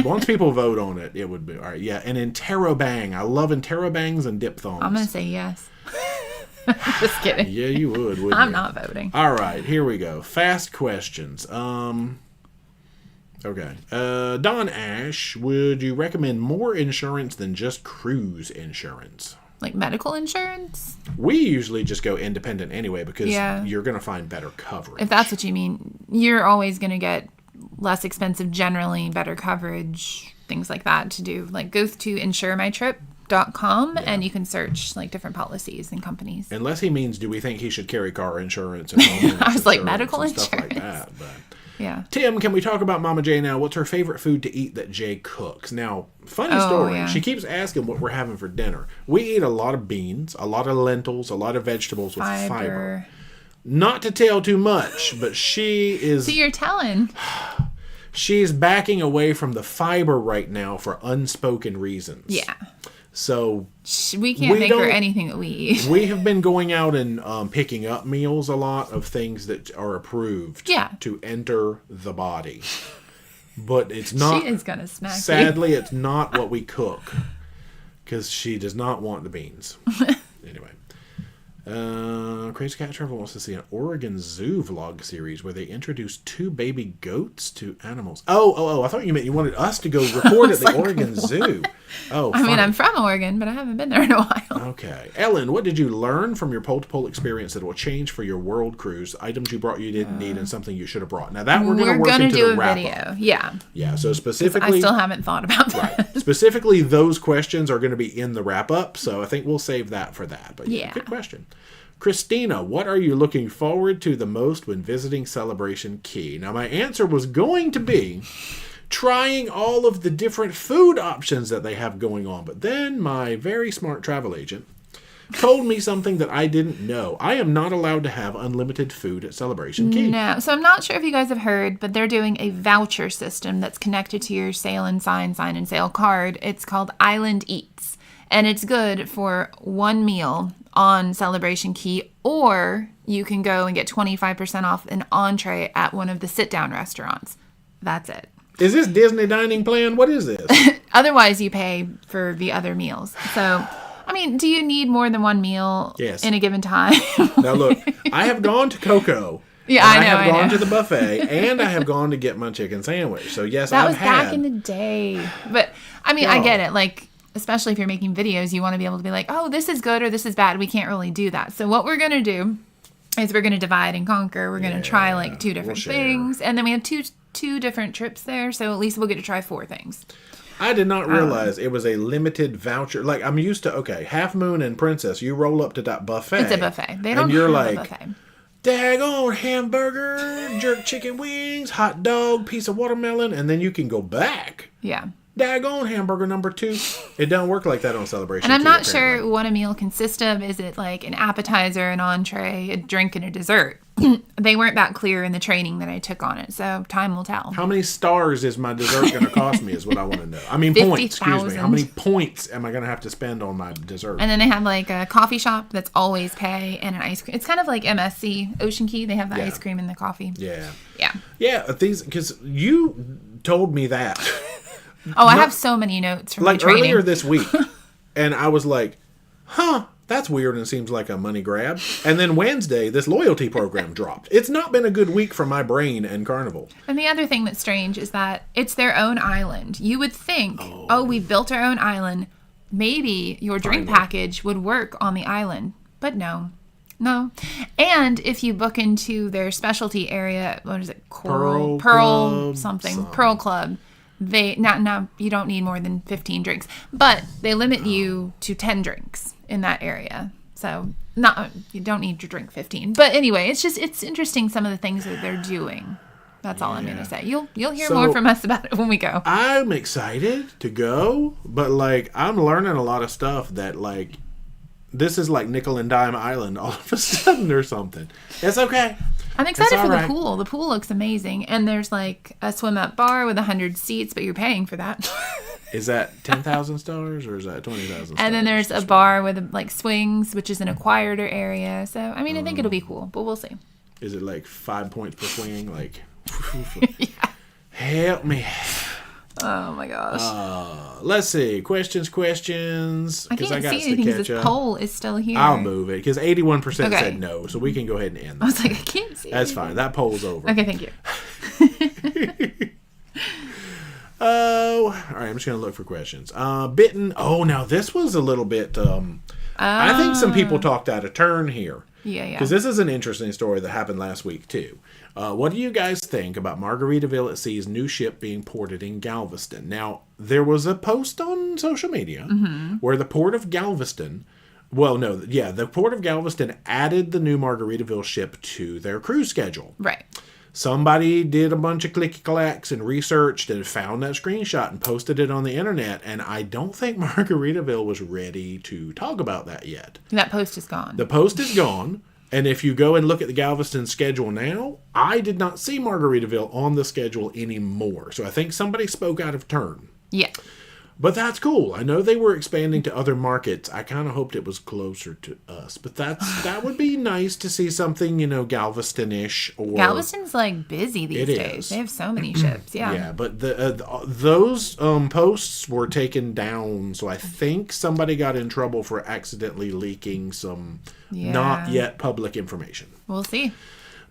Once people vote on it, it would be... All right, yeah, an interrobang. I love interrobangs and diphthongs. I'm going to say yes. Just kidding. Yeah, you would, wouldn't I'm you? not voting. All right, here we go. Fast questions. Okay. Don Ash, would you recommend more insurance than just cruise insurance? Like medical insurance? We usually just go independent anyway because Yeah. you're going to find better coverage. If that's what you mean, you're always going to get less expensive, generally better coverage, things like that to do. Like go to insuremytrip.com and you can search like different policies and companies. Unless he means, do we think he should carry car insurance and homeowners I was like, insurance medical and stuff like insurance. that. But Yeah. Tim, can we talk about Mama J now? What's her favorite food to eat that Jay cooks? Now, funny story. Yeah. She keeps asking what we're having for dinner. We eat a lot of beans, a lot of lentils, a lot of vegetables with fiber. Not to tell too much, but she is... So you're telling. She's backing away from the fiber right now for unspoken reasons. Yeah. So... We can't make her anything that we eat. We have been going out and picking up meals a lot of things that are approved to enter the body. But it's not... She is going to smack Sadly, it's not what we cook. Because she does not want the beans. Anyway. Crazy Cat Travel wants to see an Oregon Zoo vlog series where they introduce 2 baby goats to animals. Oh, I thought you meant you wanted us to go record at the Oregon Zoo. Oh, I mean, I'm from Oregon, but I haven't been there in a while. Okay. Ellen, what did you learn from your pole-to-pole experience that will change for your world cruise? Items you brought you didn't need and something you should have brought. Now, that we're going to work into do the a wrap-up. video. Yeah. Yeah, so specifically... I still haven't thought about that. Right. Specifically, those questions are going to be in the wrap-up, so I think we'll save that for that. But yeah, good question. Christina, what are you looking forward to the most when visiting Celebration Key? Now, my answer was going to be trying all of the different food options that they have going on. But then my very smart travel agent told me something that I didn't know. I am not allowed to have unlimited food at Celebration Key. No. So I'm not sure if you guys have heard, but they're doing a voucher system that's connected to your Sail and Sign and Sail card. It's called Island Eats. And it's good for 1 meal on Celebration Key, or you can go and get 25% off an entree at one of the sit-down restaurants. That's it. Is this Disney dining plan? What is this? Otherwise, you pay for the other meals. So, I mean, do you need more than 1 meal in a given time? Now, look, I have gone to Coco. Yeah, I know. I have gone to the buffet, and I have gone to get my chicken sandwich. So, yes, that I've was had... back in the day. But, I mean, I get it. Like, especially if you're making videos, you want to be able to be like, oh, this is good or this is bad. We can't really do that. So what we're going to do is we're going to divide and conquer. We're going to try like 2 different things. And then we have two different trips there. So at least we'll get to try 4 things. I did not realize it was a limited voucher. Like, I'm used to, Half Moon and Princess, you roll up to that buffet. It's a buffet. They don't have a buffet. Daggone hamburger, jerk chicken wings, hot dog, piece of watermelon, and then you can go back. Yeah. Daggone hamburger number 2. It doesn't work like that on Celebration. And I'm not sure what a meal consists of. Is it like an appetizer, an entree, a drink, and a dessert? They weren't that clear in the training that I took on it, so time will tell. How many stars is my dessert going to cost me is what I want to know. I mean, 50, points, excuse me. How 000. many points am I going to have to spend on my dessert? And then they have like a coffee shop that's always pay and an ice cream. It's kind of like MSC, Ocean Key. They have the ice cream and the coffee. Yeah. Yeah. Yeah, things, because you told me that. Oh, I have so many notes from my training. Earlier this week, and I was like, that's weird and seems like a money grab. And then Wednesday, this loyalty program dropped. It's not been a good week for my brain and Carnival. And the other thing that's strange is that it's their own island. You would think, we built our own island. Maybe your drink package would work on the island. But no. No. And if you book into their specialty area, what is it? Pearl Club, something. Pearl Club. They now you don't need more than 15 drinks, but they limit you to 10 drinks in that area. So you don't need to drink 15. But anyway, it's interesting some of the things that they're doing. That's all I'm going to say. You'll hear more from us about it when we go. I'm excited to go, but like I'm learning a lot of stuff that like this is like Nickel and Dime Island all of a sudden or something. It's okay. I'm excited for the pool. The pool looks amazing, and there's like a swim up bar with 100 seats, but you're paying for that. Is that $10,000 or is that $20,000? And then there's a bar with like swings, which is in a quieter area. So I mean, I think it'll be cool, but we'll see. Is it like 5 points per swing? Like, yeah. Help me. Oh my gosh. Let's see. Questions. I can't see anything because this poll is still here. I'll move it because 81% said no, so we can go ahead and end that. I was like, I can't see. That's fine. That poll's over. Okay, thank you. Oh, all right. I'm just gonna look for questions. Bitten. Oh, now this was a little bit. I think some people talked out of turn here. Yeah. Because this is an interesting story that happened last week too. What do you guys think about Margaritaville at Sea's new ship being ported in Galveston? Now, there was a post on social media where the Port of Galveston, the Port of Galveston added the new Margaritaville ship to their cruise schedule. Right. Somebody did a bunch of clicky-clacks and researched and found that screenshot and posted it on the internet, and I don't think Margaritaville was ready to talk about that yet. That post is gone. The post is gone. And if you go and look at the Galveston schedule now, I did not see Margaritaville on the schedule anymore. So I think somebody spoke out of turn. Yeah. But that's cool. I know they were expanding to other markets. I kind of hoped it was closer to us. But that would be nice to see something, Galveston-ish. Or Galveston's like busy these days. They have so many ships. Yeah. Yeah, but those posts were taken down. So I think somebody got in trouble for accidentally leaking some not yet public information. We'll see.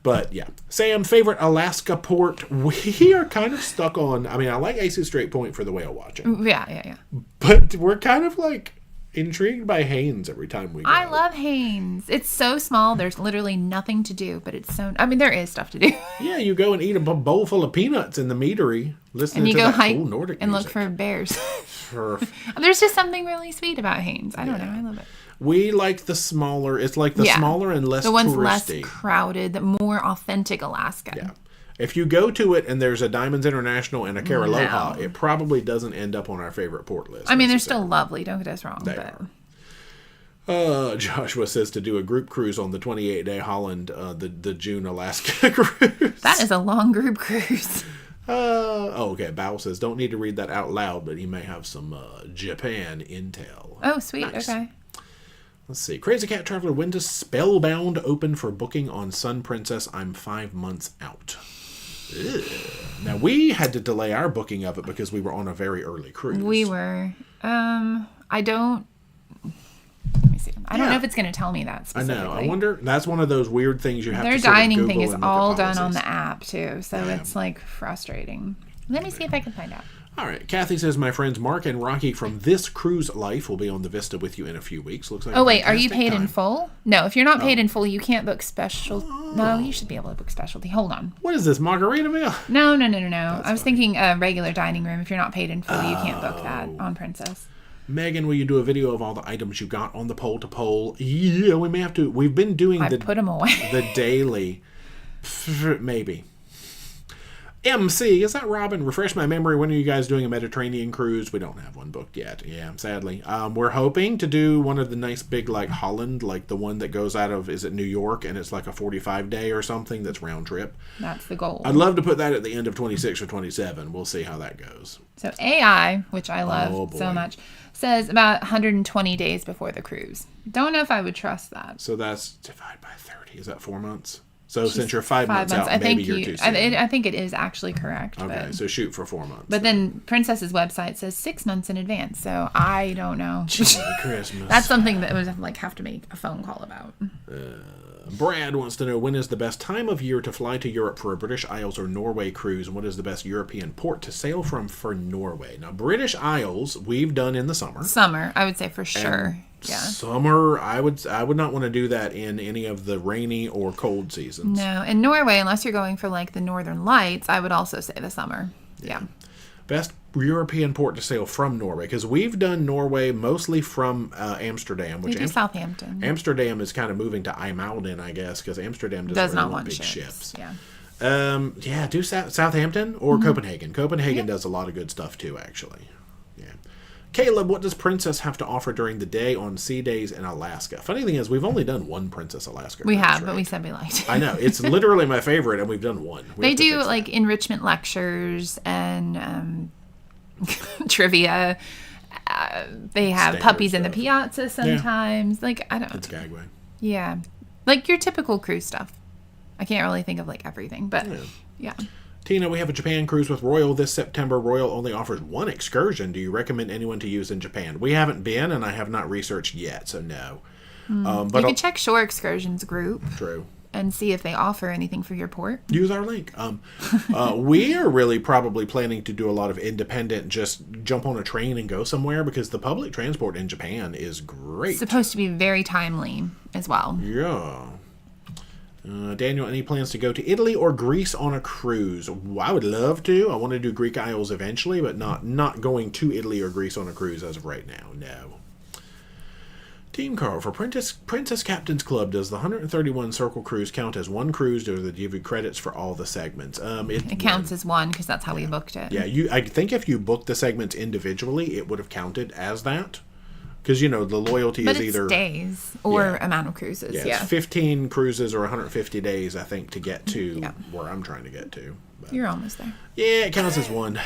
But yeah, Sam, favorite Alaska port? We are kind of stuck on. I mean, I like AC Strait Point for the whale watching. Yeah. But we're kind of like intrigued by Haines every time we go. I love Haines. It's so small. There's literally nothing to do, but it's so. I mean, there is stuff to do. Yeah, you go and eat a bowl full of peanuts in the meatery, listening to that cool Nordic and music. Look for bears. There's just something really sweet about Haines. I don't know. I love it. We like the smaller. It's like the smaller and less touristy. The one's less crowded, the more authentic Alaska. Yeah. If you go to it and there's a Diamonds International and a Caraloha, it probably doesn't end up on our favorite port list. I mean, they're still lovely. Don't get us wrong. They are. Joshua says to do a group cruise on the 28-day Holland, the June Alaska cruise. That is a long group cruise. Okay. Bow says don't need to read that out loud, but he may have some Japan intel. Oh, sweet. Nice. Okay. Let's see. Crazy Cat Traveler, when does Spellbound open for booking on Sun Princess? I'm 5 months out. Ugh. Now, we had to delay our booking of it because we were on a very early cruise. We were. Let me see. I don't know if it's going to tell me that specifically. I know. I wonder. That's one of those weird things you have Their to sort of dining Google thing is and look all at done on policies. the app, too. So it's like frustrating. Let me see if I can find out. All right. Kathy says, my friends Mark and Rocky from This Cruise Life will be on the Vista with you in a few weeks. Looks like. Oh, wait. Are you paid in full? No. If you're not paid in full, you can't book special. No, you should be able to book specialty. Hold on. What is this, Margaritaville? No. I was thinking a regular dining room. If you're not paid in full, you can't book that on Princess. Megan, will you do a video of all the items you got on the poll to poll? Yeah, we may have to. We've been doing put them away. The daily. Maybe. MC, is that Robin? Refresh my memory. When are you guys doing a Mediterranean cruise? We don't have one booked yet. Yeah, sadly. We're hoping to do one of the nice big, like Holland, like the one that goes out of, is it New York? And it's like a 45-day or something that's round trip. That's the goal. I'd love to put that at the end of 26 or 27. We'll see how that goes. So AI, which I love so much, says about 120 days before the cruise. Don't know if I would trust that. So that's divided by 30. Is that 4 months? So since you're 5 months out, maybe you're too soon. I think it is actually correct. Okay, so shoot for 4 months. But then Princess's website says 6 months in advance, so I don't know. Christmas. That's something that would have to make a phone call about. Brad wants to know, when is the best time of year to fly to Europe for a British Isles or Norway cruise, and what is the best European port to sail from for Norway? Now, British Isles, we've done in the summer. Summer, I would say for sure. And summer, I would not want to do that in any of the rainy or cold seasons. No, in Norway, unless you're going for like the Northern Lights, I would also say the summer. Yeah. Best European port to sail from Norway, because we've done Norway mostly from Amsterdam. Which Southampton. Amsterdam is kind of moving to IJmuiden, I guess, because Amsterdam does not want big ships. Yeah. Yeah, do Southampton or Copenhagen. Copenhagen does a lot of good stuff too, actually. Yeah. Caleb, what does Princess have to offer during the day on sea days in Alaska? Funny thing is, we've only done one Princess Alaska. We have, but we said we liked it. I know. It's literally my favorite, and we've done one. They do, like, enrichment lectures and trivia. They have puppies in the piazza sometimes. Yeah. Like, I don't... It's Gagway. Yeah. Like, your typical cruise stuff. I can't really think of, like, everything, but yeah. Tina, we have a Japan cruise with Royal this September. Royal only offers one excursion. Do you recommend anyone to use in Japan? We haven't been, and I have not researched yet, so no. But you can check Shore Excursions group. True. And see if they offer anything for your port. Use our link. We are really probably planning to do a lot of independent, just jump on a train and go somewhere, because the public transport in Japan is great. It's supposed to be very timely as well. Yeah. Daniel, any plans to go to Italy or Greece on a cruise? I would love to. I want to do Greek Isles eventually, but not going to Italy or Greece on a cruise as of right now. No. Team Carl, for Princess Captain's Club, does the 131 Circle Cruise count as one cruise, or do they give you credits for all the segments? It counts as one, because that's how we booked it. Yeah, I think if you booked the segments individually, it would have counted as that. Because, the loyalty is either... days or amount of cruises. Yeah, it's 15 cruises or 150 days, I think, to get to where I'm trying to get to. But, you're almost there. Yeah, it counts as one.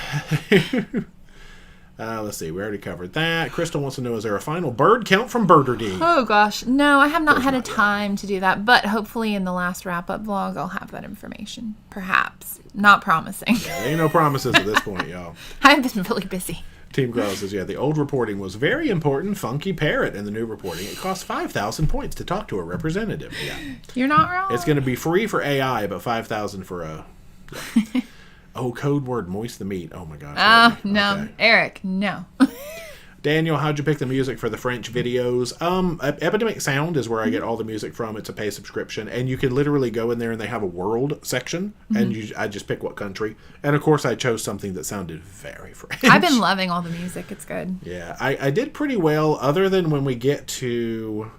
Let's see, we already covered that. Crystal wants to know, is there a final bird count from ParoDeeJay? Oh, gosh. No, I have not had a time to do that. But hopefully in the last wrap-up vlog, I'll have that information. Perhaps. Not promising. Yeah, there ain't no promises at this point, y'all. I've been really busy. Team Growl says, the old reporting was very important, funky parrot. In the new reporting, it costs 5,000 points to talk to a representative. Yeah. You're not wrong. It's going to be free for AI, but 5,000 for a... Yeah. Oh, code word, moist the meat. Oh, my gosh. Oh, no. Okay. Eric, no. Daniel, how'd you pick the music for the French videos? Epidemic Sound is where I get all the music from. It's a pay subscription, and you can literally go in there and they have a world section, and I just pick what country. And of course, I chose something that sounded very French. I've been loving all the music. It's good. Yeah, I did pretty well, other than when we get to,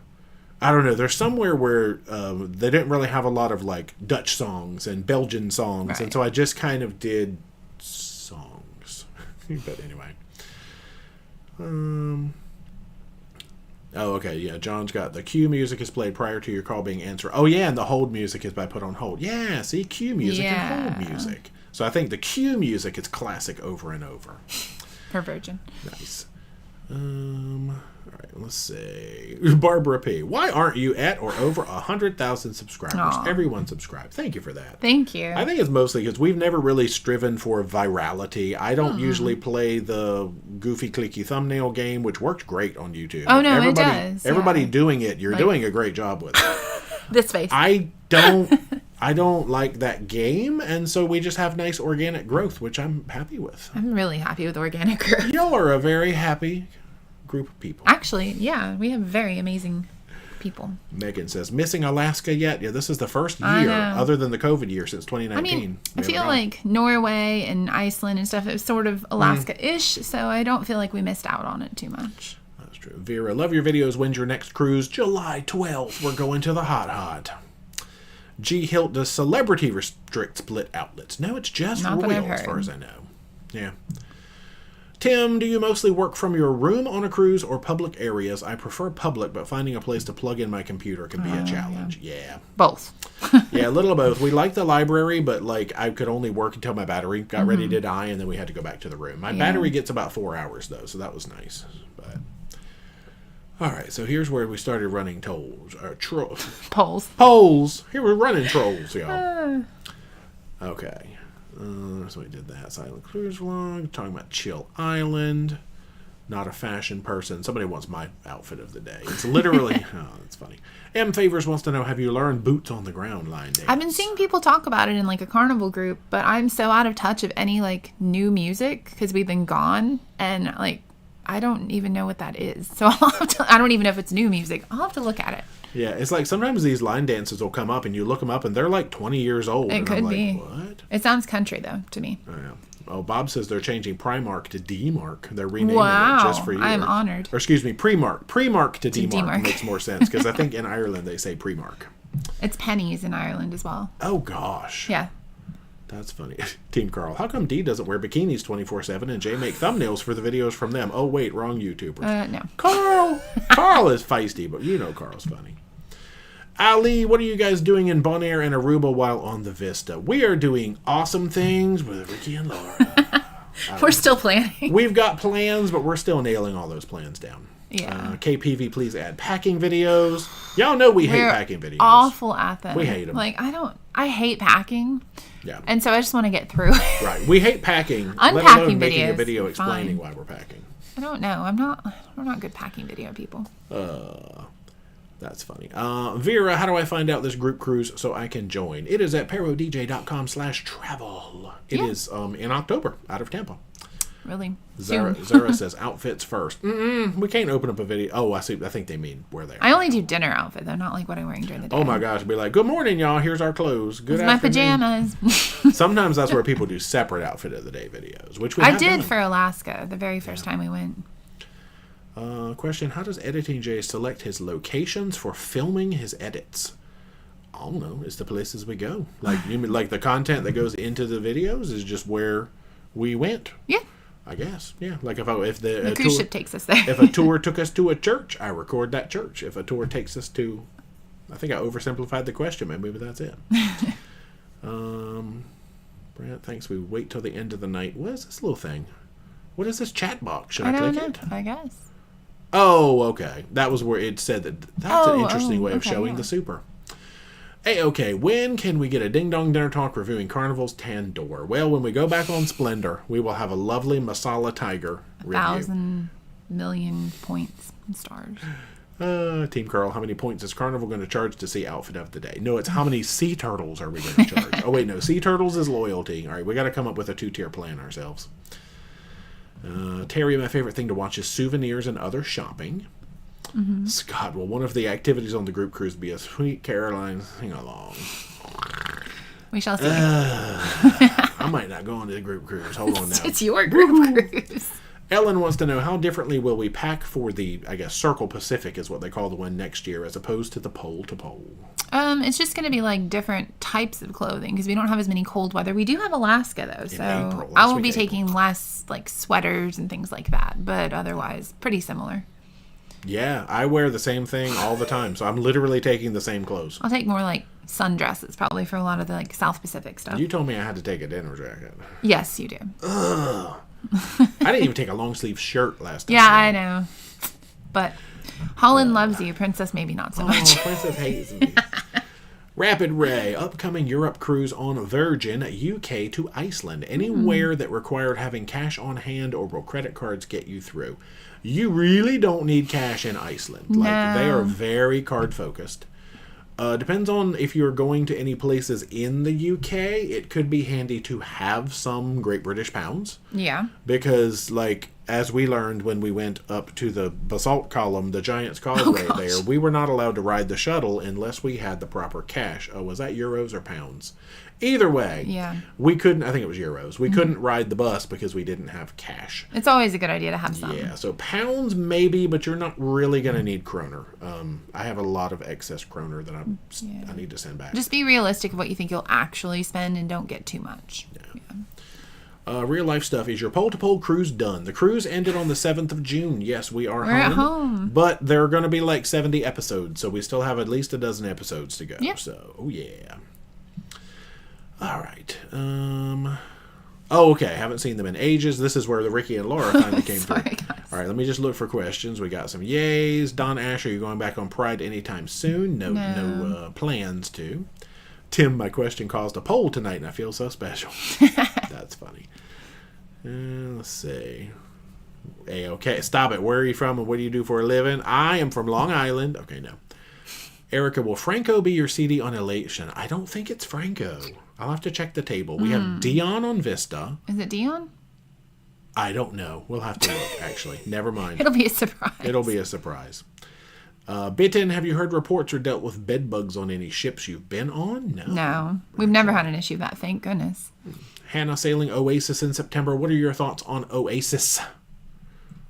I don't know, there's somewhere where they didn't really have a lot of like Dutch songs and Belgian songs, right. And so I just kind of did songs. But anyway. Oh, okay, yeah, John's got the cue music is played prior to your call being answered. Oh, yeah, and the hold music is by put on hold. Yeah, see, cue music and hold music. So I think the cue music is classic over and over. Per virgin. Nice. All right, let's see. Barbara P. Why aren't you at or over 100,000 subscribers? Aww. Everyone subscribe. Thank you for that. Thank you. I think it's mostly because we've never really striven for virality. I don't usually play the goofy clicky thumbnail game, which worked great on YouTube. Oh, no, it does. Everybody doing it. You're doing a great job with it. This face. I don't like that game, and so we just have nice organic growth, which I'm happy with. I'm really happy with organic growth. Y'all are a very happy group of people. Actually, yeah, we have very amazing people. Megan says, missing Alaska yet? Yeah, this is the first year, other than the COVID year, since 2019. I mean, I feel like Norway and Iceland and stuff, it was sort of Alaska-ish, so I don't feel like we missed out on it too much. That's true. Vera, love your videos. When's your next cruise? July 12th. We're going to the Hot. G. Hilt, does celebrity restrict split outlets? No, it's just Royal, as far as I know. Yeah. Tim, do you mostly work from your room on a cruise or public areas? I prefer public, but finding a place to plug in my computer can be a challenge. Yeah. Both. Yeah, a little of both. We like the library, but like I could only work until my battery got ready to die, and then we had to go back to the room. My battery gets about 4 hours, though, so that was nice. But all right, so here's where we started running polls. Here we're running trolls, y'all. Okay. So we did that. Silent Cruise Vlog. Talking about Chill Island. Not a fashion person. Somebody wants my outfit of the day. It's literally... oh, that's funny. M. Favors wants to know, have you learned boots on the ground line dance? I've been seeing people talk about it in like a Carnival group, but I'm so out of touch of any like new music because we've been gone, and like I don't even know what that is. So I don't even know if it's new music. I'll have to look at it. Yeah, it's like sometimes these line dances will come up and you look them up and they're like 20 years old. It could be. What? It sounds country though to me. Oh, yeah. Oh, Bob says they're changing Primark to D-Mark. They're renaming it just for you. I'm honored. Or excuse me, Primark. Primark to D-Mark makes more sense because I think in Ireland they say Primark. It's pennies in Ireland as well. Oh gosh. Yeah. That's funny. Team Carl, how come Dee doesn't wear bikinis 24/7 and Jay make thumbnails for the videos from them? Oh, wait, wrong YouTubers. No. Carl is feisty, but you know Carl's funny. Ali, what are you guys doing in Bonaire and Aruba while on the Vista? We are doing awesome things with Ricky and Laura. We're still planning. We've got plans, but we're still nailing all those plans down. Yeah. KPV, please add packing videos. Y'all know we hate packing videos. Awful at them. We hate them. Like, I hate packing. Yeah. And so I just want to get through it. Right. We hate packing. Unpacking let alone making a videos, video explaining fine. why we're packing. I don't know. We're not good packing video people. That's funny. Vera, how do I find out this group cruise so I can join? It is at ParoDeeJay.com/travel. It is in October out of Tampa. Really? Zara says outfits first. We can't open up a video. Oh, I see. I think they mean where they are. I only do dinner outfit though, not like what I'm wearing during the day. Oh my gosh. Be like, good morning, y'all. Here's our clothes. Good my afternoon. pajamas. Sometimes that's where people do separate outfit of the day videos, which I did for Alaska the very first time we went. Question, how does EditingJay select his locations for filming his edits? I don't know. It's the places we go. Like, you mean like the content that goes into the videos is just where we went? Yeah. I guess. Yeah. Like if the cruise ship takes us there. If a tour took us to a church, I record that church. If a tour takes us to, I think I oversimplified the question. Maybe that's it. Brant, thanks. We wait till the end of the night. What is this little thing? What is this chat box? Should I click it? I guess. Oh, okay. That was where it said that. That's an interesting way of showing the super. Hey, okay. When can we get a Ding Dong Dinner Talk reviewing Carnival's Tan Door? Well, when we go back on Splendor, we will have a lovely Masala Tiger review. 1,000 million points and stars. Team Carl, how many points is Carnival going to charge to see outfit of the day? No, it's how many sea turtles are we going to charge? Oh, wait, no. Sea turtles is loyalty. All right, we got to come up with a 2-tier plan ourselves. Terry, my favorite thing to watch is souvenirs and other shopping. Scott, will one of the activities on the group cruise be a Sweet Caroline sing-along? We shall see. I might not go on the group cruise. Hold on now. It's your group cruise. Ellen wants to know, how differently will we pack for the, I guess, Circle Pacific is what they call the one next year, as opposed to the Pole to Pole? It's just going to be like different types of clothing because we don't have as many cold weather. We do have Alaska though, so I will be taking less like sweaters and things like that, but otherwise pretty similar. Yeah, I wear the same thing all the time, so I'm literally taking the same clothes. I'll take more like sundresses probably for a lot of the like South Pacific stuff. You told me I had to take a dinner jacket. Yes, you do. Ugh. I didn't even take a long sleeve shirt last time. Yeah, I know. But Holland loves you. Princess maybe not so much. Princess hates me. Rapid Ray, upcoming Europe cruise on Virgin, UK to Iceland. Anywhere that required having cash on hand, or will credit cards get you through? You really don't need cash in Iceland. No. Like, they are very card focused. Depends on if you're going to any places in the UK. It could be handy to have some Great British pounds. Yeah. Because, like, as we learned when we went up to the basalt column, the Giant's Causeway there, we were not allowed to ride the shuttle unless we had the proper cash. Oh, was that euros or pounds? Either way, yeah, we couldn't, I think it was euros. We couldn't ride the bus because we didn't have cash. It's always a good idea to have some. Yeah, so pounds maybe, but you're not really going to need kroner. I have a lot of excess kroner that I need to send back. Just be realistic of what you think you'll actually spend and don't get too much. Yeah. Real life stuff. Is your pole-to-pole cruise done? The cruise ended on the 7th of June. Yes, we're home. We're at home. But there are going to be like 70 episodes, so we still have at least a dozen episodes to go. Yeah. So, oh yeah. All right. Oh, okay. Haven't seen them in ages. This is where the Ricky and Laura finally came through. Guys. All right, let me just look for questions. We got some yays. Don Asher, you going back on Pride anytime soon? No plans to. Tim, my question caused a poll tonight, and I feel so special. That's funny. Let's see. Hey, okay, stop it. Where are you from, and what do you do for a living? I am from Long Island. Okay, no. Erica, will Franco be your CD on Elation? I don't think it's Franco. I'll have to check the table. We have Dion on Vista. Is it Dion? I don't know. We'll have to look, actually. Never mind. It'll be a surprise. It'll be a surprise. Bitten, have you heard reports or dealt with bed bugs on any ships you've been on? No. No. We've never had an issue with that, thank goodness. Hannah, sailing Oasis in September. What are your thoughts on Oasis?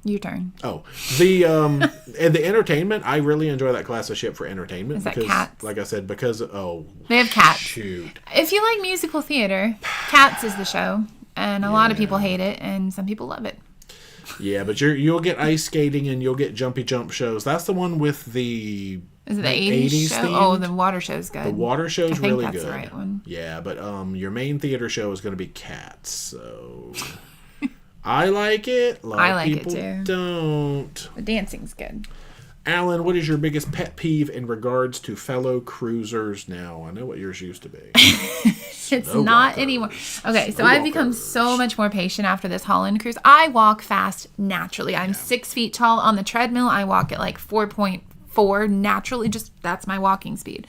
Your turn. Oh, the and the entertainment. I really enjoy that class of ship for entertainment. Is that because, Cats? like I said, because they have Cats. Shoot. If you like musical theater, Cats is the show, and a lot of people hate it, and some people love it. Yeah, but you'll get ice skating and you'll get jumpy jump shows. That's the one with the. Is it the 80s show? themed? Oh, the water show's good. The water show's really good. I think that's the right one. Yeah, but your main theater show is going to be Cats, so I like it. I like it people too. Don't. The dancing's good. Alan, what is your biggest pet peeve in regards to fellow cruisers now? I know what yours used to be. It's not anymore. Okay, so I've become so much more patient after this Holland cruise. I walk fast naturally. I'm 6 feet tall on the treadmill. I walk at like 4.4 naturally. Just that's my walking speed.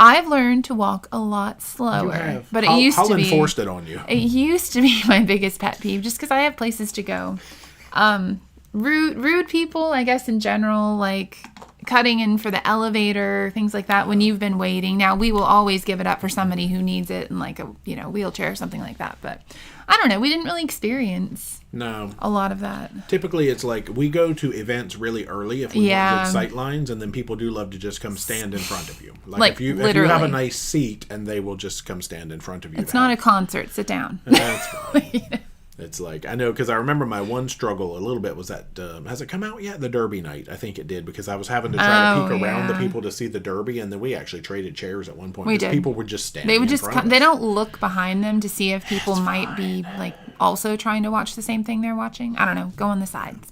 I've learned to walk a lot slower, but it used to be. Holland forced it on you. It used to be my biggest pet peeve, just because I have places to go. Rude people, I guess in general, like cutting in for the elevator, things like that. When you've been waiting, now we will always give it up for somebody who needs it in like a wheelchair or something like that. But I don't know. We didn't really experience a lot of that. Typically, it's like we go to events really early if we want good sight lines, and then people do love to just come stand in front of you. Like if you have a nice seat, and they will just come stand in front of you. It's not a concert. Sit down. That's fine. It's like, I know, because I remember my one struggle a little bit was that, has it come out yet? The Derby night. I think it did, because I was having to try to peek around the people to see the Derby, and then we actually traded chairs at one point. We did. People would just stand. They would just they don't look behind them to see if people might be like also trying to watch the same thing they're watching. I don't know. Go on the sides.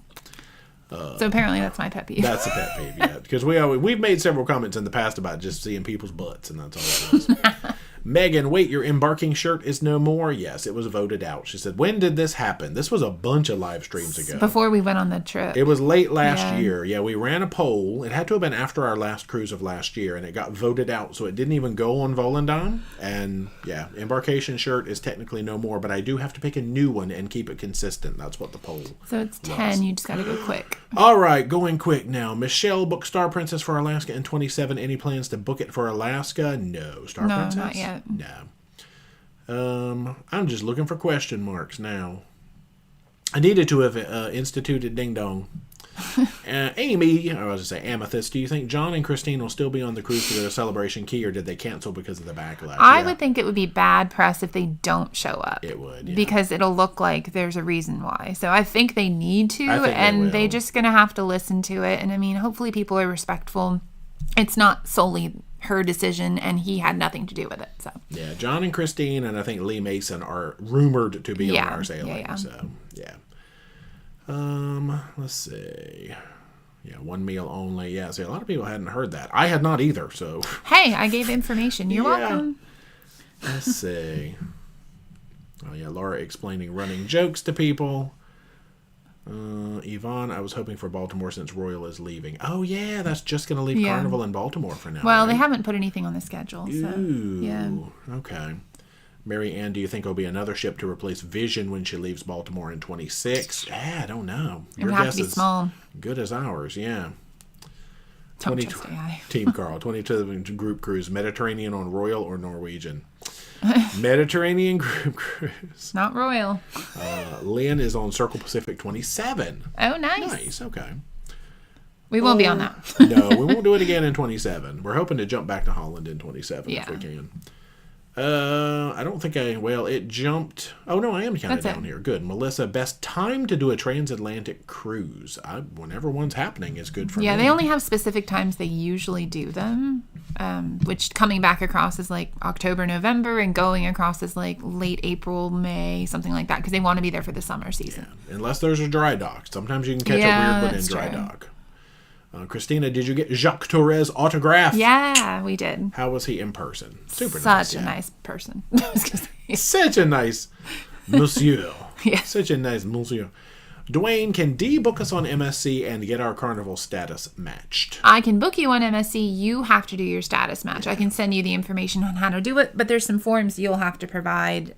So apparently that's my pet peeve. That's a pet peeve, yeah. Because we've made several comments in the past about just seeing people's butts, and that's all it was. Megan, wait, your embarking shirt is no more? Yes, it was voted out. She said, when did this happen? This was a bunch of live streams ago. Before we went on the trip. It was late last year. Yeah, we ran a poll. It had to have been after our last cruise of last year, and it got voted out, so it didn't even go on Volendam. And yeah, embarkation shirt is technically no more, but I do have to pick a new one and keep it consistent. That's what the poll So it's 10. You just got to go quick. All right, going quick now. Michelle booked Star Princess for Alaska in 27. Any plans to book it for Alaska? No. Star Princess? No, not yet. No. I'm just looking for question marks now. I needed to have instituted Ding Dong. Amy, I was going to say Amethyst, do you think John and Christine will still be on the cruise for their Celebration Key, or did they cancel because of the backlash? I would think it would be bad press if they don't show up. It would, yeah. Because it'll look like there's a reason why. So I think they need to, and they're just going to have to listen to it. And I mean, hopefully people are respectful. It's not solely her decision, and he had nothing to do with it. So yeah, John and Christine, and I think Lee Mason are rumored to be on our sailing. Yeah. So yeah. Let's see. Yeah, one meal only. Yeah, see, a lot of people hadn't heard that. I had not either. So hey, I gave information. You're welcome. Let's see. Oh yeah, Laura explaining running jokes to people. Yvonne, I was hoping for Baltimore since Royal is leaving. Oh yeah, that's just going to leave Carnival in Baltimore for now. Well, right? They haven't put anything on the schedule. So yeah. Okay. Mary Ann, do you think there'll be another ship to replace Vision when she leaves Baltimore in 26? I don't know. Your guess is small. Good as ours, yeah. Don't trust AI. Team Carl, 22 group cruise, Mediterranean on Royal or Norwegian? Mediterranean group cruise. Not Royal. Lynn is on Circle Pacific 27. Oh, nice. Nice, okay. We won't be on that. No, we won't do it again in 27. We're hoping to jump back to Holland in 27 if we can. I don't think it jumped. Oh, no, I am counted down here. Good. Melissa, best time to do a transatlantic cruise. Whenever one's happening is good for me. Yeah, they only have specific times they usually do them, which coming back across is like October, November, and going across is like late April, May, something like that, because they want to be there for the summer season. Yeah. Unless there's a dry dock. Sometimes you can catch a weird one in dry dock. Christina, did you get Jacques Torres' autograph? Yeah, we did. How was he in person? Super nice. Such a nice person. Such a nice monsieur. Yeah. Such a nice monsieur. Dwayne, can Dee book us on MSC and get our Carnival status matched? I can book you on MSC. You have to do your status match. I can send you the information on how to do it, but there's some forms you'll have to provide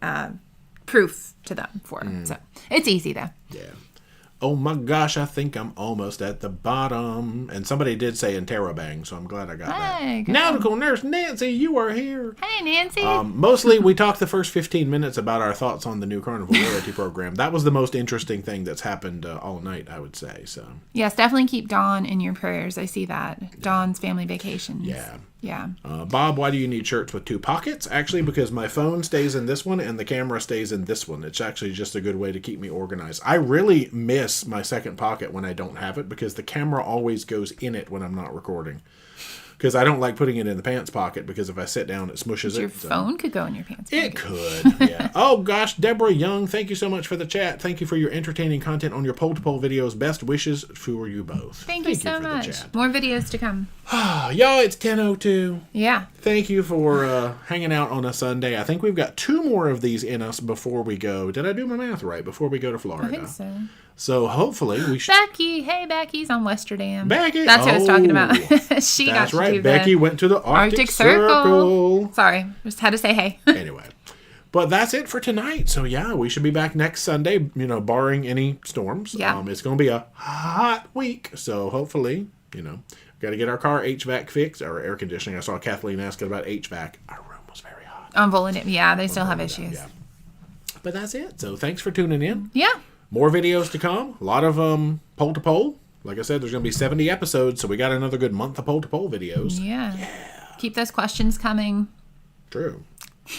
proof to them for. So it's easy, though. Yeah. Oh my gosh, I think I'm almost at the bottom. And somebody did say interrobang, so I'm glad I got that. Nautical Nurse Nancy, you are here. Hey, Nancy. Mostly, we talked the first 15 minutes about our thoughts on the new Carnival loyalty program. That was the most interesting thing that's happened all night, I would say. So yes, definitely keep Dawn in your prayers. I see that. Dawn's family vacations. Yeah. Yeah. Bob, why do you need shirts with 2 pockets? Actually, because my phone stays in this one and the camera stays in this one. It's actually just a good way to keep me organized. I really miss my second pocket when I don't have it because the camera always goes in it when I'm not recording. Because I don't like putting it in the pants pocket because if I sit down, it smushes it. Your phone could go in your pants pocket. It could, yeah. Oh, gosh, Deborah Young, thank you so much for the chat. Thank you for your entertaining content on your pole-to-pole videos. Best wishes for you both. Thank you so much. More videos to come. Y'all, it's 10:02. Yeah. Thank you for hanging out on a Sunday. I think we've got 2 more of these in us before we go. Did I do my math right? Before we go to Florida. I think so. So hopefully we should. Becky, hey Becky's on Westerdam. Becky, that's what I was talking about. She got that's to right. do Becky went to the Arctic Circle. Sorry, just had to say hey. Anyway, but that's it for tonight. So yeah, we should be back next Sunday. You know, barring any storms. Yeah. It's going to be a hot week. So hopefully, got to get our car HVAC fixed or air conditioning. I saw Kathleen asking about HVAC. Our room was very hot. On Volant, yeah, they still have issues. Yeah. But that's it. So thanks for tuning in. Yeah. More videos to come. A lot of pole to pole. Like I said, there's going to be 70 episodes, so we got another good month of pole to pole videos. Yeah. Keep those questions coming. True.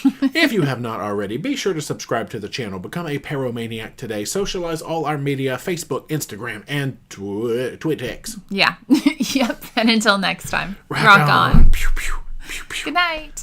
If you have not already, be sure to subscribe to the channel. Become a Paromaniac today. Socialize all our media, Facebook, Instagram, and Twitx. Yeah. Yep. And until next time, rock on. Pew, pew, pew, pew. Good night.